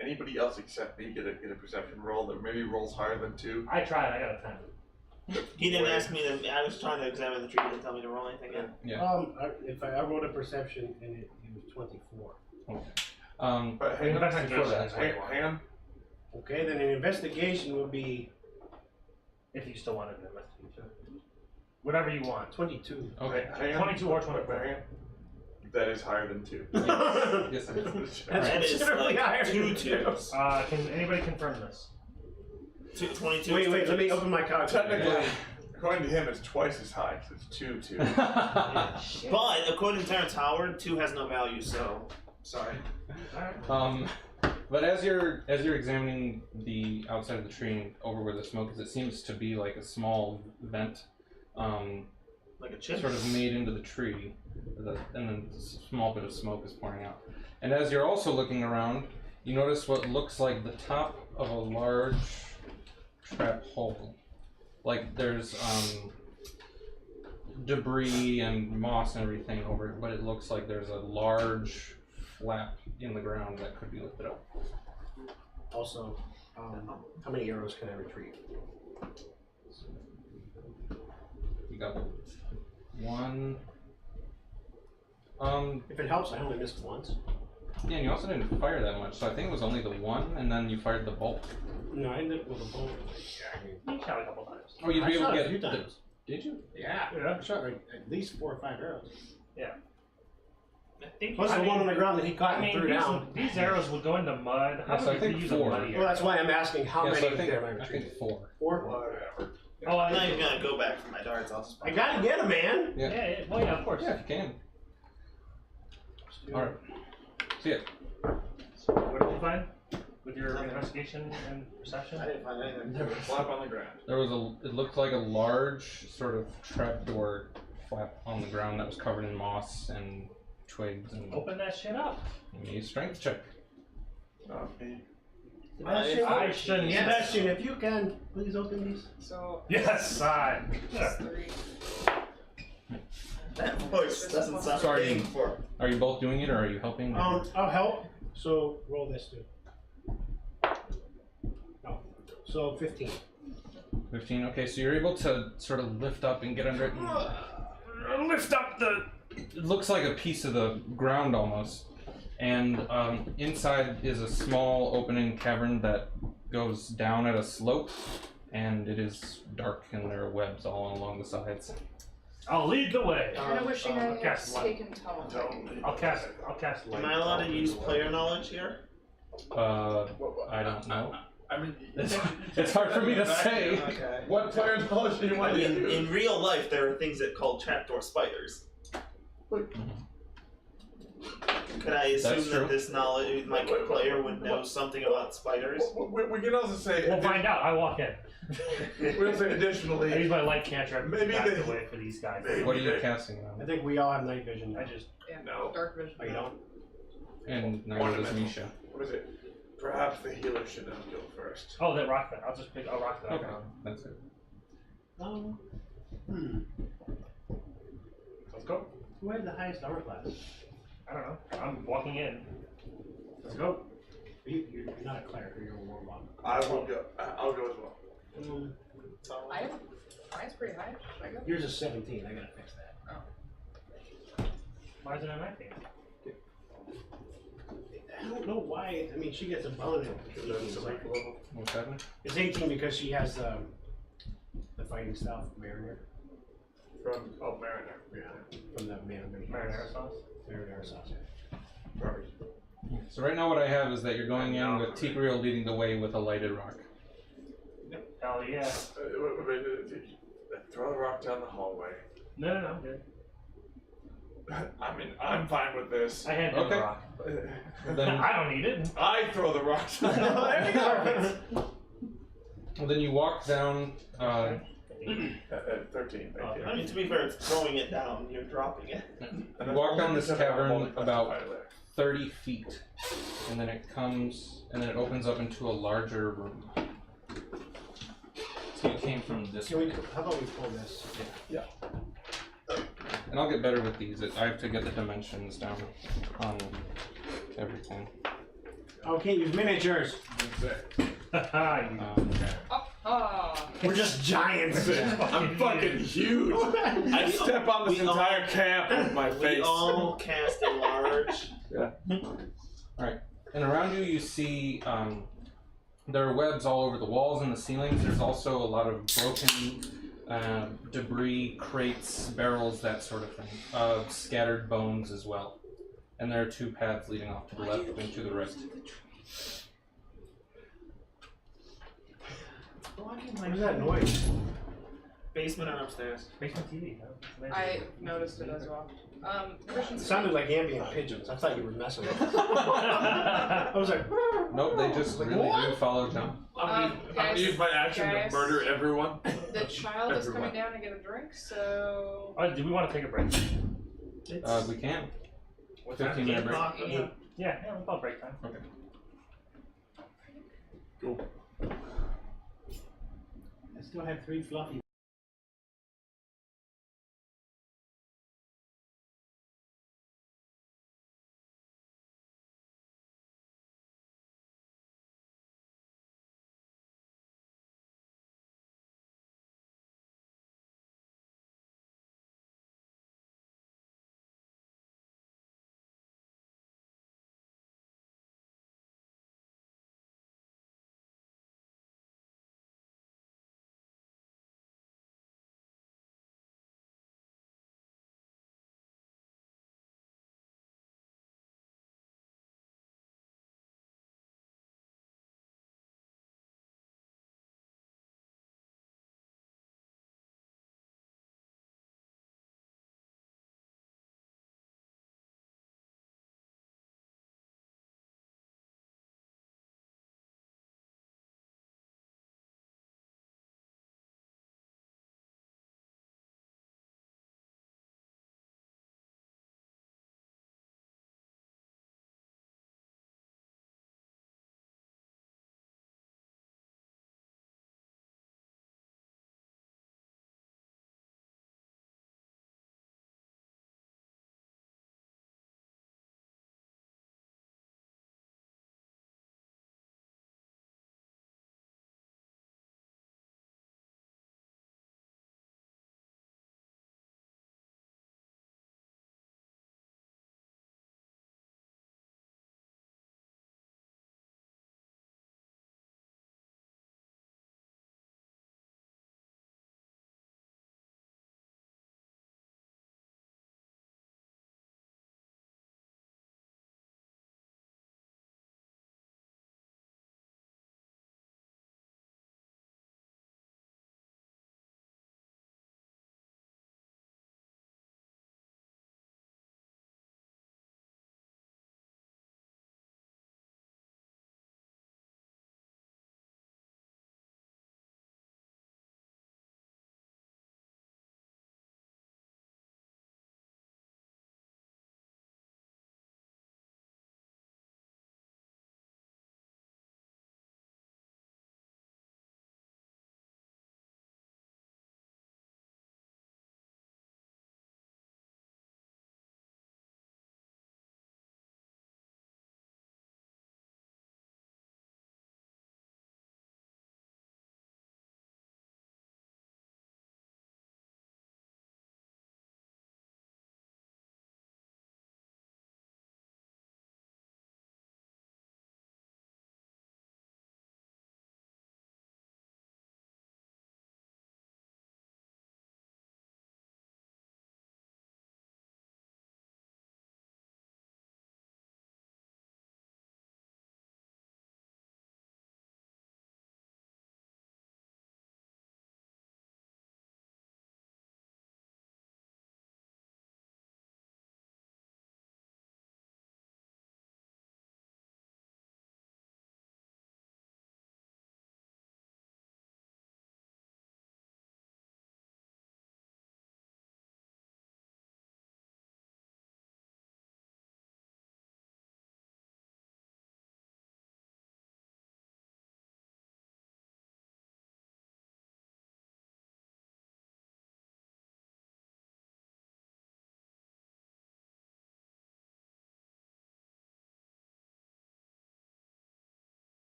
anybody else except me get a perception roll that maybe rolls higher than 2? I tried, I got a 10. He didn't ask me to. I was trying to examine the tree. He didn't tell me to roll anything yet. Yeah. If I rolled a perception and it was 24. But hang on, Investigation before that, is what you want. hang on. Okay, then an investigation will be If you still wanted to investigate. Whatever you want. 22. Okay. Hang on. 22 or But 24. hang on. That is higher than 2. Yes, it is. That is considerably like higher 2 than 2s. Can anybody confirm this? 22. Wait, let me open my calculator. Technically, according to him, it's twice as high. 'Cause it's 2 2. But according to Terrence Howard, 2 has no value. So sorry. Alright. But as you're examining the outside of the tree and over where the smoke is, it seems to be like a small vent, Like a chip. sort of made into the tree, and then a small bit of smoke is pouring out. And as you're also looking around, you notice what looks like the top of a large trap hole. Like there's debris and moss and everything over it, but it looks like there's a large flap in the ground that could be lifted up. Also, how many arrows can I retrieve? You got one. If it helps, I only missed once. Yeah, and you also didn't fire that much, so I think it was only the one, and then you fired the bolt. No, I ended up with a bolt. You shot a couple times. Oh, you'd I be able shot to a get. few times. Did you? Yeah. Yeah. I shot like at least 4 or 5 arrows. I think. Plus the one on the ground that he caught and threw down. These arrows will go into mud. How Yes, I would think you use 4. a muddy Well, that's why I'm asking how Yes, many I think, am I I retrieving? think 4. 4? Whatever. Oh, I'm not even gonna go back for my darts. I'll just. I gotta get him, man. Yeah. Yeah, well, yeah, of course. Yeah, if you can. Alright. See it. So, what did you find with your investigation and perception? I didn't find anything. Flap on the ground. There was it looked like a large sort of trapdoor flap on the ground that was covered in moss and twigs and Open that shit up. you need a strength check. Okay. I shouldn't. Yes. Sebastian, if you can, please open these. So Yes, I. it's 3. That voice doesn't sound Sorry. painful. Are you both doing it or are you helping? I'll help. So roll this too. No. So 15. 15. Okay, so you're able to sort of lift up and get under it and lift up the. It looks like a piece of the ground almost, and inside is a small opening cavern that goes down at a slope, and it is dark and there are webs all along the sides. I'll lead the way. Kind of wishing I had cast light. taken tone. I'll cast light. Am I allowed to use player knowledge here? I don't know. I mean, It's hard for me to say. Okay. What player's knowledge do you want to use? In real life, there are things that called trapdoor spiders. Could I assume That's true. that this knowledge, my player would know something about spiders? We can also say. We'll find out. I walk in. We'll say I use additionally. my light cantrip to Maybe back they- the way for these guys. What are you casting I on? think we all have night vision. I just. Yeah, No. dark vision. Oh, you don't? And neither does Misha. What is it? Perhaps the healer should have go first. Oh, that rock that. I'll rock that. Okay, that's it. Let's go. Who has the highest armor class? I don't know. I'm walking in. Let's go. You're not a cleric, you're a warlock. I will go. I'll go as well. I have mine's pretty high. Should I go? Yours is 17. I gotta fix that. Why is it at 19? I don't know why. I mean, she gets a bonus. What's happening? It's 18 because she has the fighting style from Mariner. From Mariner. Yeah. From the Marinara sauce. Marinara sauce. Perfect. So right now what I have is that you're going in with Tigreal leading the way with a lighted rock. Hell yeah. Throw the rock down the hallway. No, I'm good. I mean, I'm fine with this. I hand him Okay. the rock. Then, I don't need it. I throw the rocks. There you go. then you walk down. 13, thank you. I mean, to be fair, it's throwing it down. You're dropping it. You walk down this cavern about 30 feet, and then it opens up into a larger room. So you came from this way. How about we pull this? And I'll get better with these. I have to get the dimensions down on everything. Oh, can't use miniatures. We're just giants. I'm fucking huge. I step on this entire camp with my We face. all cast enlarge. And around you, you see there are webs all over the walls and the ceilings. There's also a lot of broken debris, crates, barrels, that sort of thing. Scattered bones as well. And there are two paths leading off to the left and to the right. What is that noise? Basement or upstairs? Basement TV. I noticed it as well. Christian, It sounded like ambient pigeons. I thought you were messing with it. I was like, Nope, they just really do follow John. I'm gonna use my action guys. to murder everyone. the child is Everyone. coming down to get a drink, so Do we want to take a break? We can. What 15-minute break. Yeah, we'll call break time. Okay. I still have 3 fluffy.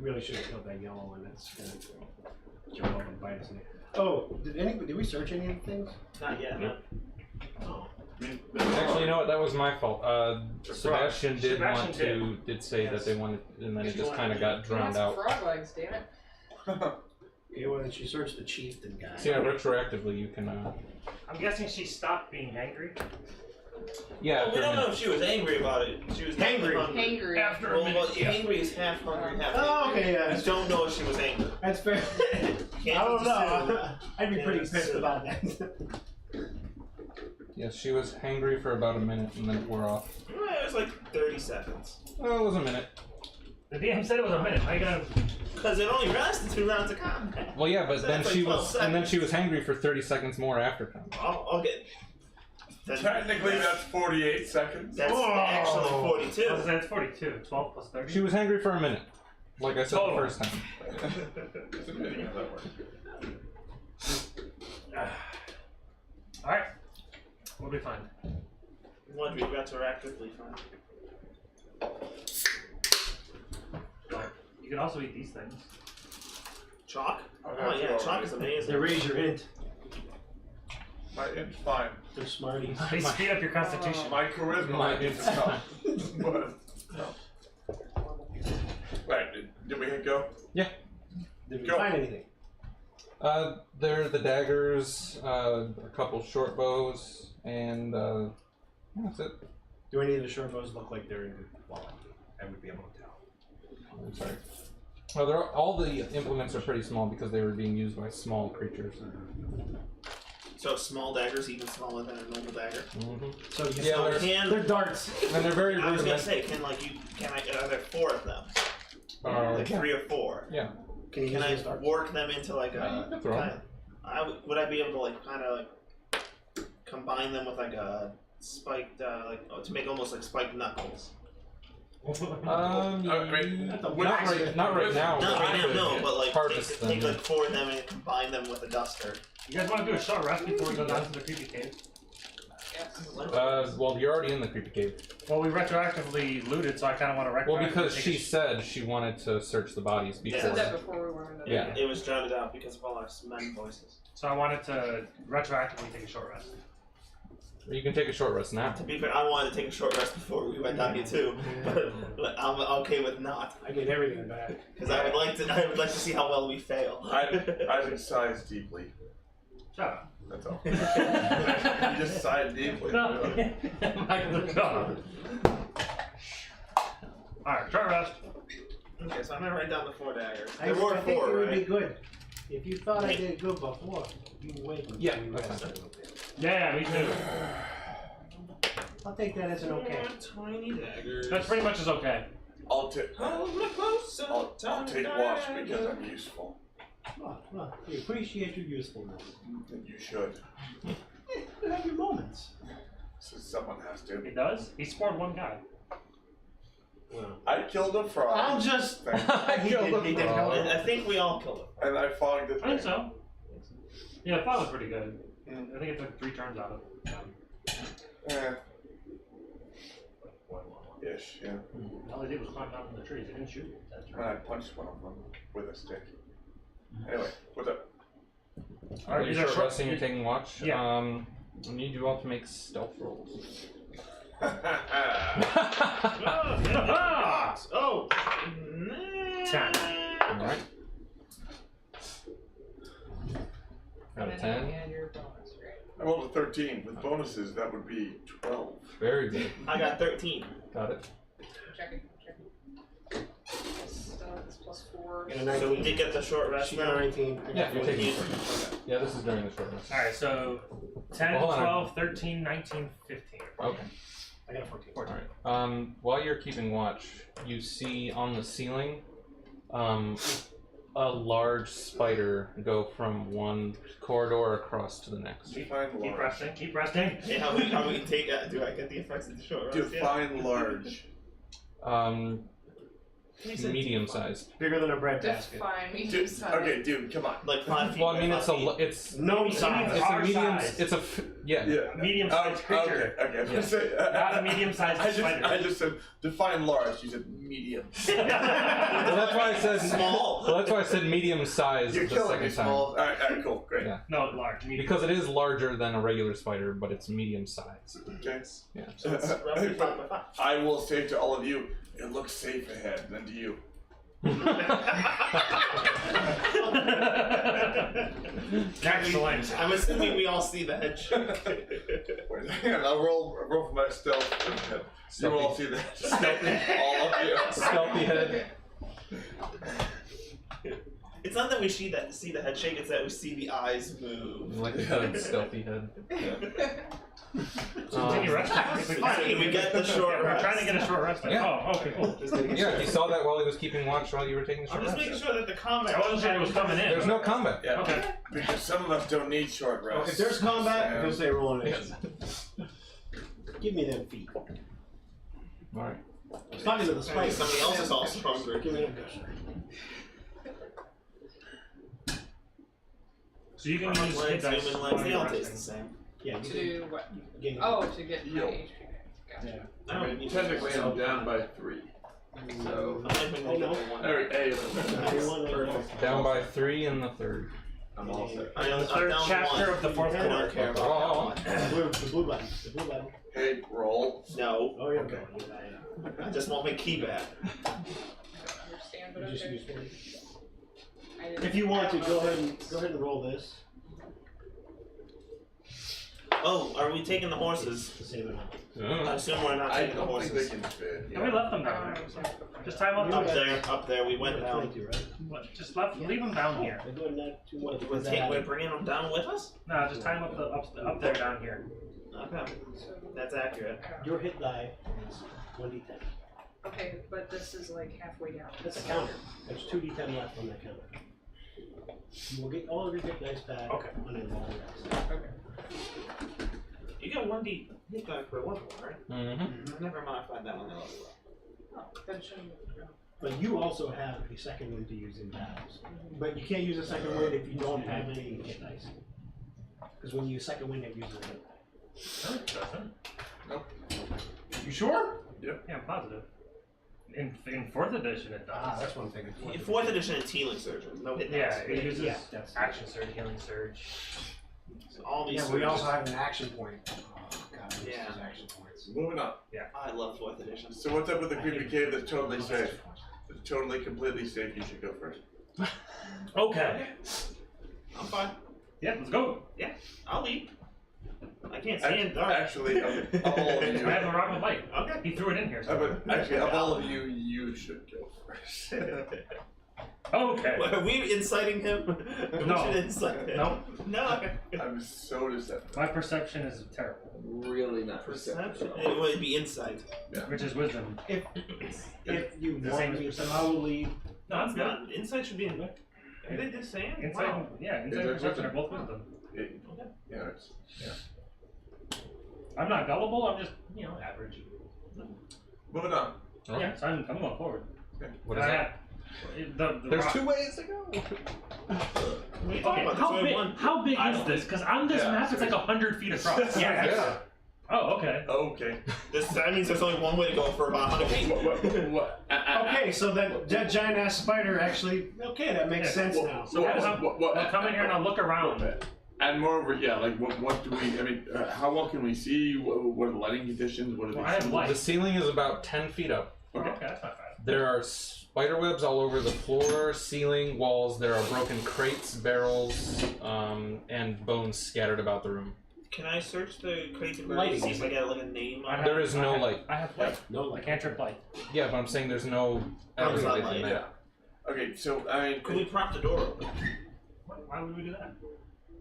really should have killed that yellow one. That's gonna jump up and bite us. Oh, did we search any of the things? Not yet. Nope. Oh. Actually, you know what? That was my fault. Sebastian did Sebastian did say that Yes. they wanted, and then it just kind of got That's drowned out. frog legs, damn it. Yeah, well, she searched the chieftain guy. So yeah, retroactively you can. I'm guessing she stopped being angry. Yeah. Well, we after a don't know minute. if she was angry about it. She was definitely hungry. Hangry. After a Well, minute. angry is half hungry, half Oh, angry. okay, yeah. I don't know if she was angry. That's fair. Can't I don't assume. know. I'd be Can't pretty pissed assume. about that. Yes, she was hangry for about a minute, and then it wore off. Well, it was like 30 seconds. Well, it was a minute. The DM said it was a minute. How you gonna? Because it only lasted 2 rounds of combat. Well, yeah, but So then that's she like 12 was, and then seconds. she was hangry for 30 seconds more after combat. I'll get. Technically, that's 48 seconds. That's Whoa. actually 42. Oh, that's 42. 12 plus 30. She was hangry for a minute, like I said Total. the first time. It's amazing how that works. All right. We'll be fine. One be retroactively fine. But you can also eat these things. Chalk? I'll Oh have to yeah, chalk already. is amazing. They raise your int. My int's fine. They're smarties. They speed up your constitution. My charisma My might be int's tough. But, no. Right, did we hit go? Did we Go. find anything? There are the daggers, a couple short bows, and that's it. Do any of the short bows look like they're in good quality? I would be able to tell. I'm sorry. Well, all the implements are pretty small because they were being used by small creatures. So small daggers even smaller than a normal dagger. Mm-hmm. So you Yeah, So they're- they're darts. And they're very I was gonna rudimentary. say, are there 4 of them? Like Yeah. 3 or 4? Yeah. Can you Can use I those darts? work them into like Yeah, you a can throw 'em. would I be able to like kind of like combine them with like a spiked to make almost like spiked knuckles? Um, I mean, not with- right, not right now. Not right now, but no, but like harvest take them. like 4 of them and combine them with a duster. You guys want to do a short rest before we go down to the creepy cave? Yes. Well, you're already in the creepy cave. Well, we retroactively looted, so I kind of want to retroactively. Well, because take she a said she wanted to search the bodies You before. said that before we went into Yeah. It was drowned out because of all our men voices. So I wanted to retroactively take a short rest. You can take a short rest now. To be fair, I wanted to take a short rest before we went down here too, but I'm okay with not I get everything back. because I would like to see how well we fail. Isaac sighs deeply. Shut up. That's all. You just sighed deeply. No. Michael, shut up. Alright, short rest. Okay, so I'm gonna write down the 4 daggers. I There were think it 4, would be right? good. If you thought I did good before, you wait until Yeah, you that's rest fine. a little bit. Yeah, me too. I'll take that as an okay. 4 tiny daggers. That's pretty much as okay. I'll take Hold me closer, I'll tiny take watch because daggers. I'm useful. Well, we appreciate your usefulness. And you should. You have your moments. So someone has He to. does? He scored one guy. Well, I killed a frog. I'll just. I He killed did- the he did frog. help. I think we all killed him. And I fogged the I think thing. so. Yeah, that was pretty good. I think it took 3 turns out of Eh. Ish, yeah. All they did was climb down from the trees. They didn't shoot. That's And I punched one of them with a stick. Anyway, what's up? All right, You're these are short short- resting and taking watch. Yeah. I need you all to make stealth rolls. Oh! 10. Alright. Out of 10. And your bonus, right? I rolled a 13. With bonuses, that would be 12. Very good. I got 13. Got it. Checking. It's plus 4. Get a So we 19. did get the short rest She got a now. 19. I got Yeah, you're 14. taking short rest. Yeah, this is during the short rest. Alright, so 10, Well, hold on. 12, 13, 19, 15. Okay. I got a 14. Alright. While you're keeping watch, you see on the ceiling a large spider go from one corridor across to the next. Define Keep large. resting, keep resting. Hey, how we take? Do I get the effects of the short rest? Define large. medium sized. Bigger than a bread That's basket. fine. Medium Dude, size. okay, dude, come on. Like 5 feet. Well, I by mean, 5 it's feet. it's No Medium size. it's a Our medium. size. It's a yeah. Medium-sized creature. Okay. I was Yeah. gonna say, Not a medium-sized spider. I just said define large. You said medium. Well, that's why I said Small. Well, that's why I said medium sized You're the killing me, second time. Smalls. All right, cool, great. Yeah. No, large. Medium. Because it is larger than a regular spider, but it's medium sized. Okay. Yeah. So it's roughly 5 by 5. I will say to all of you, it looks safe ahead than to you. Excellent. I'm assuming we all see the head shape. Wait, hang on, I'll roll for my stealth. You will all see that. Stealthy, all of you. Stealthy head. It's not that we see the head shake, it's that we see the eyes move. Like a good stealthy head. Continue resting. Fine, we get the short We're rest. trying to get a short rest. Yeah. Oh, okay, cool. Yeah, you saw that while he was keeping watch while you were taking the I'm short just rest. making sure that the combat. I wasn't sure it was coming in. There's no combat. Yeah. Okay. Because some of us don't need short rests. If there's combat, Yeah. he'll say roll initiative. Give me them feet. Alright. I'm talking to the Maybe spider. somebody else is also hungry. Give me them gusher. So you can Arm use legs, hit dice human while legs, they you're all taste the resting. same. Yeah, To do what? gain. Oh, to get my Yo. HP. Gotcha. Yeah. I don't need Technically, to. I'm down by 3. So, I'm like, Oh, no. Eric, A. Down by 3 in the third. I'm all set. I'm The third down chapter one. of the fourth I don't quarter. care about that one. The blue button. The blue button. Hey, roll. No, Oh, yeah. Okay. I just want my key back. I don't understand, but You just okay. use one. I didn't- If you want to, I don't go know. ahead and roll this. Oh, are we taking the horses? To save it up. I assume we're not I taking the don't think horses. they can fit. And we left them down there. Just tie them Up up. there, we went down. 22, right? Just leave them down here. I go not too much. We're bringing them down with us? No, just tie them up there down here. Okay, that's accurate. Your hit die is 1d10. Okay, but this is like halfway down. That's a counter. There's 2d10 left on that counter. You will get all of your hit dice back Okay. on a long rest. Okay. You get 1d hit die per level, right? Mm-hmm. I've never modified that on the level. Oh, that shouldn't. But you also have a second wind to use in battles. But you can't use a second wind if you don't have any hit dice. Because when you use second wind, it uses a hit die. No, it doesn't. You sure? Yeah, I'm positive. In 4th edition, it does. Ah, that's what I'm thinking. In 4th edition, it's healing surge, no hit Yeah, dice. it uses Yeah, that's- action surge, healing surge. So all these Yeah, we also surges- have an action point. Oh, God, I miss Yeah. those action points. Moving on. I love 4th edition. So what's up with the creepy cave that's totally Those safe? action points. It's totally, completely safe. You should go first. Okay. I'm fine. Yeah, let's go. I'll lead. I can't see in dark. Actually, of all of I you, have the rock with light. Okay. He threw it in here. So. but actually, of all of you, you should go first. Okay. Are we inciting him? We No. should incite him. No. No. Okay. I'm so deceptive. My perception is terrible, Really not Perception. It would be insight. which is wisdom. If you The want same me as to, I will lead. No, it's not. Insight should be in. Are they the same? Insight, Wow. yeah, insight and Insight, perception are both wisdom. Yeah, it's, I'm not gullible. I'm just average. moving on. Oh. Yeah, so I'm going forward. What is that? The There's rock. 2 ways to go. What are you talking Okay, about? how There's only big? one. How big I is don't- this? Because on this Yeah, map, it's like 100 feet across. Yeah. Oh, okay. Okay. That means there's only one way to go for about 100 feet. What? Okay, so that giant ass spider actually. Okay, that makes Yeah. sense Well, now. So I'll come in here and I'll look around. And moreover, yeah, like what do we? I mean, how well can we see? What are the lighting conditions? What are Well, the? I have light. The ceiling is about 10 feet up. Okay, that's not bad. There are spider webs all over the floor, ceiling, walls. There are broken crates, barrels, and bones scattered about the room. Can I search the crates and Lighting. barrels to see if I get like a name on it? There is no I have- light. I have light. No, I like can't trip light. Yeah, but I'm saying there's no Outside light light, in Yeah. Okay, so I mean, Could we prop the door open? Why would we do that?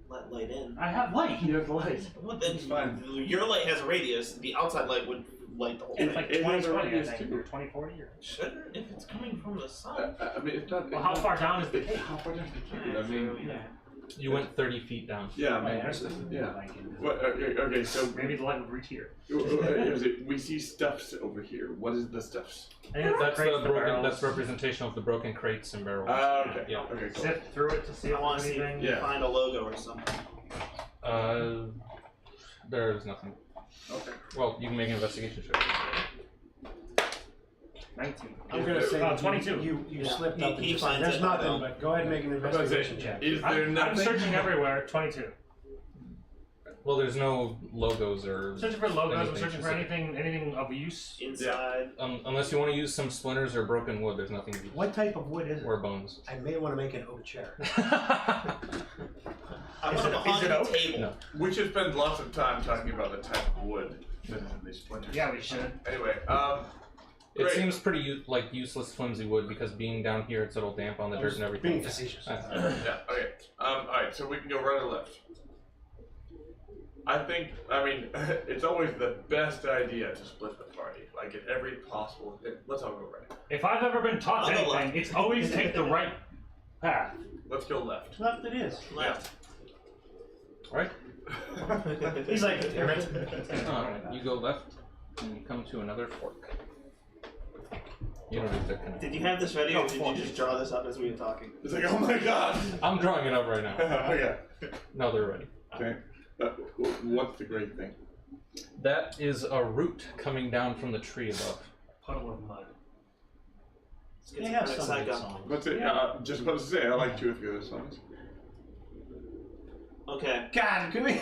Let light in. I have light. You have light. Well, then It's fine. your light has a radius. The outside light would light the whole It's thing. like It has 20/20, I radius think, too. or 20/40. Or... Shouldn't if it's coming from the sun. I mean, it's not. Well, how far down is the How far down is the cave? I mean, Yeah. You went 30 feet down. Yeah, Oh, man. yeah, that's Yeah. like it. What, okay, so Maybe the light would reach here. we see stuffs over here. What is the stuffs? I think That's crates, the broken. barrels. That's representation of the broken crates and barrels. Okay. Yeah. Okay, cool. Sift through it to see if I want to there's see anything. if you Yeah. find a logo or something. There's nothing. Okay. Well, you can make an investigation check. 19. I'm gonna say 22. you Yeah. slipped He- up and he just said, finds there's it, nothing, I'll- but go ahead and make an I was about to investigation say, check. is there I'm nothing? searching everywhere. 22. Well, there's no logos or I'm searching for logos. I'm Anything searching for specific. anything of use. Inside. unless you want to use some splinters or broken wood. There's nothing What type of wood is it? or bones. I may want to make an oak chair. I Is want it- a is it mahogany oak? table. No. We should spend lots of time talking about the type of wood that is in these splinters. Yeah, we should. Anyway, It Great. seems pretty like useless, flimsy wood because being down here, it's a little damp on the I dirt was and everything. being facetious. yeah, okay. Alright, so we can go right or left. I think, it's always the best idea to split the party. Like, at every possible. Let's all go right. If I've ever been taught I'll go anything, it's always take the right path. Let's go left. Left it is. Left. Right? He's like, You go left, and you come to another fork. You don't need to connect. Did you have this ready, or did you just draw this up as we were talking? It's like, oh my god! I'm drawing it up right now. Okay. No, they're ready. Okay. What's the great thing? That is a root coming down from the tree above. Puddle of mud. they have Schizophrenic some psycho. good songs. What's it? Just about to say, I like 2 or 3 of those songs. Okay. God, can we?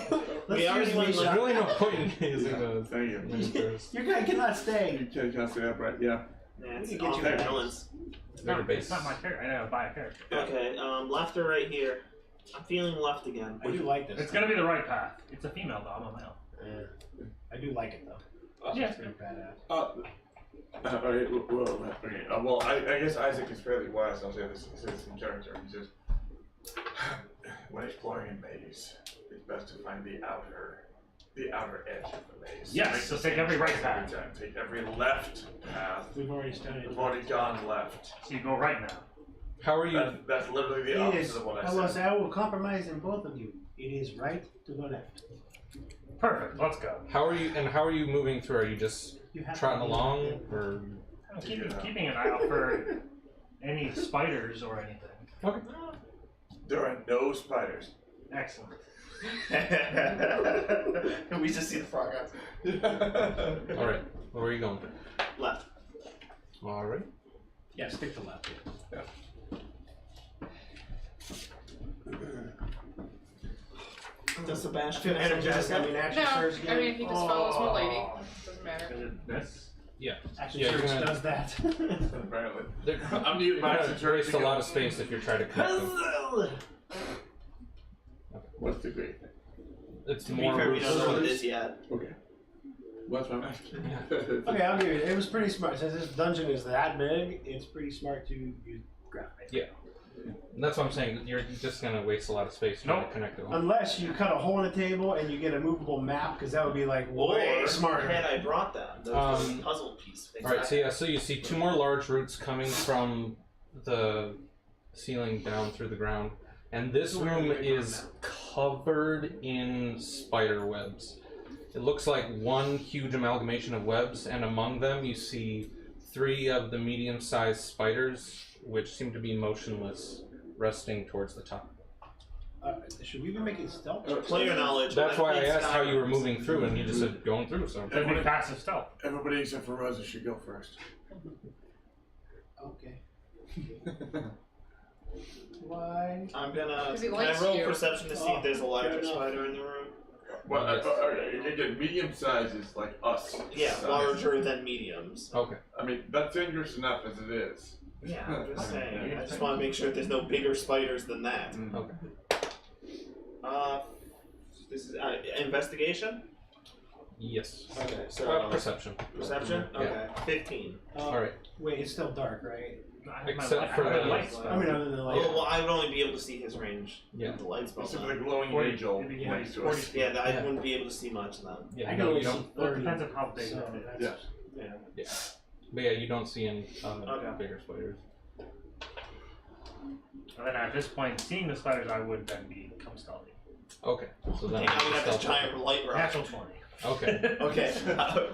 We already went There's left. really no point in using those. Thank you. ministers. Your guy cannot stay. You can't stay upright, yeah. Yeah, it's We can get all you fair back. villains. It's not my character. I know, buy a character. Okay, left or right here? I'm feeling left again. I do like this. It's gonna be the right path. It's a female though. I'm a male. Yeah. I do like it though. Yeah. It's pretty badass. Well, I guess Isaac is fairly wise. I'll say this in character. He says, when exploring a maze, it's best to find the outer edge of the maze. Yes, Make so the take same every right choice path. time. Take every left path. We've already studied. We've already gone left. So you go right now. How are you? That's literally the It opposite is. of what I I will said. say I will compromise in both of you. It is right to go left. Perfect. Let's go. How are you? And how are you moving through? Are you just You have trotting to be- along, or? I'm keeping an eye out for any spiders or anything. Okay. There are no spiders. Excellent. We just see the progress. All right. Where are you going? Left. All right. Yeah, stick to left. Does Sebastian Feel energized. I mean, action No, surge. I mean, he just follows my lady. Oh. Doesn't matter. Is it this? Action Yeah, you're surge gonna- does that. Apparently. I'm using my gonna action waste a surge lot to of space if you're trying to connect them. What's the great thing? It's To be more fair, we roots. don't know what it is yet. Okay. What's my asking? Okay, I'll give you. It was pretty smart. Since this dungeon is that big, it's pretty smart to use graphite. Yeah. And that's what I'm saying. You're just gonna waste a lot of space trying to Nope. connect them. Unless you cut a hole in the table and you get a movable map, because that would be like way Or smarter. had I brought them, those puzzle piece. All right. So you see 2 more large roots coming from the ceiling down through the ground, and this room is covered in spider webs. It looks like one huge amalgamation of webs, and among them you see 3 of the medium-sized spiders, which seem to be motionless, resting towards the top. Should we be making stealth? Player knowledge. That's why I played asked how you were Skyrim. moving through, and you just said going through. So That'd be passive stealth. Everybody except for Rosa should go first. Okay. Why? I'm gonna. Because he Can I likes roll you. perception to see if there's a fair larger enough. spider in the room? Well, again, medium size is like us. Yeah, size. larger than mediums. okay. I mean, that's dangerous enough as it is. Yeah, I'm just saying. I just want to make sure there's no bigger spiders than that. Okay. This is investigation. Yes. Okay, so Perception. perception. Yeah. Okay, 15. All right. Wait, it's still dark, right? I have my Except light- for I have the- my lights. I mean, other than the light. Well, I would only be able to see his range. Yeah. With the lights both Except for on. the glowing 40, angel it'd be next to 40 us. Yeah, I Yeah. wouldn't be able to see much of that. Yeah. I can No, only you see don't. Well, it 30. depends on how big so it is. that's- Yeah. But yeah, you don't see any Okay. bigger spiders. And then at this point, seeing the spiders, I would then become stealthy. Okay. So then. Okay, now we have this stealth. giant light rock. Natural 20. Okay. Okay.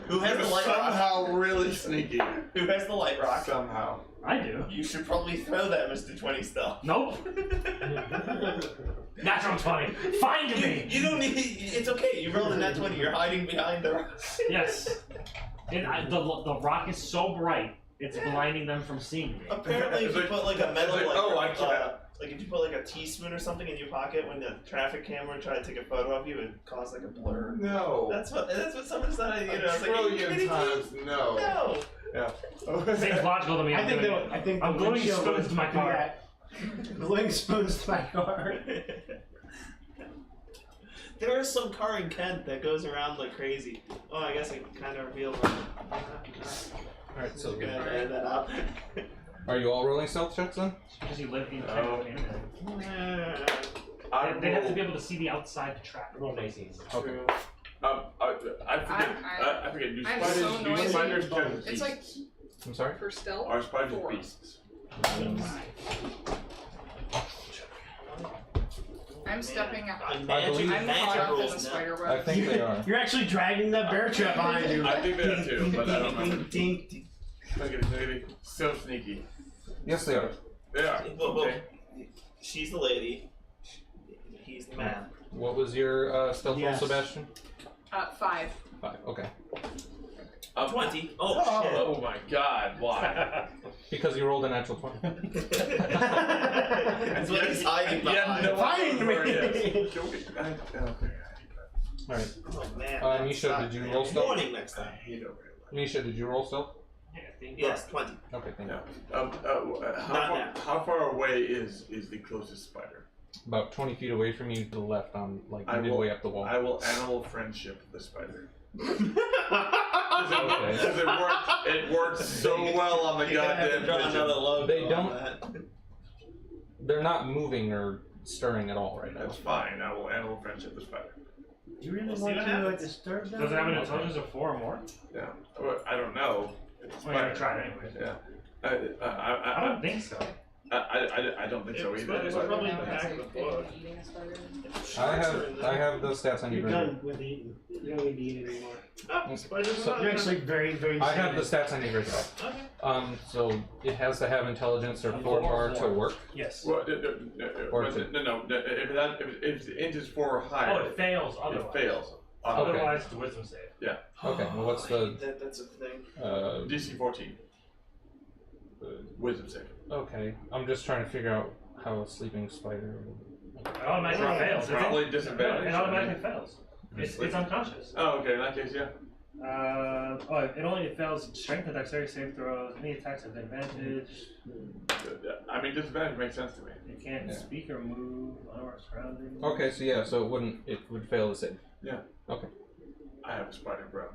Who has the light rock? Somehow really sneaky. Who has the light rock? Somehow. I do. You should probably throw that, Mr. 20 stealth. Nope. Natural 20. Find me! You don't need. It's okay. You rolled a nat 20. You're hiding behind the rock. Yes. The rock is so bright, it's blinding them from seeing me. Apparently, if you put like a metal, it's like, oh, I can't. like if you put like a teaspoon or something in your pocket when the traffic camera tried to take a photo of you, it'd cause like a blur. No. That's what someone said. You know, A I was like, are you trillion kidding me? times no. No. Yeah. Seems logical to me. I think the I'm gluing windshield spoons was to my do car. that. Gluing spoons to my car. There is some car in Kent that goes around like crazy. Oh, I guess I kind of revealed it. Alright, so. I'm gonna edit that out. Are you all rolling stealth checks then? Because you live in Oh. They have to be able to see the outside to track. Roll 19. Okay. I forget. Do I'm spiders, so do noisy. spiders count as It's like beasts? I'm sorry? for stealth. Are spiders 4. beasts? I'm stepping out. I'm I believe- I'm caught up in the spider I web. think they are. You're actually dragging that bear trap behind you. I think they are too, but I don't remember. Ding, ding, Look at it, so sneaky. Yes, they are. They are. ding. Whoa, Okay. She's the lady. He's the man. What was your stealth Yes. roll, Sebastian? 5. 5. Okay. 20. Oh, Oh my God! Why? Because you rolled a natural 20. shit. That's what he's hiding behind. no Find idea where me. it is. Okay. Alright. Oh man. Nisha, that did you sucks. roll stealth? Warning next time. I hate overlay. Nisha, did you roll stealth? Yes, 20. Okay, thank you. Yeah. How far away is the closest spider? About 20 feet away from you to the left on, like, I will- midway up the wall. I will animal friendship the spider. Okay. Because it works so well on the You're gonna have to goddamn draw pigeon. another logo They on don't- that. They're not moving or stirring at all right now. That's fine. I will animal friendship the spider. Do you really We'll see want what to happens. disturb them? Does it have an intelligence of 4 or more? Yeah. Well, I don't know. It's a Well, you're spider. gonna try it anyway. Yeah. I don't think so. I don't think so It's either. spiders but- are probably Now back it's in the like book. eating a spider. I have the stats I need You're right done with eating. You don't need to eat anymore. Oh, spiders So- are You're not actually very, very I have the sad. stats I need right now. Okay. So it has to have intelligence or 4 more to work. Yes. Well, Or no. If the int is 4 or higher, Oh, it fails it otherwise. fails. Okay. Otherwise, it's a wisdom save. Okay, well, what's the That's a thing. DC 14. Wisdom save. okay? I'm just trying to figure out how a sleeping spider. It automatically fails. It's Probably It disadvantage. automatically fails. It's unconscious. Oh, okay. In that case, yeah. It only fails strength and dexterity save throws. Any attacks have advantage. I mean, disadvantage makes sense to me. You can't Yeah. speak or move on our surroundings. Okay, so yeah, so it would fail the save. I have a spider bro.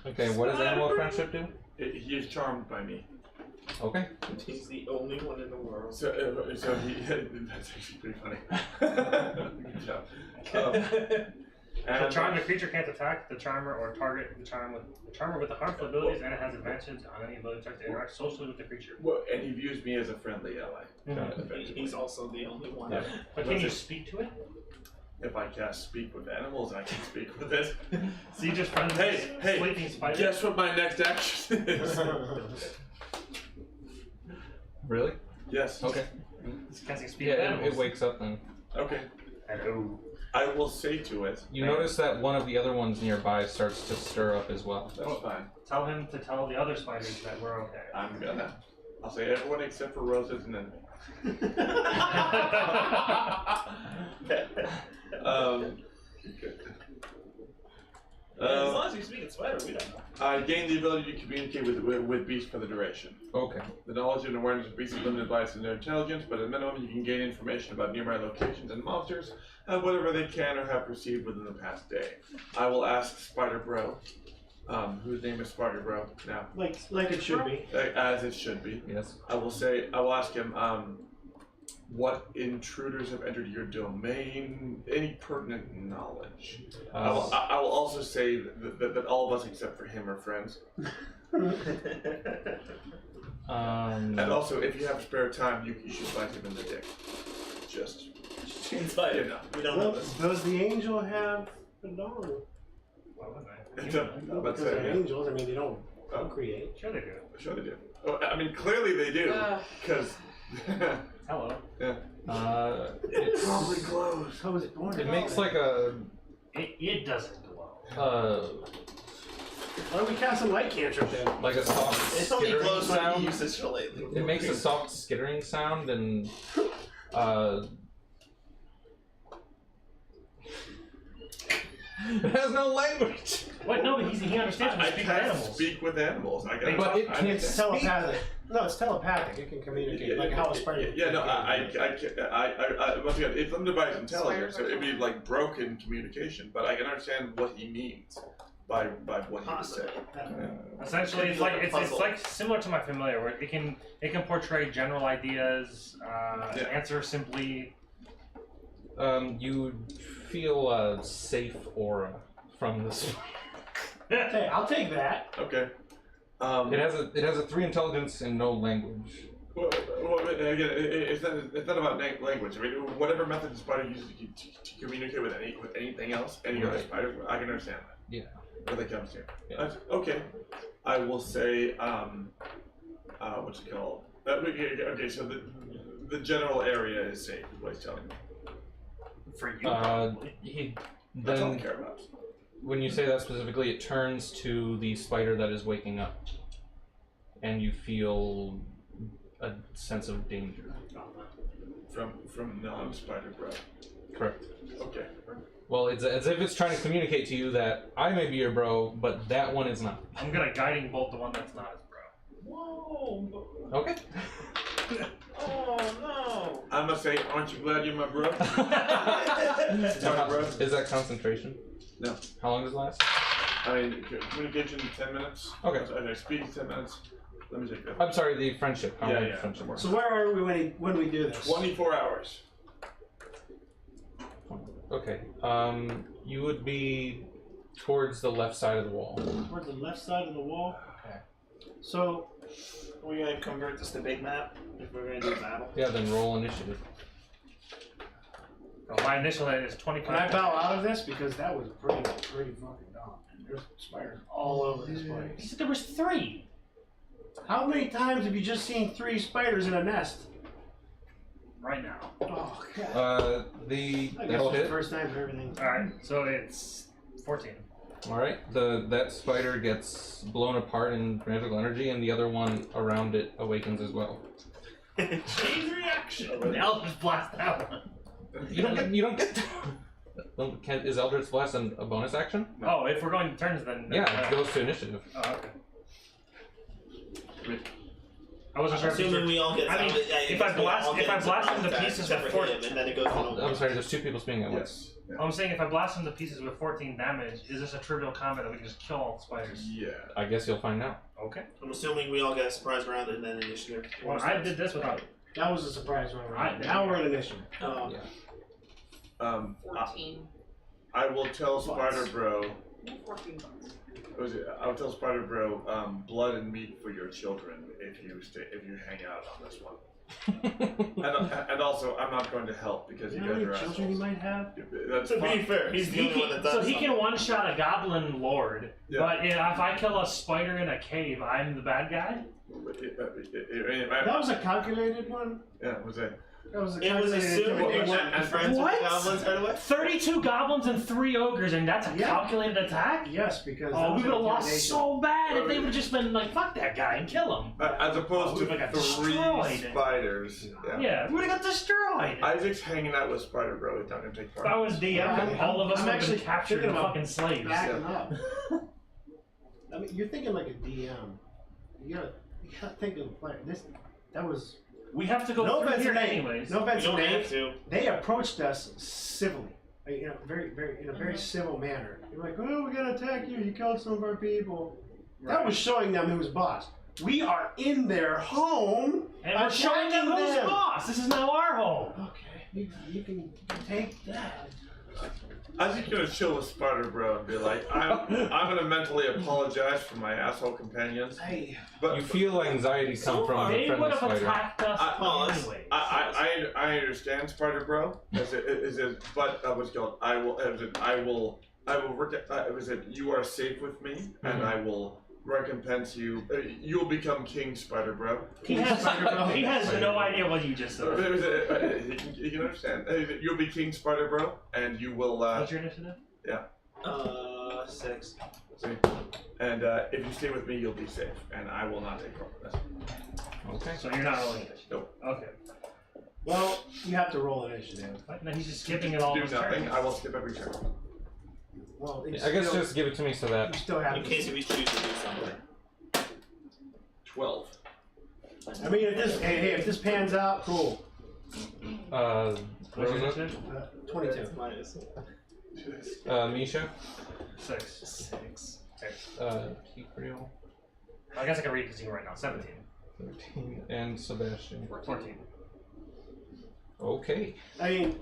Okay, what does animal friendship do? He is charmed by me. Okay. He's the only one in the world. So he. That's actually pretty funny. Good job. The charm, the creature can't attack the charmer or target the charmer with the harmful abilities, and it has advantage on any ability check to interact socially with the creature. Well, and he views me as a friendly ally. He's also the only one. Yeah. But can you speak to it? If I cast speak with animals, I can speak with it. So you just friend Hey, sleeping spider? guess what my next action is? Really? Yes. Okay. Just casting speak Yeah, with it animals. wakes up then. Okay. Hello. I will say to it. You notice that one of the other ones nearby starts to stir up as well. That's fine. Tell him to tell the other spiders that we're okay. I'm gonna. I'll say everyone except for Rose is an enemy. As long as you speak in spider, we don't know. I gain the ability to communicate with beasts for the duration. Okay. The knowledge and awareness of beasts is limited by their intelligence, but at minimum you can gain information about nearby locations and monsters, and whatever they can or have perceived within the past day. I will ask Spider Bro, whose name is Spider Bro now, Like it should be. as it should be. Yes. I will ask him, what intruders have entered your domain? Any pertinent knowledge? I will also say that all of us except for him are friends. And also, if you have spare time, you should bite him in the dick. Just Inspired. you know. We don't know Well, this. does the angel have a dog? Why wouldn't I? It's a, Because let's they're say, angels. I mean, they don't procreate. Sure they do. sure they do. Oh, I mean, clearly they do, because Hello. It's, probably close. How was it born? it makes like a It doesn't glow. Why don't we cast some light cantrip then? like a soft It's only skittering close when you sound. use this lately. It makes a soft skittering sound and it has no language. Wait, no, but he understands when I you speak with can't animals. speak with animals. I got. But it I can't understand. It's telepathic. No, it's telepathic. It can communicate, like how a spider. Yeah, no, I once again, it's limited by his intelligence, so it'd be like broken communication. But I can understand what he means by what he was saying. Essentially, it's like it's like similar to my familiar, where it can portray general ideas, answer simply. You feel a safe aura from this. Hey, I'll take that. Okay. It has a 3 intelligence and no language. Well, again, it's not about language. I mean, whatever method the spider uses to communicate with anything else, any other spiders, I can understand that. Yeah. When they comes here. Yeah. Okay. I will say, what's it called? Okay, so the general area is safe, is what he's telling me. For you, probably. That's all I Then care about. when you say that specifically, it turns to the spider that is waking up, and you feel a sense of danger. From non-spider breath. Correct. Okay. Well, it's as if it's trying to communicate to you that I may be your bro, but that one is not. I'm gonna guiding bolt the one that's not his bro. Whoa! Okay. Oh no! I must say, aren't you glad you're my bro? Is that concentration? No. How long does it last? I mean, communication 10 minutes. Okay. I speak 10 minutes. Let me check that. I'm sorry, the friendship. How long Yeah, does friendship work? So where are we when we do this? 24 hours. Okay. You would be towards the left side of the wall. Towards the left side of the wall. Okay. So We're gonna convert this to big map if we're gonna do battle. Yeah, then roll initiative. So my initial hit is 25. can I bow out of this because that was pretty fucking dumb. There's spiders all over this He place. said there was 3. How many times have you just seen 3 spiders in a nest? Right now. Oh god. The I guess that'll it's the hit. first time for everything. Alright, so it's 14. All right. That spider gets blown apart in magical energy, and the other one around it awakens as well. Chain reaction. Eldritch blast that one. You don't get. Is Eldritch Blast a bonus action? Oh, if we're going to turns, then. Yeah, it goes to initiative. Oh, okay. I wasn't sure. Assuming we all get. I mean, if I blast him to pieces with 14, and then it goes on. I'm sorry. There's 2 people speaking at once. Yes. I'm saying if I blast him to pieces with 14 damage, is this a trivial combat that we can just kill all the spiders? Yeah. I guess you'll find out. Okay. I'm assuming we all get a surprise round and then initiative. Well, I did this without. That was a surprise one. Right. Now we're in initiative. Yeah. 14. I will tell Spider Bro. 14 bucks. I'll tell Spider Bro. Blood and meat for your children if you hang out on this one. and also, I'm not going to help because You you know how guys many are children you might have? That's To be fine. fair, he's the only one that does. So he can something. one-shot a goblin lord, Yeah. but if I kill a spider in a cave, I'm the bad guy? That was a calculated one. Yeah, was that? That was a It was calculated assumed we intimidation. weren't friends What? with the goblins right away. 32 goblins and 3 ogres, and that's a Yeah. calculated attack? Yes, because that Oh, was we would have lost intimidation. so bad if they would have just been like, fuck that guy and kill him. As opposed Oh, we to got 3 destroyed. spiders. Yeah. Yeah, we would have got destroyed. Isaac's hanging out with Spider Bro. He's not going to take If part. I was DM, Yeah, all of us I'm would have actually been captured thinking and about fucking slaves. Backing up. I mean, you're thinking like a DM. You gotta think of the player. That was We have to go no through offense here to Nate. anyways. No We offense to don't have Nate. to. They approached us civilly, in a very civil manner. They were like, "Oh, we gotta attack you. You killed some of our people." That was showing them who's boss. We are in their home. And we're showing them attacking who's them. boss. This is now our home. Okay, you can take that. Isaac's gonna chill with Spider Bro and be like, I'm gonna mentally apologize for my asshole companions. Hey, But You feel anxiety come from the They would friendly have spider. attacked us Pause. anyway. I understand Spider Bro. But what's called? I will work. You are safe with me, and I will recompense you. You will become King Spider Bro. He has no idea what you just said. You can understand. You'll be King Spider Bro, and you will. What's your initiative? 6. And if you stay with me, you'll be safe, and I will not take part in this. Okay. So you're not rolling initiative. Nope. Okay. well, you have to roll initiative. No, he's just skipping it all. Do his nothing. turns. I will skip every turn. Well, I guess just give it to me so that you still have In to- case we choose to do something. 12. I mean, if this pans out, cool. What's your Rosa, initiative? 22. Minus. Misha, 6. 6. Kikriel, I guess I can read because you can write now. 17. 13, and Sebastian. 14. I Okay. mean,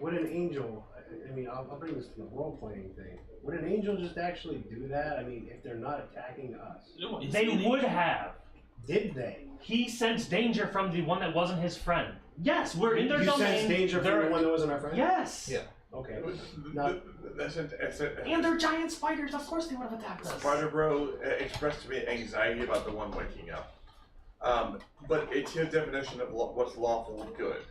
would an angel? I mean, I'll bring this to the role playing thing. Would an angel just actually do that? I mean, if they're not attacking us, They would have. did they? He sensed danger from the one that wasn't his friend. Yes, we're in their you domain. sense danger from They're- the one that wasn't our friend? Yes. Yeah. Okay. No. And they're giant spiders. Of course they would have attacked us. Spider Bro expressed to me anxiety about the one waking up. But it's his definition of what's lawful and good.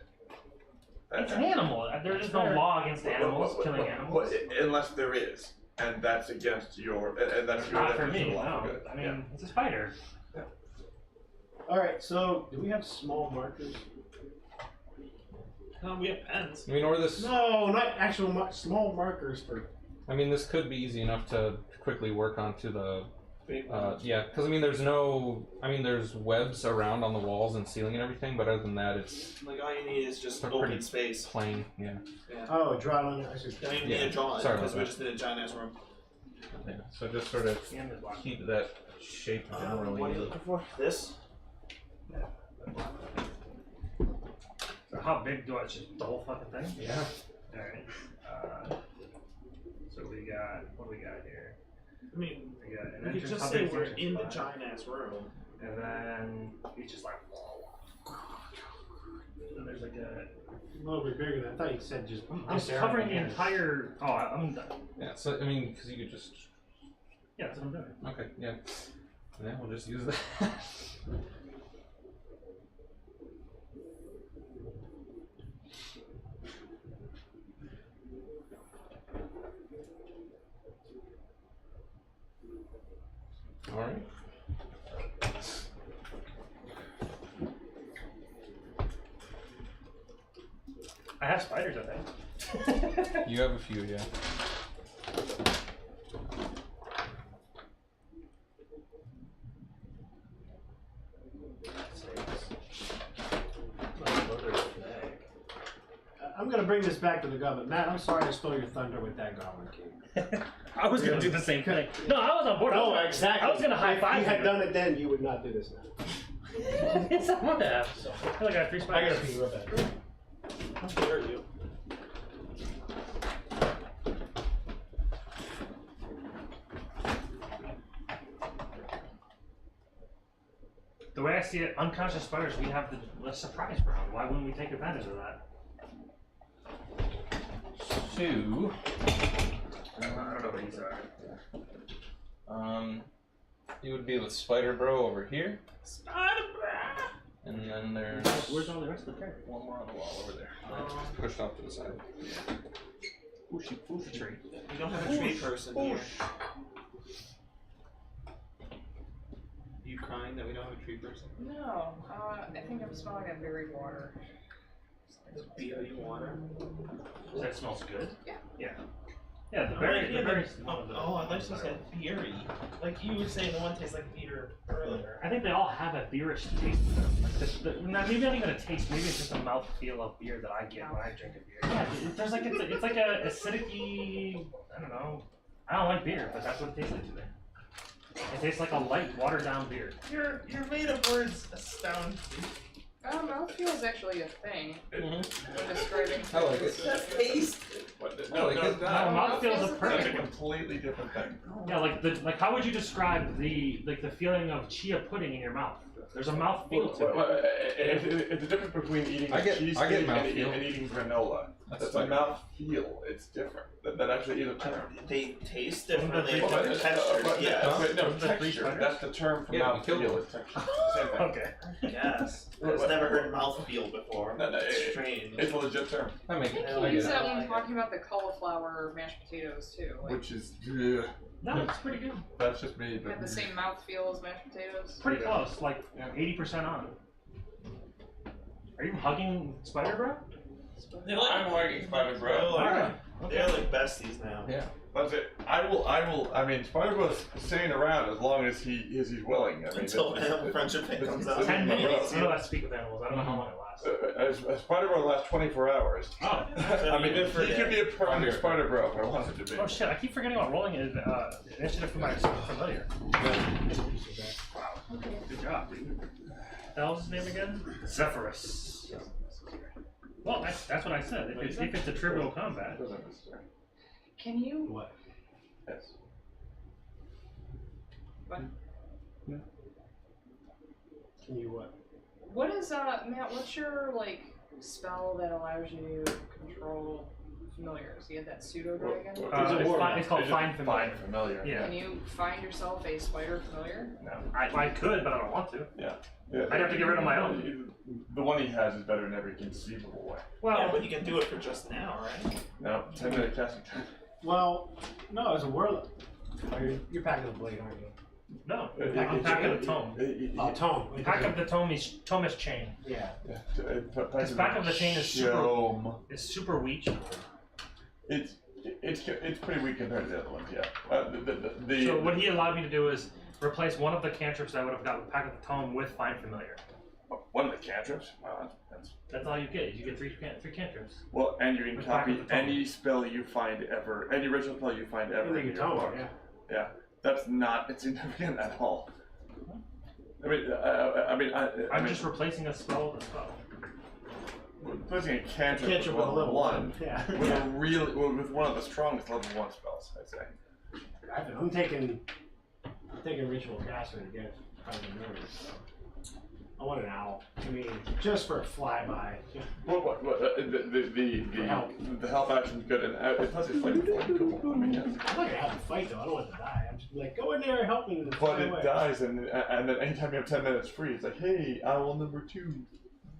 It's an animal. There is no law against animals, killing animals. Unless there is, and that's against your, and that's your Not for definition me, of lawful no. good. I mean, it's a spider. All right. So, do we have small markers? We have pens. I mean, or this. No, not actual small markers for. I mean, this could be easy enough to quickly work onto the. Yeah, because I mean, there's webs around on the walls and ceiling and everything, but other than that, it's Like all you need is just They're open pretty space. plain. Yeah. Oh, draw on it. I see. Don't even Yeah. need to draw it Sorry because about we that. just did a giant ass room. Yeah. So just sort of And the block. keep that shape generally. What are you looking for? This? So how big do I just the whole fucking thing? Yeah. Alright. So we got what do we got here? I mean, We got an you could entrance. just How say big is we're entrance? in the 5? giant ass room. And then it's just like. And there's like a. A little bit bigger than I thought you said. Just I'm this area covering the here. entire. Oh, I'm done. Yeah. So I mean, because you could just. Yeah, that's what I'm doing. Okay. Yeah. Yeah. We'll just use that. All right. I have spiders, I think. You have a few, yeah. I'm gonna bring this back to the government. Matt, I'm sorry I stole your thunder with that Goblin King. I was gonna do the same thing. No, I was on board. No, exactly. I was gonna high If five you had you. done it then, you would not do this now. It's not what that. So I feel like I have 3 I spiders. gotta pee real bad. How dare you? The way I see it, unconscious spiders, we have the surprise round. Why wouldn't we take advantage of that? Two. I don't know what these are. You would be with Spider Bro over here, Spider and then there's Where's all the rest of the characters? one more on the wall over there, pushed off to the side. Who's the tree? We don't have a tree person here. You crying that we don't have a tree person? No, I think I'm smelling a berry water. B.O.U. water. That smells good. Yeah. Yeah. Yeah, the berry. Yeah, The berry. I thought you said beery. Like you were saying the one tastes like beer earlier. I think they all have a beerish taste to them. Like maybe not even a taste. Maybe it's just a mouthfeel of beer that I get when I drink a beer. Yeah, there's like it's like a acidic-y. I don't know. I don't like beer, but that's what it tastes like to me. It tastes like a light, watered down beer. You're made of words astound me. Mouthfeel is actually a thing Mm-hmm. when describing I like That's taste. No, like it's not. Mouthfeel is a That's a perfect. completely different thing. Yeah, like how would you describe the feeling of chia pudding in your mouth? There's a mouth feel to it. It's the difference between eating I get cheesecake mouthfeel. and eating granola. That's a mouth feel. It's different. That actually is a term. They taste differently. Well, Different textures. Yeah. No, The three texture. spiders? That's the term for Yeah, mouth we killed feel. one. Is texture. Same thing. Okay. Yes. I've never heard mouthfeel before. No, It's strange. It's a legit term. I make I it. think I you used get it. that when talking about the cauliflower mashed potatoes too. Like, Which is No, it's pretty good. that's just me. had the same mouth feel as mashed potatoes. Pretty close, like 80% on. Are you hugging Spider Bro? I'm hugging Spider Bro. They're like besties now. Yeah. That's it. I will. I mean, Spider Bro's staying around as long as he's willing. I mean, Until it's- Animal Friendship Day comes out. 10 minutes. Yeah. I know I speak with animals. I don't know how long it lasts. Spider Bro lasts 24 hours. Oh. I mean, Good for he you. could be a perfect Spider Bro if I wanted to be. Oh shit! I keep forgetting about rolling initiative for my familiar. Wow. Good job, dude. The hell's his name again? Zephyrus. Well, that's what I said. If it's a trivial combat. Can you? What? Yes. Can you what? What is Matt? What's your like spell that allows you to control familiars? You had that pseudo dragon. It's called Find Familiar. Familiar. Yeah. Can you find yourself a spider familiar? No, I could, but I don't want to. Yeah. I'd have to get rid of my own. The one he has is better in every conceivable way. Well, Yeah, but you can do it for just now, right? No, 10-minute casting time. Well, no, it's a warlock. Oh, you're packing the blade, aren't you? no. I'm packing the tome. Oh, tome. Pack of the Tomish chain. Yeah. This back of the chain is super- Shome. It's super weak. It's pretty weak compared to the other ones, yeah. So what he allowed me to do is replace one of the cantrips I would have got with Pack of the Tome with Find Familiar. One of the cantrips? Wow, that's... That's all you get. You get three cantrips. Well, and you can With copy Pack of the Tome. any spell you find ever, any original spell you find ever in Your your tome, book. yeah. Yeah, that's not insignificant at all. I'm just replacing a spell with a spell. Replacing a cantrip Cantrip with with a level level one. Yeah. With one of the strongest level 1 spells, I'd say. I'm taking ritual caster to get Find Familiar. So. I want an owl. I mean, just for a flyby. The help action's good, and plus it's like cool. I mean, yes. I'm not gonna have to fight though. I don't want to die. I'm just like, go in there and help me. But it dies, and then anytime you have 10 minutes free, it's like, hey, owl number 2.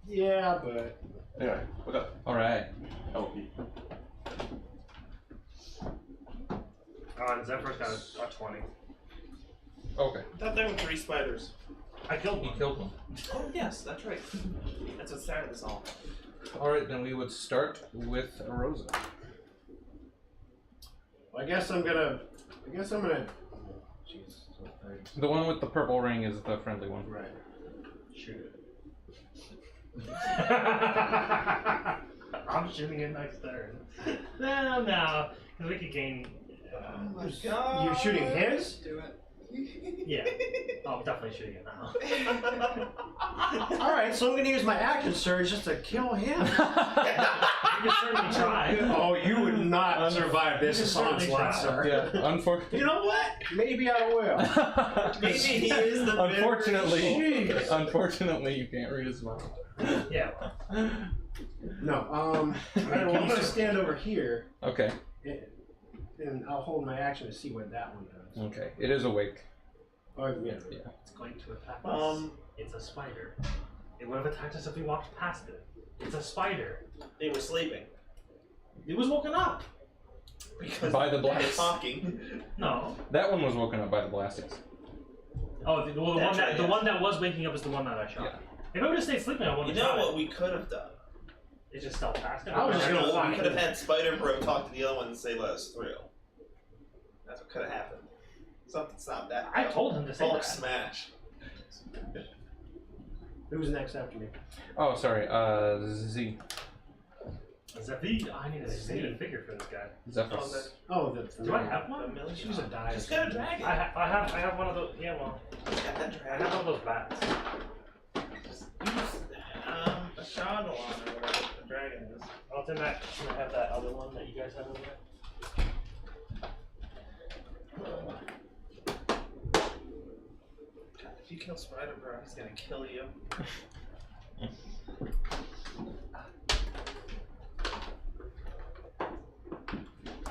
Yeah, but Anyway, what's up? All right. LP. Zephyrus got a 20. Okay. I thought there were 3 spiders. I killed He one. killed one. Oh yes, that's right. That's what started this all. All right, then we would start with Rosa. I guess I'm gonna. Jeez. The one with the purple ring is the friendly one. Right. Shoot it. I'm shooting it next turn. No, because we could gain. Oh my god. You're shooting his? Do it. Yeah. Oh, I'm definitely shooting it now. All right, so I'm gonna use my action surge just to kill him. You can certainly try. Oh, you would not survive this You can certainly onslaught, try. sir. Yeah, unfortunately. You know what? Maybe I will. Maybe he is the Unfortunately, you can't read his mind. Yeah. No. All right, well, I'm gonna stand over here, Okay. and I'll hold my action to see what that one does. Okay. It is awake. Oh yeah. It's going to attack us. It's a spider. It would have attacked us if we walked past it. It's a spider. They were sleeping. It was woken up. Because By the they were blast. talking. No. That one was woken up by the blastings. Oh, the one That's that right, the yes. one that was waking up is the one that I shot. Yeah. If I would have stayed sleeping, I You wouldn't have know shot what it. we could have done? It just fell past it. I was just gonna We walk could have had Spider Bro talk to the other one and say, "Let us through." That's what could have happened. Something's not that. I told him to say Bulk that. smash. Who's next after me? Oh, sorry. Z. Zephy? I need a figure for this guy. Zephyrus. Oh, the. Do I have one? She's a die. Just got a dragon. I have one of those. Yeah, well, Got that I have dragon. one of those bats. Shadowon or whatever the dragon is. Oh, it's in that. I have that other one that you guys have over there. God, if you kill Spider Bro, he's gonna kill you.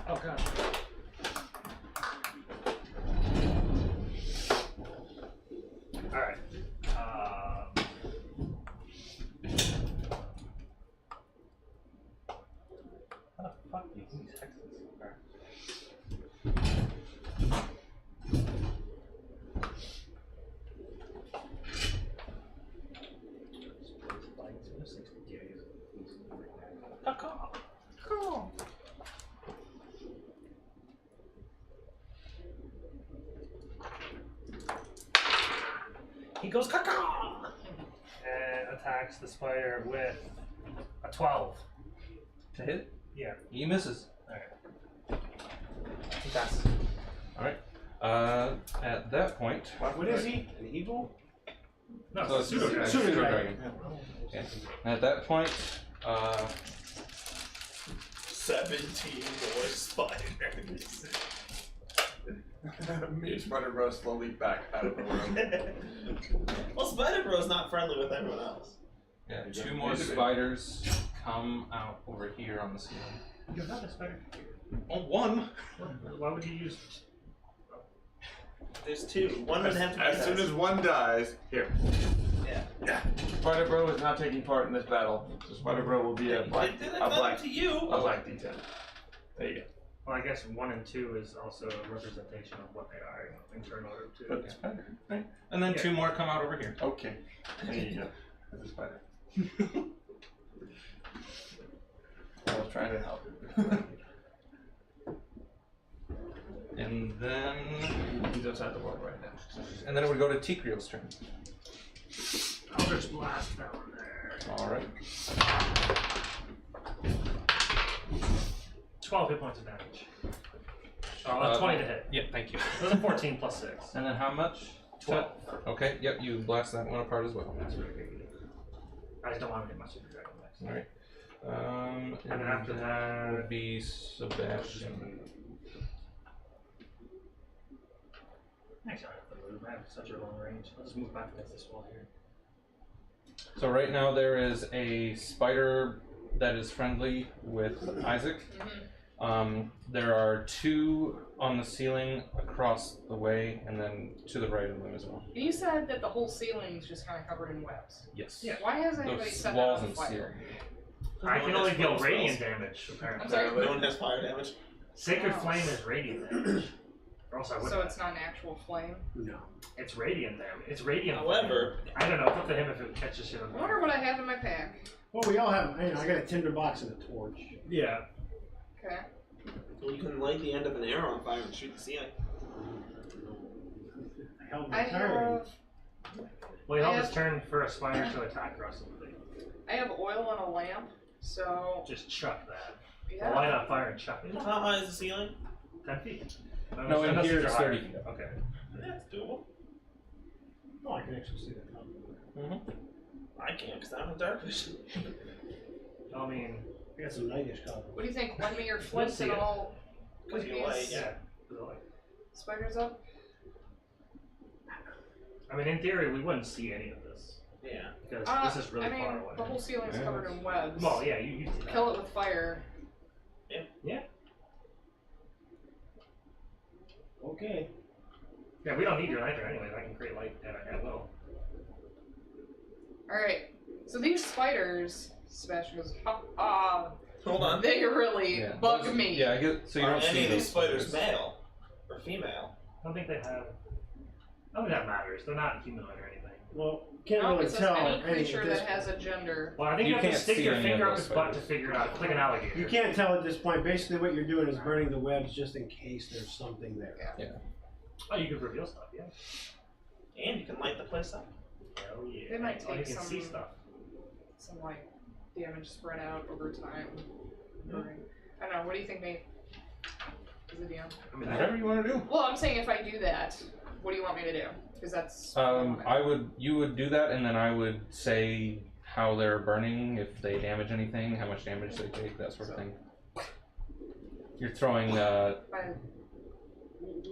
Oh god. Alright. How the fuck do you use these hexes? Alright. Cool. He goes caca and attacks the spider with a 12. To hit? Yeah. He misses. He passes. Alright. At that point, What is he? An eagle? No, so it's a pseudo dragon. Pseudo pseudo dragon. Okay. At that point, 17 more spiders. Me and Spider Bro slowly back out of the room. Well, Spider Bro's not friendly with everyone else. yeah, 2 more spiders come out over here on the ceiling. You have a spider. Oh, 1. Why would you use? There's 2. One would have to be As soon as one dies, here. Yeah. Spider Bro is not taking part in this battle, so Spider Bro will be a black, It did a black, to you. a black D10. There you go. Well, I guess 1 and 2 is also a representation of what they are in turn order too. But spider, right? And then Yeah. 2 more come out over here. Okay. There you go. That's a spider. I was trying to help you. And then, He's outside the wall right now. and then it would go to Tikrio's turn. Eldritch Blast down there. Alright. 12 hit points of damage. Oh, 20 to hit. Yeah, thank you. So it's a 14 plus 6. And then how much? 12. Okay, yep, you blast that one apart as well. I just don't want to hit my super dragon next. Alright. And then after that would be Sebastian. Actually, I don't have to move. I have such a long range. I'll just move back against this wall here. So right now there is a spider that is friendly with Isaac. There are 2 on the ceiling across the way, and then to the right of them as well. You said that the whole ceiling is just kind of covered in webs. Yes. Yeah. Why has anybody Those set that walls on and fire? ceiling. I can only deal spells. radiant damage, apparently. I'm sorry? No one has fire damage. Sacred Oh. Flame is radiant damage. Or else I would So have. it's not an actual flame. No. It's radiant damage. It's radiant. However, flame. I don't know. It's up to him if it catches shit on I fire. wonder what I have in my pack. Well, we all have. I got a tinder box and a torch. Yeah. Okay. you can light the end of an arrow on fire and shoot the ceiling. I held my I turn. have Well, he held I his have- turn for a spider to attack Russell. oil and a lamp, so Just chuck that. yeah. Light on fire and chuck it. How high is the ceiling? 10 feet. No, in unless here you're it's higher. 30 feet. Okay. That's doable. Oh, I can actually see that. I can't because I don't have dark vision. I mean, I got some nightish color. What do you think? Lend me your flint see and it. I'll Because put you light, these yeah. spiders up. I mean, in theory, we wouldn't see any of this Yeah. because this is really I mean, far away. the whole ceiling's Yeah. covered in webs. Well, yeah, you see that. Kill it with fire. Okay. Yeah, we don't need your nitro anyways. I can create light at will. Alright. So these spiders, Sebastian goes, ha ha. Hold on. They really Yeah. bug Those- me. Yeah, I get. So you Are don't see any of these those spiders male or female? I don't think they have. I don't think that matters. They're not humanoid or anything. Well, can't No, really it says tell. any at creature this that has point. a gender. Well, I think You you, have to can't stick see your any finger of up those his butt to spiders. figure it out. It's like an alligator. You can't tell at this point. Basically, what you're doing is burning the webs just in case there's something there. Oh, you could reveal stuff, yeah. And you can light the place up. Hell yeah. They might Oh, you take can see some- stuff. Some like damage spread out over time. I don't know, what do you think, Nate? As a DM? I mean, Whatever you want to do. Well, I'm saying if I do that, what do you want me to do? Because that's what I wanna- You would do that, and then I would say how they're burning, if they damage anything, how much damage they take, that sort of thing. You're throwing. My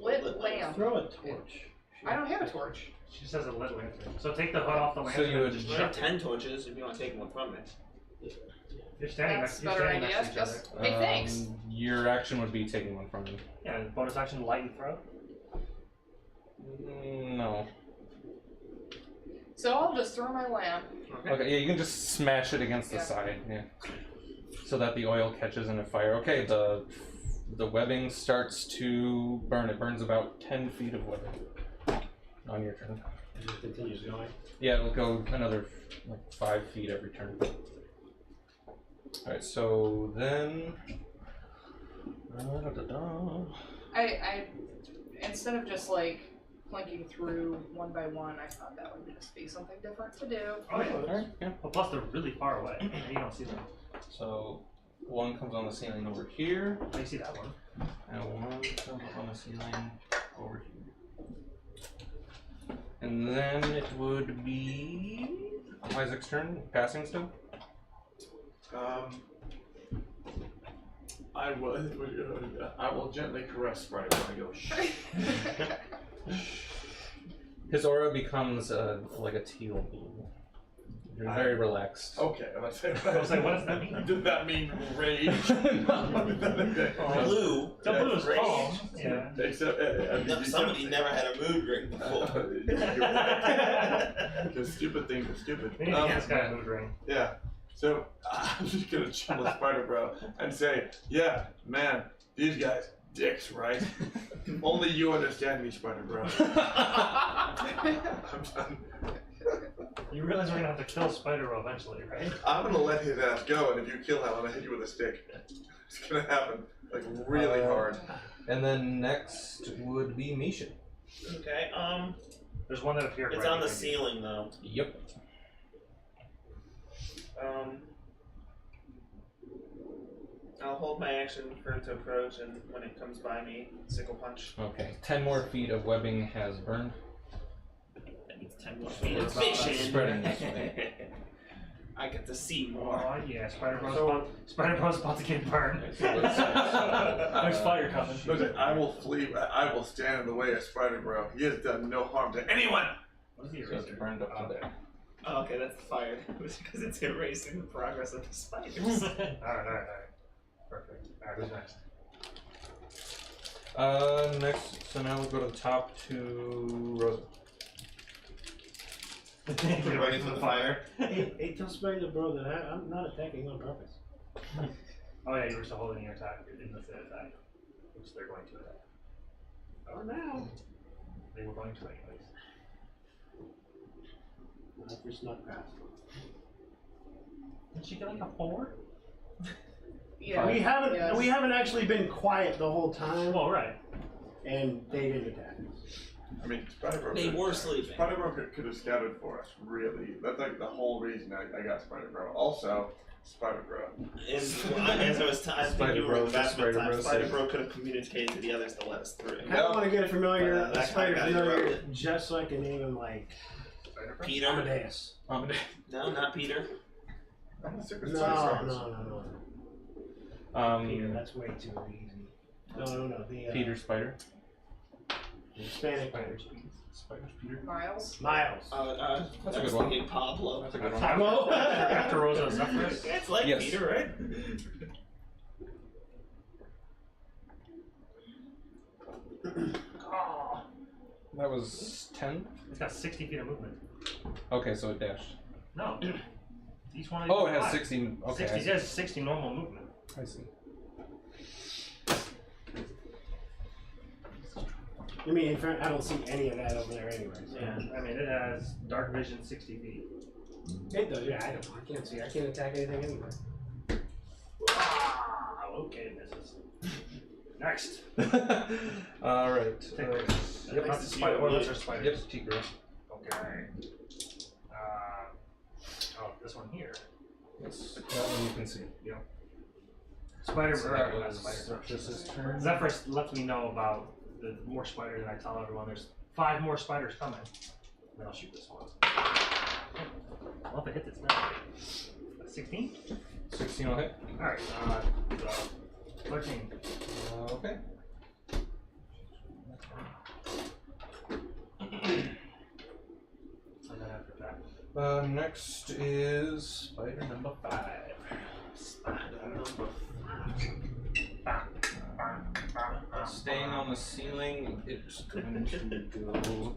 lit lamp. Throw a torch. I don't have a torch. She says a lit lantern. So take the hood off the So lantern you and would- just You have shove it. 10 torches if you want to take one from me. You're standing That's next, a you're better standing idea. next to each other. Just, hey, thanks. Your action would be taking one from them. Yeah, and bonus action, light and throw. No. So I'll just throw my lamp. Okay, yeah, you can just smash it against the Yeah. side, yeah. So that the oil catches in a fire. Okay, the webbing starts to burn. It burns about 10 feet of webbing on your turn. It just continues going. Yeah, it'll go another 5 feet every turn. Alright, so then. I instead of just like plinking through one by one, I thought that would just be something different to do. Oh yeah. Alright, yeah. Well, plus they're really far away. You don't see them. So one comes on the ceiling over here, Oh, you see that one. and one comes on the ceiling over here. And then it would be Isaac's turn, passing still. I will gently caress Spider when I go, shh. His aura becomes like a teal blue. You're very relaxed. Okay, I was I was like, what does that mean? Did that mean rage? Blue. The blue is Rage. calm. Yeah. Except, Somebody never had a mood ring before. The stupid thing is stupid. We need to get this guy a mood ring. Yeah. So I'm just gonna chill with Spider Bro and say, yeah, man, these guys, dicks, right? Only you understand me, Spider Bro. I'm done. You realize we're gonna have to kill Spider-Man eventually, right? I'm gonna let his ass go, and if you kill him, I'm gonna hit you with a stick. It's gonna happen, like really hard. And then next would be Misha. Okay, There's one that appeared. it's right on the behind you. ceiling though. Yep. I'll hold my action for it to approach, and when it comes by me, sickle punch. Okay. 10 more feet of webbing has burned. That means 10 more feet We're of about vision. spreading this way. I get to see more. Oh yeah, Spider-Man's about to get burned. So let's- There's fire coming. Listen, I will flee. I will stand in the way of Spider Bro. He has done no harm to anyone. What is the So it's eraser? burned up to there. Oh, okay, that's fire. Because it's erasing the progress of the spiders. Alright. Perfect. Alright, who's next? Next, so now we'll go to the top to Rosa. Get ready for the fire. Hey, tell Spider Bro that I'm not attacking on purpose. Oh yeah, you were still holding your attack. You didn't miss the attack. Which they're going to attack. Oh, now. They were going to anyways. Not for snuck past. Did she get like a 4? Yeah. We haven't Yes. we haven't actually been quiet the whole time, Well, right. and they didn't attack us. I mean, Spider Bro. They were sleeping. Spider Bro could have scouted for us. Really, that's like the whole reason I got Spider Bro. Also, Spider Bro. And as I was I think Spider you were Bro in for that Spider time, Bro's Spider sake. Bro could have communicated to the others to let us through. I don't want to get a familiar, But, that Spider kinda got familiar, interrupted. just so I can name him like Peter? Amadeus. No, not Peter. I'm the Secret No, Service. no. Peter, that's way too easy. No. The Peter Spider. Hispanic Spider Peter. Miles. Miles. That's a I was good one. thinking Pablo. That's a good one. Pablo. After Rosa and Zephyrus? Yeah, it's like Yes. Peter, right? Oh. That was 10? It's got 60 feet of movement. Okay, so it dashed. No. Each one of these Oh, is it has five. 60. Okay, 60, it has 60 normal movement. I see. I mean, in fact, I don't see any of that over there anyway. So. Yeah. I mean, it has dark vision 60 feet. It does, yeah, I can't see. I can't attack anything anywhere. Ah, okay, this is. Next. Alright. Take yep, that's the spider. Or those are spiders. Yep, Tigre. Okay. Oh, this one here. Yes, that one you can see. Spider. So that was Zephyrus' turn. Zephyrus lets me know about the more spiders, and I tell everyone there's 5 more spiders coming. Then I'll shoot this one. Well, if it hits, it's not. 16? 16 will hit. Alright, 13. Okay. And then after that. Next is spider number 5. Staying on the ceiling, it's going to go.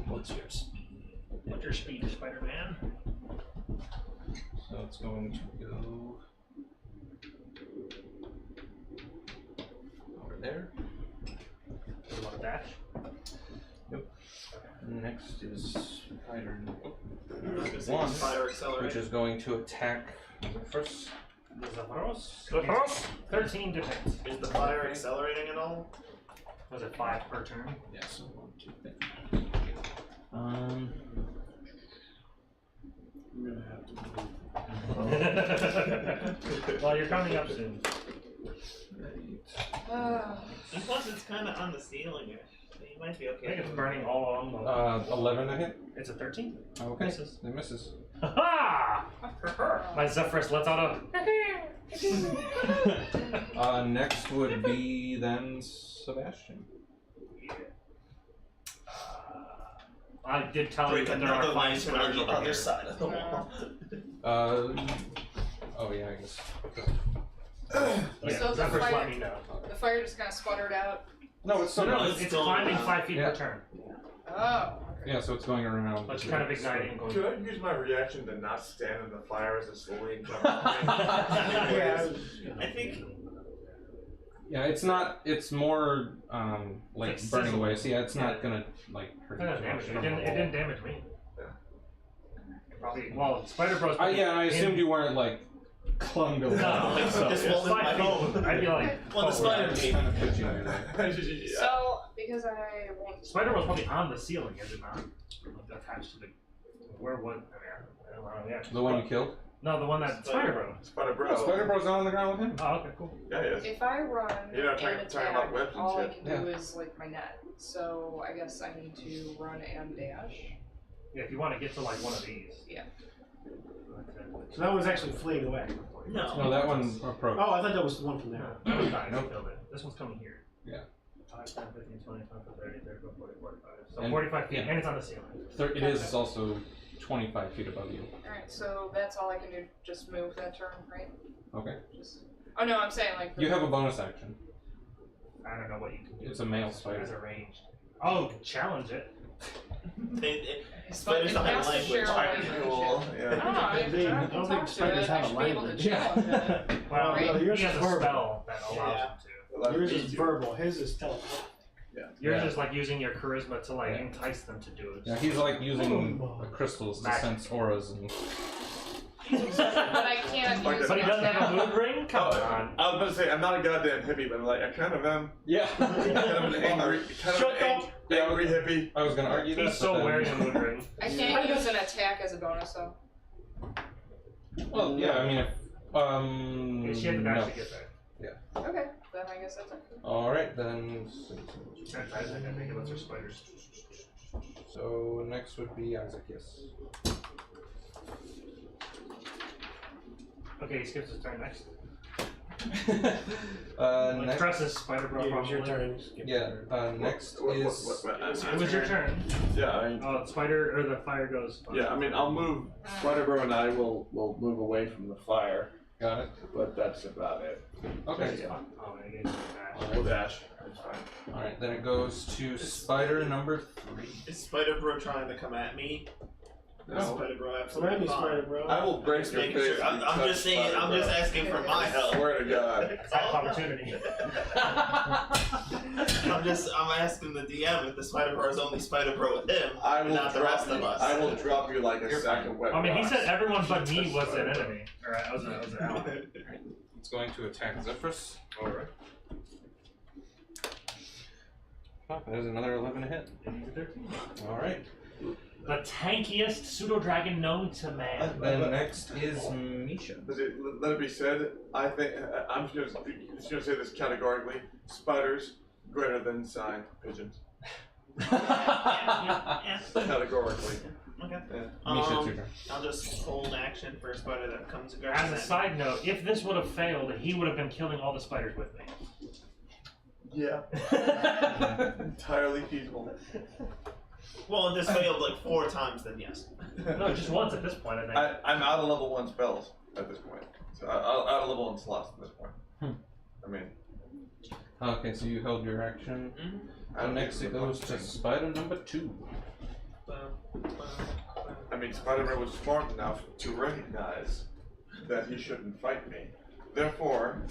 What's your speed? What's your speed, Spider-Man? So it's going to go over there. Do you want to dash? Nope. Next is spider One. 1, Fire accelerate. which is going to attack the first. The Zephyros? 13 to hit. Is the fire accelerating at all? Was it 5 per turn? Yeah, so 1, 2, 3. I'm gonna have to move. Well, you're coming up soon. And plus, it's kind of on the ceiling. So you might be I okay. think it's burning all along the 11 to hit. It's a 13. Okay. Misses. It misses. Ha! My Zephyrus lets out a. Next would be then Sebastian. I did tell you Break that there are another 5 lantern spiders on the over other here. side of the wall. Oh yeah, I guess. Yeah, So the Zephyrus fire- let me know. The fire just kind of sputtered out. No, it's still No, going. it's still climbing around. 5 feet Yeah. per turn. Oh. Yeah, so it's going around. But it's kind of igniting and going. Could I use my reaction to not stand in the fire as it slowly increases? I think Yeah, it's not. It's more like It's burning away. sizzling. So yeah, it's not gonna like hurt It you doesn't too damage much. me. It didn't damage me. Probably. Well, Spider Bros. Yeah, and I assumed you weren't like clung to it. No, Like, so this It's won't 5 my feet. phone. I'd be like. Well, the oh, spider it's team. kind of pitching you there. So, because I won't. Spider was probably on the ceiling, is it not? Like, attached to the. Where was? I don't know. Yeah. The one you killed. No, the one that Spider Bro. Spider Oh, Bro. Spider Bro's not on the ground with him. Oh, okay, cool. Yeah, he is. If I run You're not and talking attack, about webs and all I shit. can do is like my net. So I guess I need to run and dash. Yeah, if you want to get to like one of these. Yeah. So that one's actually fleeing away. no. No, that one approached. Oh, I thought that was the one from there. No, that one's dying. Nope. Killed it. This one's coming here. Yeah. 5, 10, 15, 20, 25, 30, 35, 40, 45. So And- 45 feet, yeah. and it's on the ceiling. It is also 25 feet above you. Alright, so that's all I can do. Just move that turn, right? Okay. Just. Oh no, I'm saying like. You have a bonus action. I don't know what you can do. It's a male It's spider. arranged. Oh, challenge it. Spiders don't have language. Cool. I Yeah. don't know. I They- I can don't talk think to spiders it. have I a should be able to language. challenge it. Well, Right. he yours has is a verbal. spell that allows Yeah. him to. Yours is verbal. His is telepathic. You're Yeah. just like using your charisma to like Yeah. entice them to do it. Yeah, he's like using crystals to Magic. sense auras and. But I can't Like use But he it doesn't have a now. mood ring? Come on. I was about to say, I'm not a goddamn hippie, but I'm like, I kind of am. Yeah. Kind of an angry, angry hippie. I was gonna argue that. He's so but then- wearing a mood ring. I can't use an attack as a bonus though. Well, yeah, I mean, if, She had to no. actually get there. Okay, then I guess that's it. All right, then. That's Isaac, I think, unless they're spiders. So next would be Isaac. Yes. Okay, he skips his turn next. Like Next. Tress's spider bro Yeah, it was your probably. turn. Skip Yeah. your Next What- is. It was your turn. Yeah, I mean, Oh, the spider or the fire goes. yeah, I mean, I'll move. Spider Bro and I will move away from the fire, Got it. but that's about it. Okay. Oh, I gave you that. We'll dash. That's fine. All right. Then it goes to spider number 3. Is Spider Bro trying to come at me? No. Spider Bro Come absolutely at me, fine. Spider Bro. I will break Just your making face. sure. if you I'm touch just saying. Spider I'm Bro. just asking for my help. Swear to God. Attack of opportunity. I'm asking the DM if the Spider Bro is only Spider Bro with him, I will not the drop rest you. of us. I will drop you like a You're sack of wet I mean, he rocks. said everyone but me Touch was an Spider Bro. enemy. Or I was an ally. It's going to attack Zephyrus. Alright. Oh, there's another 11 to hit. 13. All right. The tankiest pseudo dragon known to man. Then next is Misha. Let it be said, I think, I'm just gonna say this categorically, spiders greater than pigeons. Categorically. Okay. Misha, it's your turn. I'll just hold action for a spider that comes aggressive. As a side note, if this would have failed, he would have been killing all the spiders with me. Yeah. Entirely feasible. Well, if this failed like 4 times, then yes. No, just once at this point, I think. I'm out of level 1 spells at this point. So out of level 1 slots at this point. I mean, Okay, so you held your action. And next it goes to spider number 2. I mean, Spider-Man was smart enough to recognize that he shouldn't fight me. Therefore,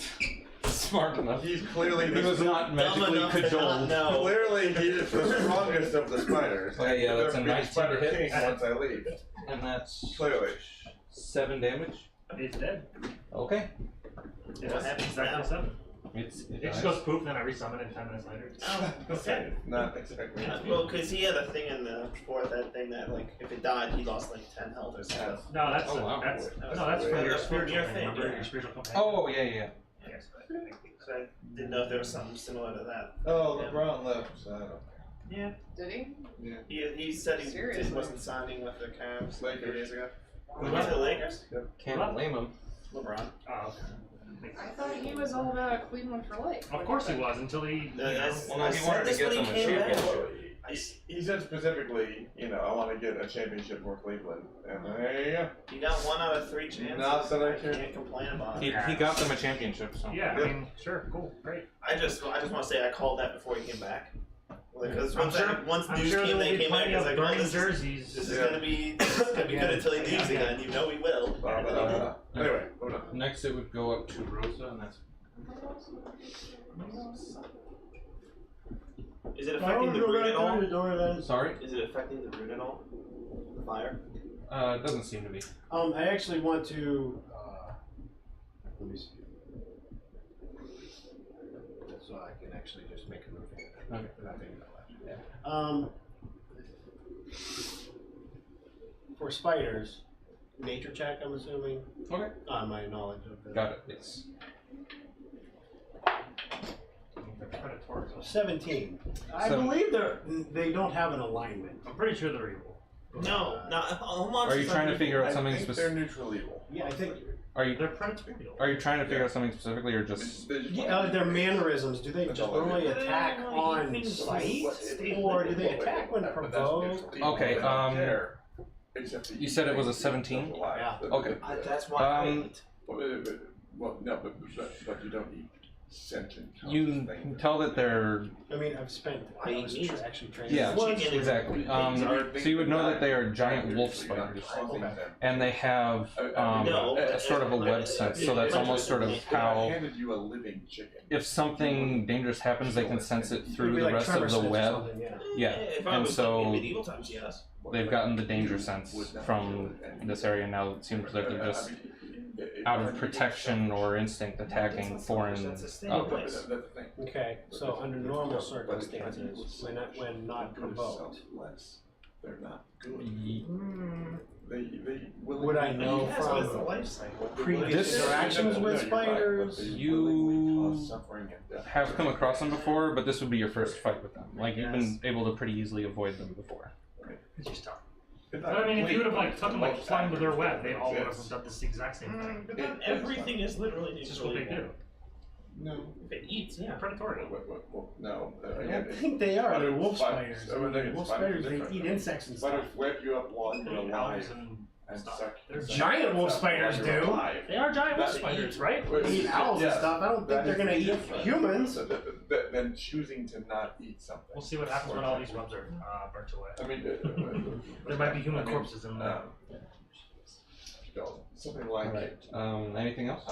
Smart enough. he's clearly He was not magically enough to not cajoled. know. Clearly, he is the strongest of the spiders. Okay, yeah, that's a There'll be 19 to Spider hit. King once I leave. And that's Clearly. 7 damage. It's dead. Okay. It's What happens exactly now? 7. It It just goes poof, then I resummon it 10 minutes later. Oh, okay. Not expecting it to be. Well, because he had a thing in the fourth, that thing that like if it died, he lost like 10 health or something. No, that's Oh, wow. that's That was no, that's for weird. your That's for spiritual your thing. thing, Remember yeah. your spiritual companion. Oh, yeah. Yes. So I didn't know if there was something similar to that. Oh, LeBron left, so I don't. Yeah. Did he? He said he Seriously? wasn't signing with the Cavs like 3 days ago. Who He went to left? the Lakers. Can't blame him. LeBron. Oh, okay. I thought he was all about Cleveland for life. Of course he was until he. That's, Well, I he said wanted to this get when he them a came back. championship. He said specifically, I want to get a championship for Cleveland. And there you go. You got 1 out of 3 chances. Not that I I can't complain about He, it. he got them a championship, so. Yeah, I mean, sure, cool, great. I just want to say I called that before he came back. Because I'm sure. once I'm news sure came, there'll they be came back. plenty It's of like, well, burning this jerseys. is gonna be good until he leaves again. You know he will. Anyway, moving on. Next it would go up to Rosa, and that's. Is it affecting the root at all? Sorry? Is it affecting the root at all? The fire? It doesn't seem to be. I actually want to. Let me see. So I can actually just make a move here. Okay. Without thinking about that. For spiders, nature check, I'm assuming. Okay. On my knowledge of the. Got it, yes. They're predatory. 17. I So- believe they don't have an alignment. I'm pretty sure they're evil. No, not. Are you trying to figure out I something think specific? they're neutral evil. Yeah, I think. They're predatory. Are you trying to figure out something specifically, or just? Their mannerisms, do they That's just all I only do. attack No, on you think sight? so. Or do they attack when provoked? Okay, They don't care, except that you said it was a 17? Yeah. Okay. That's why I Um, eat. Well, no, but you don't eat sentient. You things. can tell that they're. I mean, I've spent hours actually training. Yeah, Chicken. exactly. So you would know that they are giant wolf spiders, and they have a sort of a web sense. So that's almost sort of I how, handed you a living chicken. if something dangerous happens, they can sense it through the rest of the web. Yeah, If I and was so- like in medieval times, yes. They've gotten the danger sense from this area now. It seems like they're just out of protection or instinct attacking foreign That's a outputs. place. Okay, so under normal circumstances, when not provoked, They're not good. Ye- They would I know Yes, but it's the from life cycle. previous This- interactions with spiders? You have come across them before, but this would be your first fight with them. Like, you've been able to pretty easily avoid them before. It's just tough. But I mean, if you would have like took them like plumbed to their web, they all would have done this exact same thing. But then everything is literally It's just what they do. No. If it eats, They're yeah. predatory. No. I don't think they are. They're wolf Spiders. spiders. I think Wolf spiders spiders, they different. eat insects and stuff. Spiders web you up while you're Owls alive and and stuff. suck. They're suck giant wolf stuff while spiders you're do. alive. They are giant wolf That- spiders, right? They eat owls and stuff. I don't think they're gonna eat humans. Than choosing to not eat something. We'll see what happens when all these webs are burnt away. I mean, There might be human corpses in there. something like Anything else?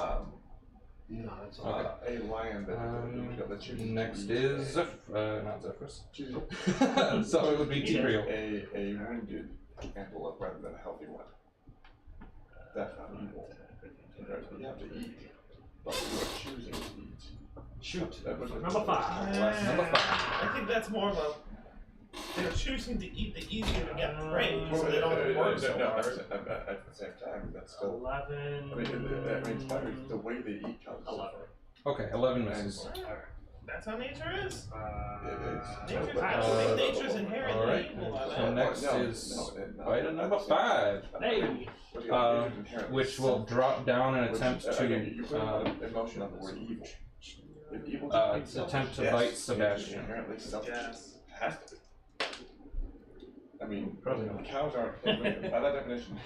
No, that's all. a lion that chooses Next to eat is not Zephyrus. choosing So it would be Tigreal. a wounded antelope rather than a healthy one. That's not evil. You have to eat, but you are choosing to eat. Shoot. Number Number 5. Number 5. I think that's more of a. They're choosing to eat the easier to get prey, so they don't have to work so hard. At the same time, that's still. 11. I mean, spiders, the way they eat comes. 11. Okay, 11 misses. That's how nature is. Nature's inherently Alright. evil. I So like next No, is no, item number 5, Hey. which will drop down and attempt Again, you put to emotion on the word evil. If evil attempt to yes, bite it's Sebastian. inherently selfish. Yes. Has to be. I mean, Probably not. cows aren't, by that definition.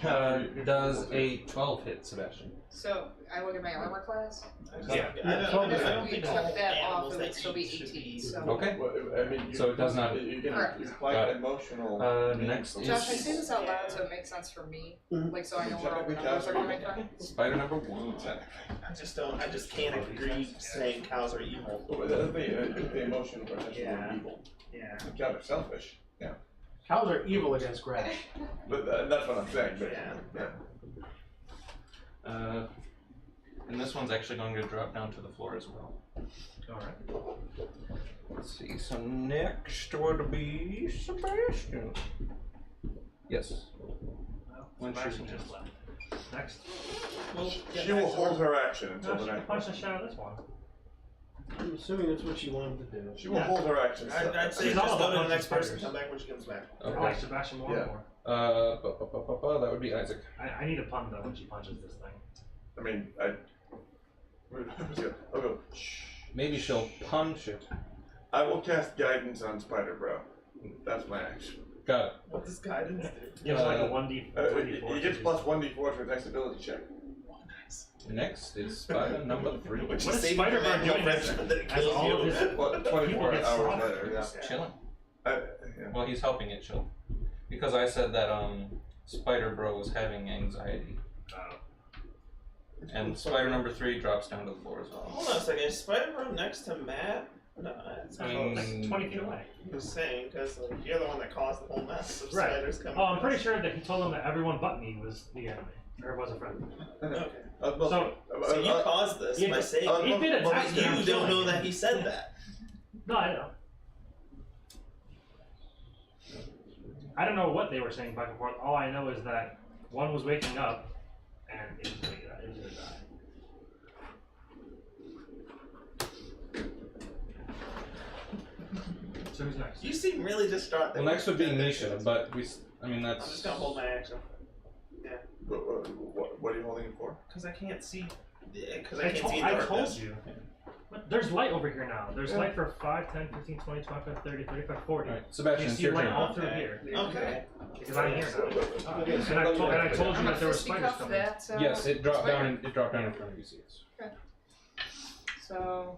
Does a 12 hit Sebastian? So I look at my armor class. Yeah. Even don't if think you all took that off, animals it that would still be eat should 18. So. Okay. Well, I mean, So it does not- You can Correct. apply Got it. emotional. Next means- Josh, I say this out loud so it makes sense for me, like so I know where all the numbers are coming from. Spider number 1. I just can't agree saying cows are evil. Well, that's the emotional potential Yeah. of evil. Yeah. Cows are selfish. Yeah. Cows are evil against grass. But that's what I'm saying. But, Yeah. And this one's actually going to drop down to the floor as well. Alright. Let's see, so next would be Sebastian. Yes. When Sebastian she- just left. Next. She will hold her action until No, the she can next. punch the shit out of this one. I'm assuming that's what she wanted to do. She will hold her action. I'd say She's just all go about to the punching next person, spiders. come back when she comes back. I like Okay. Sebastian more Yeah. and more. That would be Isaac. I need a pun though when she punches this thing. I mean, I'll go. Shh. Maybe she'll punch it. I will cast guidance on Spider Bro. That's my action. Got it. What does guidance do? Gives like a 1d4. He gets plus 1d4 for his next ability check. Next is spider number 3. Which What is saving Spider-Man your doing friends this? from that As kills all you. of his Well, 24 People get hours slaughtered. later, yeah. Chilling. Yeah. Well, he's helping it chill. Because I said that Spider Bro was having anxiety. And spider number 3 drops down to the floor as well. Hold on a second, is Spider-Man next to Matt? No, it's I close. mean, like 20 feet away. I'm just saying, because like, you're the one that caused the whole mess of Right. spiders coming. Oh, I'm pretty sure that he told them that everyone but me was the enemy. Or was a friend. Okay. So, So you caused this Yeah, by saying he it. did But attack me, I'm you don't killing know him. that he said that. no, I know. I don't know what they were saying back and forth. All I know is that one was waking up and it was gonna die. So who's next? You seem really distraught. Well, next would be Nisha, but I mean, I'm that's. just gonna hold my action. What are you holding it for? Because I can't see. Because I can't see I darkness. told you. But there's light over here now. There's light for 5, 10, 15, 20, 25, 30, 35, 40. Alright, Sebastian, You it's see your light turn. all through here. Okay. Because I'm here now. Okay, so And I told you I'm gonna that there were fisticuff spiders coming. that. Yes, it dropped spider. down. It dropped down in front of you. See it. So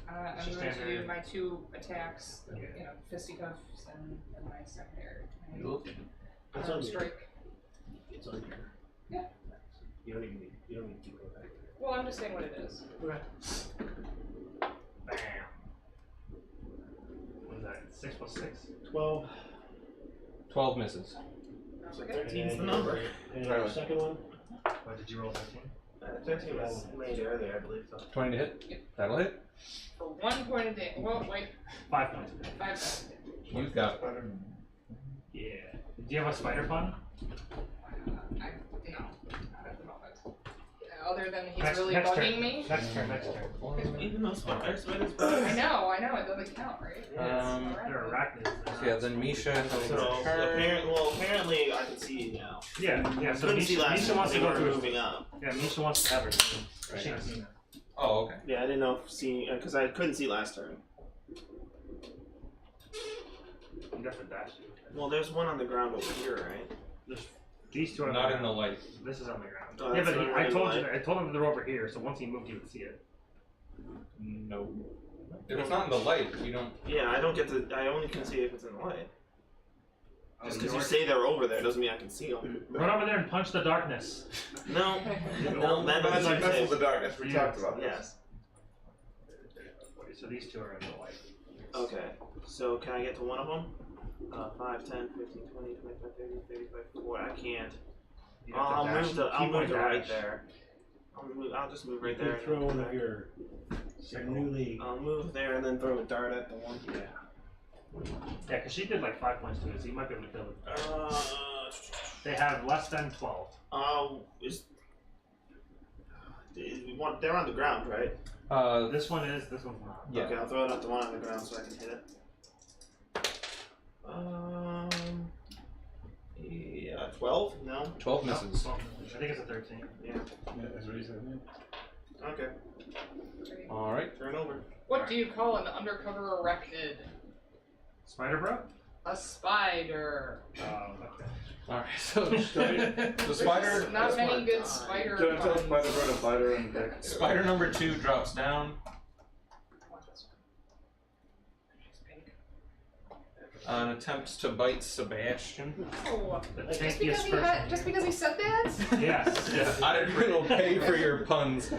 I'm Just going to standard. do my 2 attacks, Okay. you know, fisticuffs and my secondary. It's on you. Strike. It's on here. Yeah. You don't need to go back. Well, I'm just saying what it is. Okay. Bam. What is that? 6 plus 6? 12. 12 misses. So Okay. 13's the number. And the second one? What did you roll 13? 13 was made earlier, I believe. So. 20 to hit. Yep. That'll hit. For 1 point of damage. Well, wait. 5 points. 5 points of damage. You got. Yeah. Do you have a spider pun? No. At the moment. Other than he's Next- really next bugging turn. me. Next turn. Even though spiders, I know, it doesn't count, right? They're arachnids. So yeah, then Misha has So her turn. apparently I can see you now. Yeah, so Couldn't see last Misha time wants to they go were through. moving up. Yeah, Misha wants to have her turn. Right. She doesn't see that. Oh, okay. Yeah, I didn't know if seeing because I couldn't see last turn. You got to dash. Well, there's one on the ground over here, right? There's these two are Not on in the light. This is on the ground. Oh, yeah, that's but not I really told light. I told him they're over here, so once he moved, you would see it. No. If it's not in the light, you don't. Yeah, I don't get to. I only can see if it's in the light. Just because you Yours- say they're over there doesn't mean I can see them. Run over there and punch the darkness. No, no, that Magic doesn't vessels say. of darkness. We Yeah. talked about this. Yes. So these two are in the light. Okay. So can I get to one of them? 5, 10, 15, 20, 25, 30, 35, 40. I can't. You have to I'll dash. move the. I'll Keep move on it right dash. there. I'll just move right You there. can throw one of your newly. I'll move there and then throw a dart at the one. Yeah, because she did like 5 points to it, so you might be able to kill it. They have less than 12. Is they're on the ground, right? This one is. This one's not. Yeah. Okay, I'll throw it up the one on the ground so I can hit it. Yeah, 12? No? 12 misses. Well, I think it's a 13. Yeah. Yeah, that's what he said. Okay, All right. turn over. What do you call an undercover arachnid? Spider bro? A spider. Okay. All right. So the spider, Not many good spider Can I tell puns. Spider Bro to spider and deck? spider number 2 drops down and attempts to bite Sebastian. Oh, The just tankiest because he said that? Yes. Yeah, I will pay for your puns.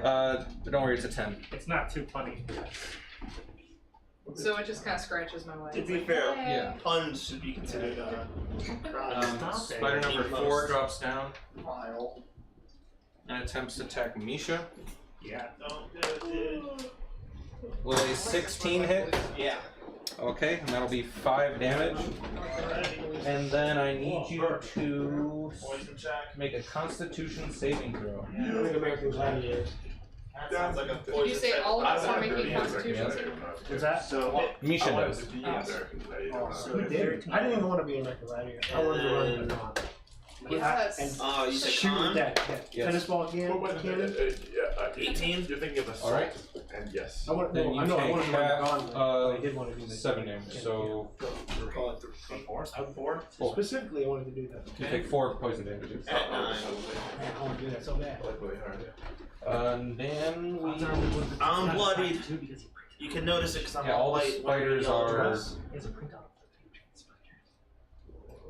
But don't worry, it's a 10. It's not too funny. So it just kind of scratches my leg. To be fair, Yeah. puns should be considered crime. Stop it. Spider number 4 drops down Vile. and attempts to attack Misha. Yeah. Don't do it, dude. Will a 16 hit? Yeah. Okay, and that'll be 5 damage. And then I need you to Poison check. make a Constitution saving throw. I think American Gladiators. That sounds like a Did poison you say check. all of us I are wanted making to be constitution American saving? What's that? So, Misha I wanted does. to be American Gladiator. Oh, not- who did? I didn't even want to be an American Gladiator. I wanted to run the con. Yes. you said Shoot con? that Yes. tennis ball Well, wait, cannon. yeah, 18? You're thinking of assault. All right. And yes. I want, Then no, you I know I take wanted to run the half, gauntlet, but I did want to do that. 7 damage. So Call it 4. 4? Specifically, I wanted to do that. you take 4 poison damages. At 9. I want to do that so bad. Like really hard. And then we. I'm bloodied. You can notice it because I'm Yeah, all the spiders are. It's a printout.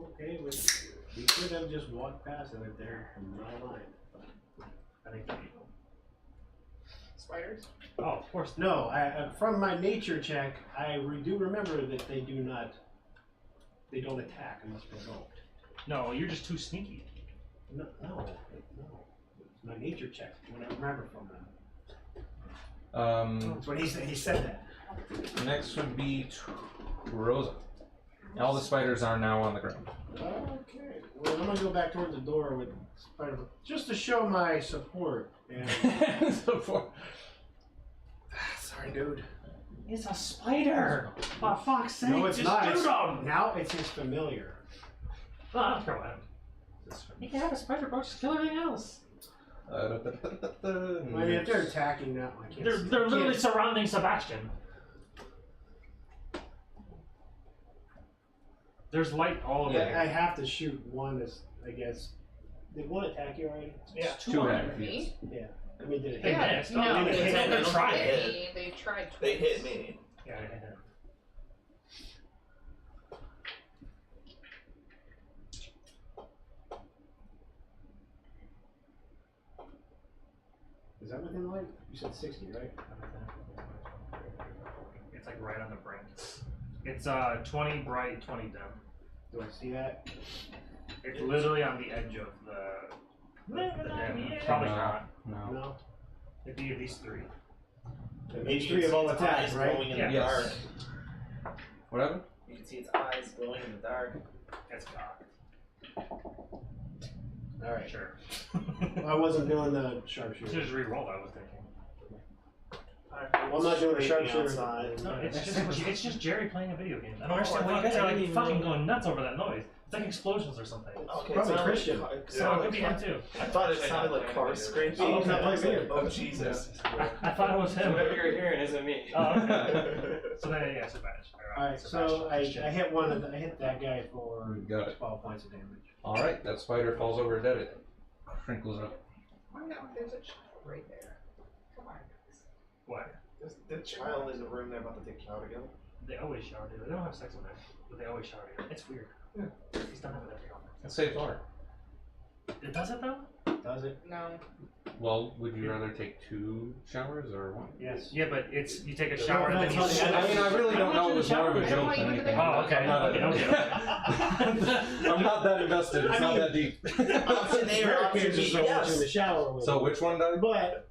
Okay, we could have just walked past it if they're from my line. I think they're evil. Spiders? Oh, of course. No, from my nature check, do remember that they don't attack unless provoked. No, you're just too sneaky. No. It's my nature check, what I remember from them. That's what he said. He said that. Next would be Rosa. All the spiders are now on the ground. Okay. Well, I'm gonna go back towards the door with Spider, just to show my support. And sorry, dude. It's a spider. For fuck's sake, No, it's just not. shoot It's, him. now it's his familiar. Well, I don't care what happens. You can have a spider, bro. Just kill everything else. I mean, if they're attacking now, I can't. They're literally surrounding Sebastian. There's light all over Yeah. here. I have to shoot one. I guess. Did one attack you already? Yeah, 200 Me? Yeah. I mean, did it They hit? missed. No, They they hit. They didn't tried. hit me. They tried twice. They hit me. Yeah, they hit. Is that within light? You said 60, right? It's like right on the brink. It's 20 bright, 20 dim. Do I see that? It's literally on the edge of the dim. Probably No. not. No. No. It'd be at least 3. Maybe 3 of all its attacks, eyes right? glowing in Yeah. the Yes. dark. Whatever? You can see its eyes glowing in the dark. It's cocked. All right. Sure. I wasn't doing the You sharpshooter. should just re-roll, I was thinking. Well, I'm not doing a sharpshooter. Outside. No, it's just Jerry playing a video game. I don't understand why you guys are like fucking going nuts over that noise. It's like explosions or something. Okay, Probably it sounded Christian. Like, So it could be him too. I thought it sounded like car scraping. Oh, okay. I was like, oh Jesus. I thought it was him. Whatever you're hearing isn't me. Oh, okay. So then, yeah, Sebastian. Alright, so I hit one of the, I hit that guy for You got it. 12 points of damage. Alright, that spider falls over dead. It crinkles up. Oh no, there's a child right there. Come on, guys. What? The child in the room they're about to take shower together. They always shower together. They don't have sex with it, but they always shower together. It's weird. He's done it with every girl. It saves water. It does it though? Does it? No. Well, would you rather take 2 showers or 1? Yes. Yeah, but it's you take a shower and then you. That's funny. I mean, I really don't know. It was more of a I don't joke want than you to anything. think- Oh, okay. I'm not, Okay. I'm not that invested. It's I not mean- that deep. Option A or option Americans B, just don't want you in the yes. shower with So me. which one died? But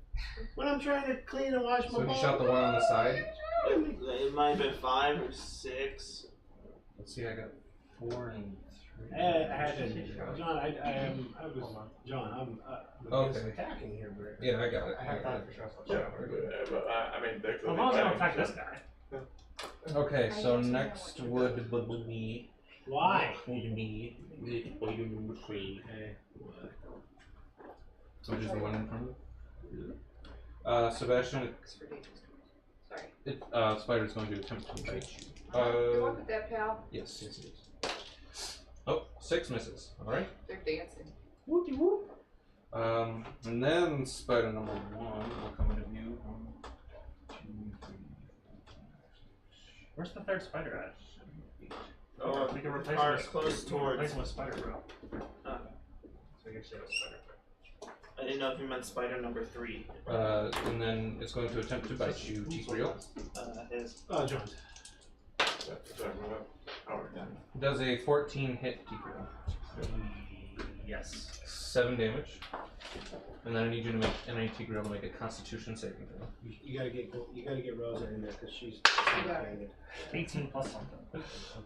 when I'm trying to clean and wash my So you balls, shot the one on the side. It might have been 5 or 6. Let's see, I got 4 and I had to, John. I was John. I'm Okay. attacking here, but Yeah, I got it. I have time for trust. Yeah, but I mean, they're As long as I don't attack this guy. Okay, so next would be Why? so just the one in front of it. Sebastian, Sorry. Spider's going to attempt to bite you. Good luck with that, pal. Yes. Oh, 6 misses. All right. They're dancing. Whoopie whoop. And then spider number 1 will come into view. 1, 2, 3, 4, 5, 6. Where's the third spider at? Oh, We can replace are him with, close replace towards. him with spider bro. Okay. So we can say with spider. I didn't know if you meant spider number 3. And then it's going to attempt to bite you, Tigreal. His. Oh, John. Does a 14 hit Tigreal. Yes. 7 damage. And then I need you to make Tigreal to make a Constitution saving throw. You gotta get Rosa in there because she's. 18 plus something.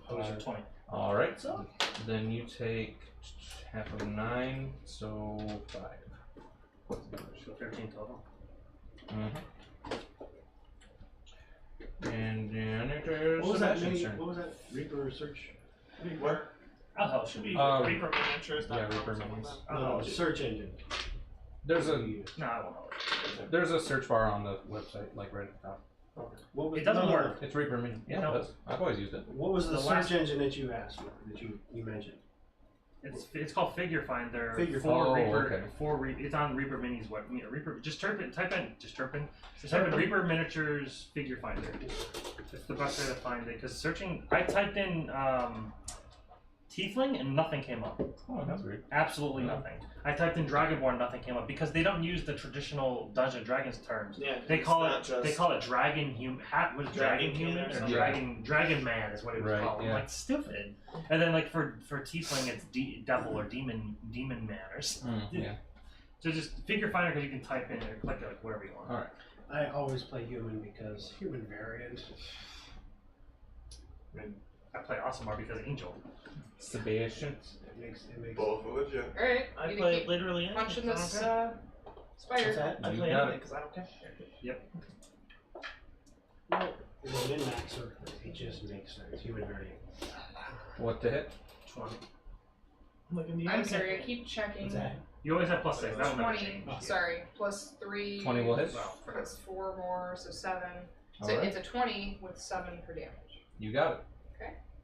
Those are 20. All right. Then you take half of 9, so 5. So 13 total. And then it is What was that? Sebastian's turn. What was that? Reaper search. What? I'll help. Should be. Reaper miniatures. Yeah, Reaper minis. No, search engine. There's a No, I won't help. there's a search bar on the website, like right at the top. What was, It doesn't no, work. It's Reaper Mini. Yeah, No. it does. I've always used it. What was the, The search last- engine that you asked for? That you mentioned? It's called Figure Finder. Figure for Finder. Reaper. Okay. It's on Reaper Mini's web. Reaper. Just type in Reaper Miniatures Figure Finder. It's the best way to find it because searching. I typed in Tiefling and nothing came up. Oh, that's weird. Absolutely nothing. I typed in Dragonborn, nothing came up because they don't use the traditional Dungeons and Dragons terms. Yeah. They it's call not it just- dragon human. Was it Dragon dragon human human or or something. dragon man is what it was Right, called. I'm yeah. like stupid. And then like for tiefling it's devil or demon manners. Yeah. So just figure finder because you can type in or click it like wherever you want. All right. I always play human because human variant. I play Awesomar because Angel. Sebastian. It makes. Both are legit. Alright. I you play keep literally anything. punching 'cause this I don't care. spider. What's that? I You play got anything it. because I don't care. Well, in Max, it just makes sense. Human variant. What to hit? 20. Like in the I'm other sorry, I campaign. keep checking. What's that? You always have plus 6. That will never 20. change. Sorry, plus 3. 20 will hit. Well, for Plus 4 more, so 7. So All right. it's a 20 with 7 for damage. You got it.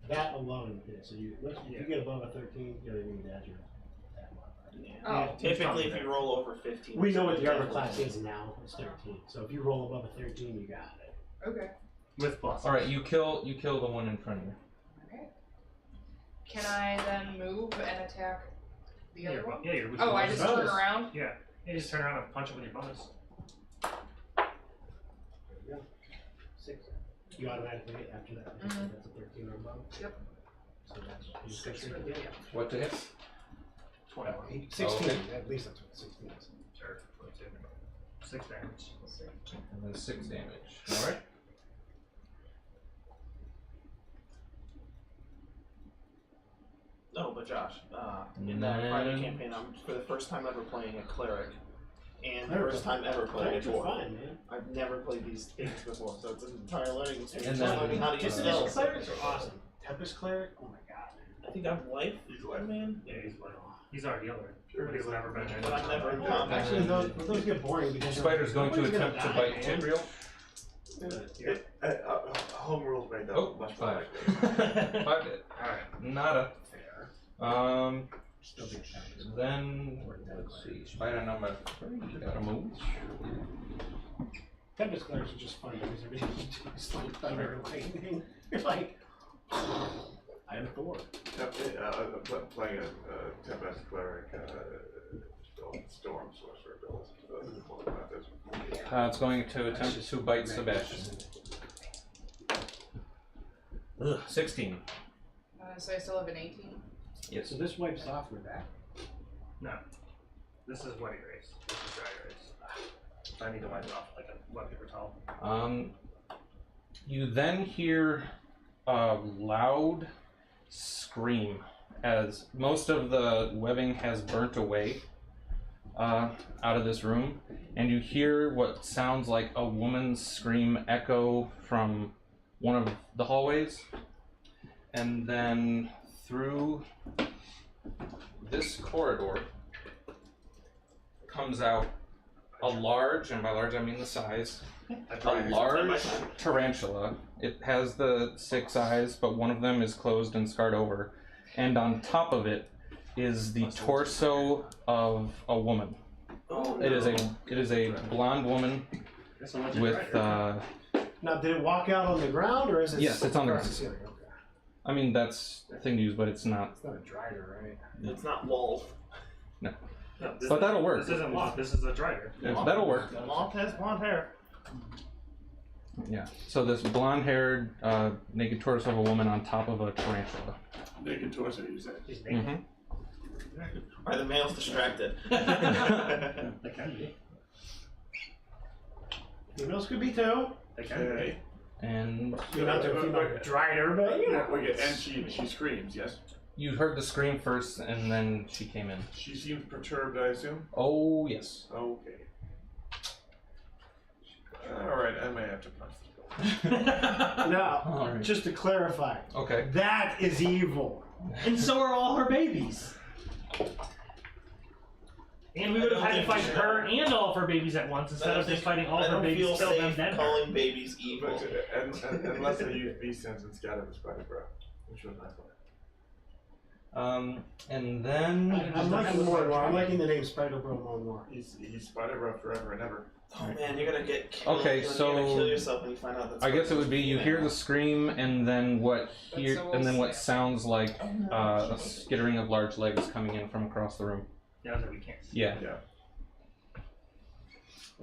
That alone, yeah, so if you get above a 13, you don't even need to add your attack modifier. Yeah. Oh. Typically, if you roll over 15, We know what the armor definitely- class is now. It's 13. So if you roll above a 13, you got it. Okay. With plus. All right. You kill the one in front of you. Okay. Can I then move and attack the other one? Yeah, you're Oh, I just turn bonus. around? Yeah. You just turn around and punch it with your bonus. There you go. 6. You automatically hit after that. Mhm. That's a 13 or above. Yep. So that's you 6 6 for the damage. What to hit? 21. 16. Okay. At least that's what 16 is. Sure. 6 damage. And then 6 damage. All right. No, but Josh, in Nah. that Friday campaign, I'm for the first time ever playing a cleric, and the Cleric. first time ever playing a Clerics are dwarf. fine, man. I've never played these things before, so it's an entire learning experience. And Just then- learning how to use Just spells. clerics are awesome. Tempest cleric, oh my god, man. I think I'm life, man. Yeah, he's our healer. Sure, But he's healer. never been in But I've never combat. encountered. Actually, those get boring because Spider's going to nobody's gonna attempt to die, bite man. Tigreal. Home rules made that Oh, much more 5. likely. 5 hit. All right. Nada. Still big shots. Then let's see. Spider number 3. Gotta move. Tempest clerics are just fun because everything you do is like thunder and lightning. You're like, I am Thor. Playing a Tempest cleric, storm sorcerer build. It's going to attempt to bite Sebastian. 16. So I still have an 18. Yes. So this wipes off with that. No. This is Wet Erase. This is Dry Erase. I need to wipe it off like a wet paper towel. You then hear a loud scream as most of the webbing has burnt away out of this room, and you hear what sounds like a woman's scream echo from one of the hallways, and then through this corridor comes out a large, and by large I mean the size, a large tarantula. It has the 6 eyes, but one of them is closed and scarred over, and on top of it is the torso of a woman. It is a blonde woman with Now, did it walk out on the ground, or is it? Yes, it's on the across ground. ceiling? Okay. I mean, that's the thing to use, but it's not. It's not a drider, right? It's not wool. No, But that'll work. This isn't Moth. This is a Drider. That'll work. Moth has blonde hair. Yeah. So this blonde-haired, naked torso of a woman on top of a tarantula. Naked torso, you said. She's naked. Mm-hmm. Are the males distracted? They can be. Females could be too. They can be. Okay. And You're not the female drider, but you know. Okay, and she screams, yes? you heard the scream first, and then she came in. She seems perturbed, I assume? Oh yes. Okay. Alright, I may have to punch. Now, All right. just to clarify, Okay. that is evil. And so are all her babies. And we would have had to fight her and all of her babies at once instead of just fighting all I of her don't babies, feel kill them, safe then her. calling babies evil. And unless I use beast sense and scatter the spider bro, which was my plan. And then I'm liking more and more. I'm liking the name Spider Bro more and more. He's spider bro forever and ever. Oh man, you're gonna get killed. Okay, You're so gonna kill yourself when you find out that's I guess it would be you hear the scream, and then what That's sounds like a skittering of large legs coming in from across the room. Yeah, that we can't see. Yeah. Yeah.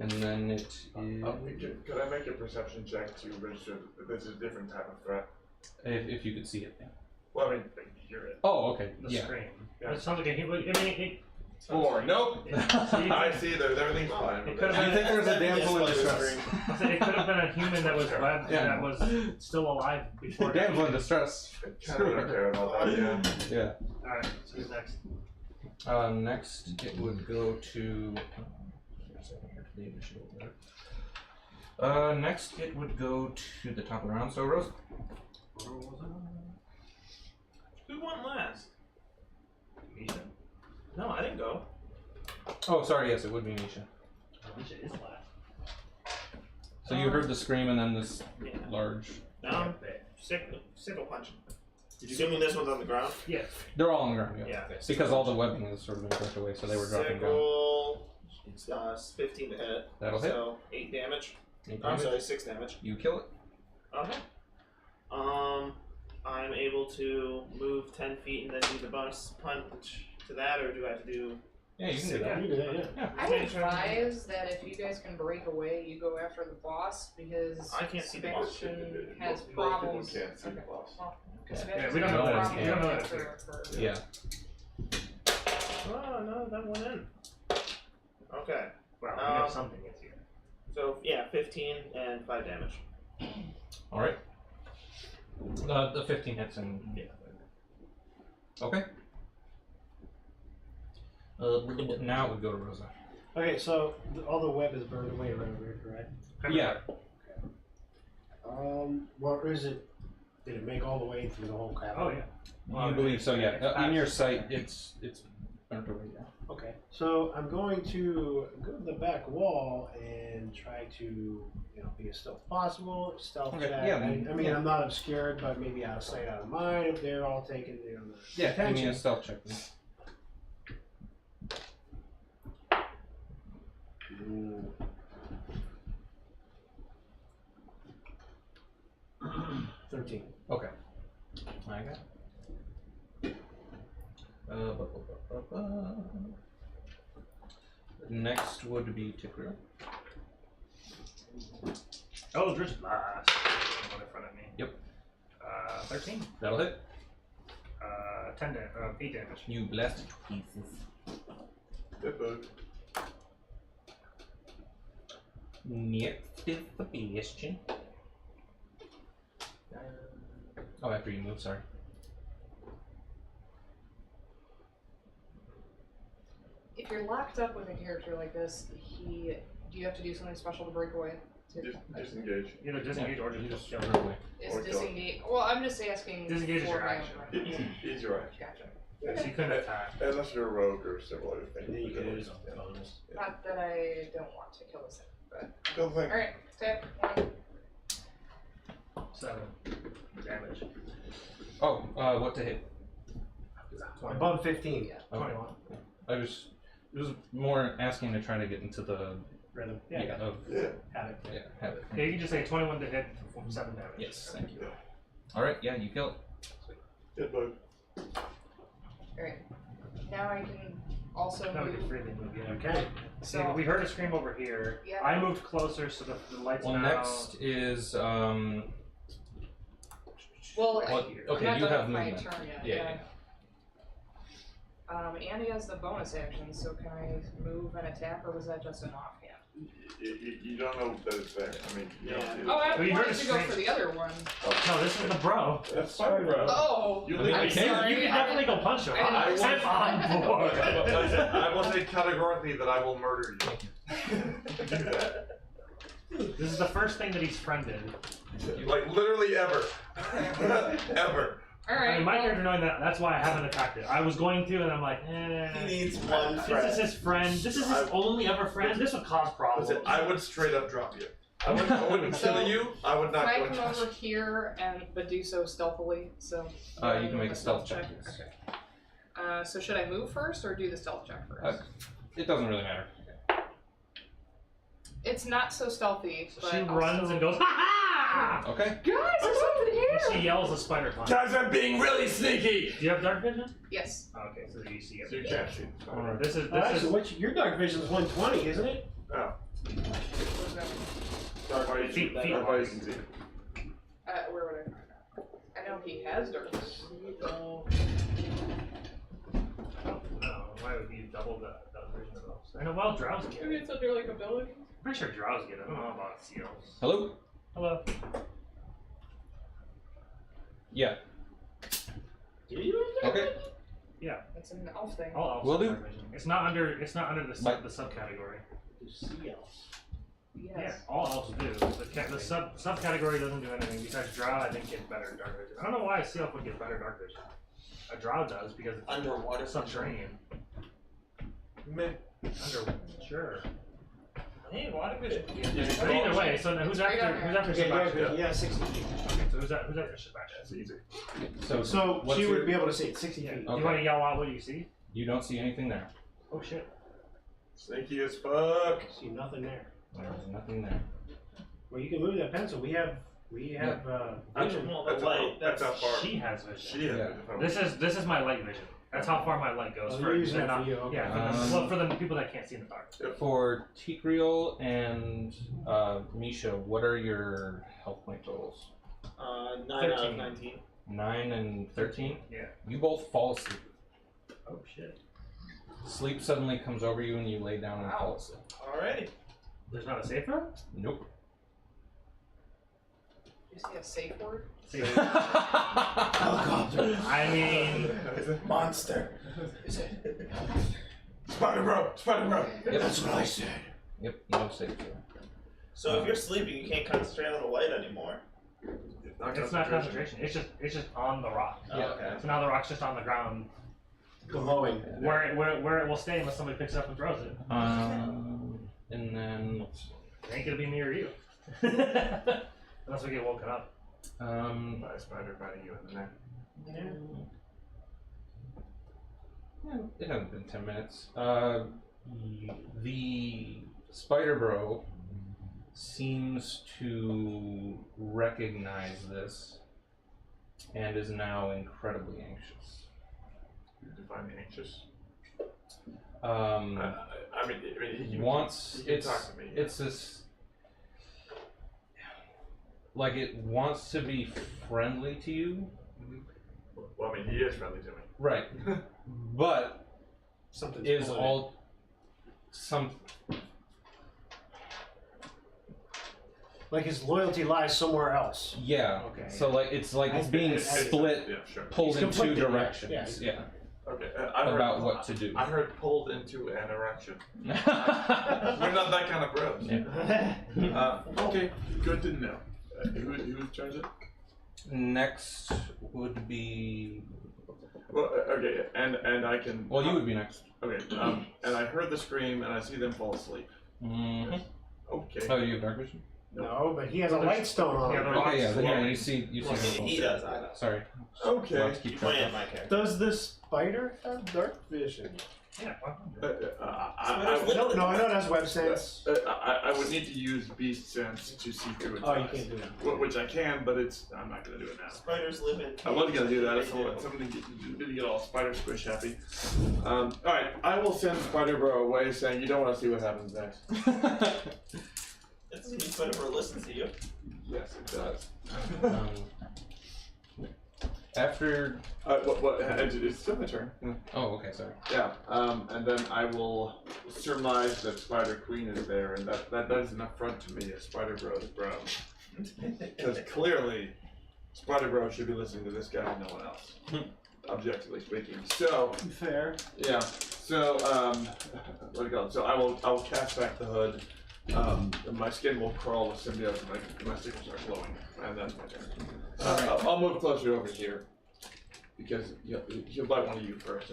And then it is Could I make a perception check to register that this is a different type of threat? if you could see it. Yeah. Well, I mean, But you hear it. Oh, okay. The Yeah. scream. Yeah. It sounds like a human. I mean, 4. Nope. See, I see. Everything's fine. It with could've that. You think there's a damsel in distress? it could have been a human that was webbed Yeah. that was still alive before. Damsel in distress. I kinda don't care about that, yeah. Yeah. Alright, so who's next? Next, it would go to. Next, it would go to the top of the round. So, Rose. Who won last? Misha. No, I didn't go. Oh, sorry. Yes, it would be Misha. Misha is last. So you heard the scream and then this Yeah. large. Sickle punching. Assuming this one's on the ground. Yeah. They're all on the ground. Yeah. Yeah. Because all the webbing has sort of been pushed away, so they were dropping down. Sickle. 15 to hit. That'll hit. So 8 damage. Eight I'm damage. sorry, 6 damage. You kill it. Okay. I'm able to move 10 feet and then do the bonus punch to that, or do I have to do? Yeah, you can do that. You can do that, yeah. I would advise that if you guys can break away, you go after the boss because I can't see the boss. Sebastian has Most people problems. can't see the boss. Well, Yeah. Sebastian's we don't got know that. problems We don't know that. for- Yeah. Oh no, that went in. Okay. Wow, we have something against you. So yeah, 15 and 5 damage. All right. The 15 hits and yeah. Okay. Now it would go to Rosa. Okay, so all the web is burned away around here, correct? Yeah. Well, is it? Did it make all the way through the whole cavern? Oh yeah. You believe so? Yeah. In your sight, it's burnt away. Yeah. Okay, so I'm going to go to the back wall and try to, be as stealth as possible. Stealth Okay, check. yeah, I mean, yeah. I'm not obscured, but maybe out of sight, out of mind. If they're all taking, the Yeah. Give me attention. a stealth check. Please. Ooh. 13. Okay. I got it. Next would be Tikru. Eldritch Blast. One in front of me. Yep. 13. That'll hit. 8 damage. You blast it to pieces. Good bug. Next is the Bastion. Oh, after you move, sorry. if you're locked up with a character like this, do you have to do something special to break away? Disengage. Either disengage or just kill. Really. Is Or kill. disengage? Well, I'm just asking. Disengage is for your my own action. reference. It's your action. Gotcha. So you couldn't attack. Unless you're a rogue or several other things. And then you can use a bonus. Not that I don't want to kill this thing, but Kill the thing. all right. Step 1. 7 damage. Oh, what to hit? Above 15. Yeah. Okay. 21. It was more asking to try to get into the Rhythm. yeah, of Yeah. Have it. yeah, habit. Yeah, you can just say 21 to hit for 7 damage. Yes, thank you. All right, yeah, you kill it. Hit bug. All right. Now I can also That would be move. freely move, yeah. Okay. So So we heard a scream over here. Yeah. I moved closer so the lights Well, now. next is well, well, here. I'm okay, not you done have with my movement. turn yet. Yeah, Andy has the bonus action, so can I move and attack, or was that just an offhand? You don't know that it's there. I mean, you don't see it. Oh, I Well, you heard wanted a to go scream. for the other one. No, this is the bro. That's fine, bro. Oh, You I mean, leave I me. can. sorry. You can definitely go punch him. I didn't I'm on board. I will say categorically that I will murder you. Do that. This is the first thing that he's friended. Like literally ever. Okay. Ever. All I right. mean, my well, character knowing that, that's why I haven't attacked it. I was going to, and I'm like, He needs one This friend. is his friend. This is his only ever friend. This would cause problems. Listen, I would straight up drop you. I wouldn't So, kill you. I would not Can go I and come touch over here but do so stealthily? So you can make a stealth check. Yes. Okay. So should I move first or do the stealth check first? It doesn't really matter. It's not so stealthy, but She I'll runs still... and goes, ha ha! Okay. Guys, there's something And she here. yells a spider climb. Guys, I'm being really sneaky. Do you have dark vision? Yes. Okay, so you see So you everything. can't see. Alright, this is Actually, your dark vision is 120, isn't it? Oh. Where's that? That's why you Feet- can- feet that's why you wise. can see. Where would I find that? I know he has dark vision. Oh, no, why would you double the version of those? I know, well, Drows get Maybe it. it's under like ability. Pretty sure Drows get it. I don't know about seals. Hello. Hello. Yeah. Do you? Okay. It's an elf thing. All elves Will have do. dark vision. It's not under the subcategory. Yes. Yeah, all elves do. The subcategory doesn't do anything besides Drow. I think gets better dark vision. I don't know why a sea elf would get better dark vision. A Drow does because it's Underwater. subterranean. Meh. Sure. Hey, water vision. But either way, so now who's Right after on there. Sebastian? Okay, dark vision. Yeah, 60 feet. Okay, so who's after Sebastian? That's easy. So, what's she your- would be able to see it 60 feet. Do you want to yell out what you see? You don't see anything there. Oh shit. Sneaky as fuck. See nothing there. There's nothing there. Well, you can move that pencil. We have vision. Well, That's the light. that's how far. She has vision. She has Yeah. vision. This is my light vision. That's how far my light goes. Oh, for you're using they're that for not- you, okay. Yeah, for the people that can't see in the dark. For Tikriel and Misha, what are your health point totals? 9 out of 13. 19. 9 and 13? Yeah. You both fall asleep. Oh shit. Sleep suddenly comes over you and you lay down and fall asleep. Alrighty. There's not a safe room? Nope. You see a safe word? Safe. Helicopter. I mean, Monster. Spider bro. Spider bro. Yep. That's what I said. Yep, no safe room. So if you're sleeping, you can't concentrate on the light anymore. it's not concentration. It's just on the rock. Oh, okay. So now the rock's just on the ground, Glowing. where it will stay unless somebody picks it up and throws it. And then It ain't gonna be me or you. Unless we get woken up. By a spider biting you in the neck. it hasn't been 10 minutes. The Spider Bro seems to recognize this and is now incredibly anxious. You define anxious. I he can, wants he can it's talk to me. it's this like it wants to be friendly to you, Well, I mean, he is friendly to me. right? But Something's is pulling all some Like his loyalty lies somewhere else. yeah. Okay. So like it's like it's being split, Yeah, sure. pulled He's in two conflicted, yeah. directions. Yeah. Okay, I heard, about what to do. I heard pulled into an erection. We're not that kind of bros. Yeah. Okay, good to know. Who's charge it? Next would be. Well, okay, and I can. Well, you would be next. Okay, and I heard the scream, and I see them fall asleep. Mm-hmm. Okay. Oh, you have dark vision? No, but he has a light stone on. Yeah, the Okay, yeah. Then Well, you see. You see. Well, them he fall does, asleep. I know. Sorry. Okay. We'll have to keep You track play of. my character. Does the spider have dark vision? Yeah. No, I know that's web sense. I would need to use beast sense to see through its Oh, you eyes. can't do that. Which I can, but I'm not gonna do it now. Spiders live in. I was gonna do that if They do. someone didn't get all spider squish happy. Alright, I will send Spider Bro away saying you don't want to see what happens next. It doesn't mean Spider Bro listens to you. Yes, it does. After. It's still my turn. Oh, okay. Sorry. Yeah, and then I will surmise that Spider Queen is there, and that is an affront to me as Spider Bro's bro. Because clearly, Spider Bro should be listening to this guy and no one else. Objectively speaking. So, Fair. yeah. So, what do you call it? So I will cast back the hood. My skin will crawl with symbiote and my stickers are glowing. And that's my turn. I'll move closer over here. Because he'll bite one of you first.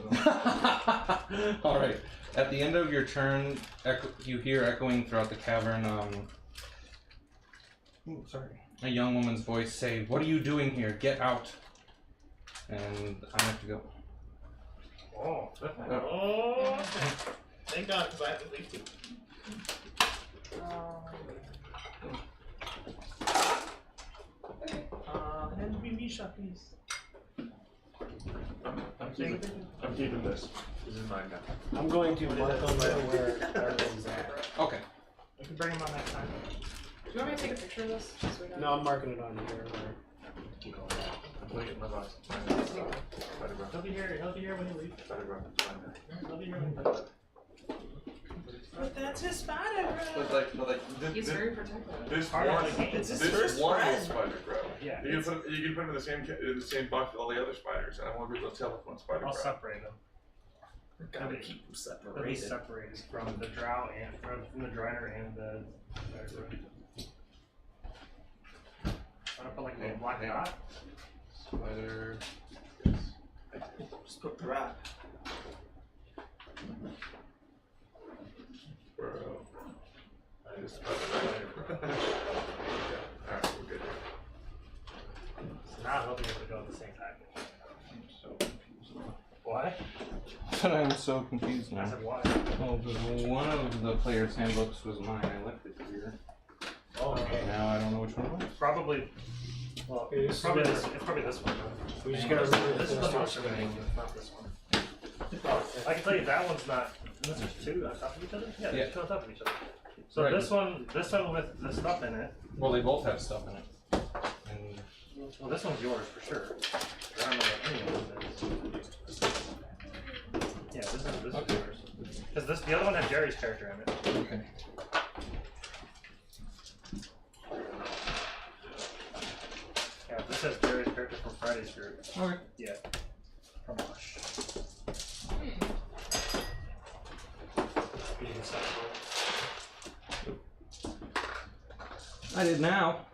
All right. At the end of your turn, you hear echoing throughout the cavern. A young woman's voice say, "What are you doing here? Get out!" And I have to go. Oh. Oh. Thank God, because I have to leave too. And we Misha, please. I'm keeping this. This is mine now. I'm going to mark on where everything's at. Okay. I can bring him on next time. Do you want me to take a picture of this? Just so we know? No, I'm marking it on here. I'm putting it in my box. Spider Bro. He'll be here when you leave. Spider Bro. He'll be here when you leave. But that's his Spider Bro. But like He's very protective. this Part of one, the game. It's his this first one friend. is Spider Bro. Yeah. You can put him in the same box with all the other spiders, and I want to be able to tell if one Spider Bro. I'll separate them. Gotta keep them They'll be separated. separated from the drow and from the driner and the. I'm gonna put like a little black dot. Spider. Just put crap. Bro. I just Spider Bro. Alright, we're good. So now he'll be able to go in the same package. So confused. What? I'm so confused I now. said why? Well, because one of the player's handbooks was mine. I left it here. Oh, okay. Now I don't know which one it was. Probably. Well, Okay, it's probably this one. We just gotta remember This is the first monster manual, not this one. I can tell you that one's not. This is two on top of each other. Yeah, Yeah. they're two on top of each other. So Right. this one with the stuff in it. Well, they both have stuff in it. And Well, this one's yours for sure. I don't know what any of them is. Yeah, this is Okay. yours. Because the other one had Jerry's character in it. okay. Yeah, this has Jerry's character from Friday's group. Okay. Yeah. From Lush. I did now.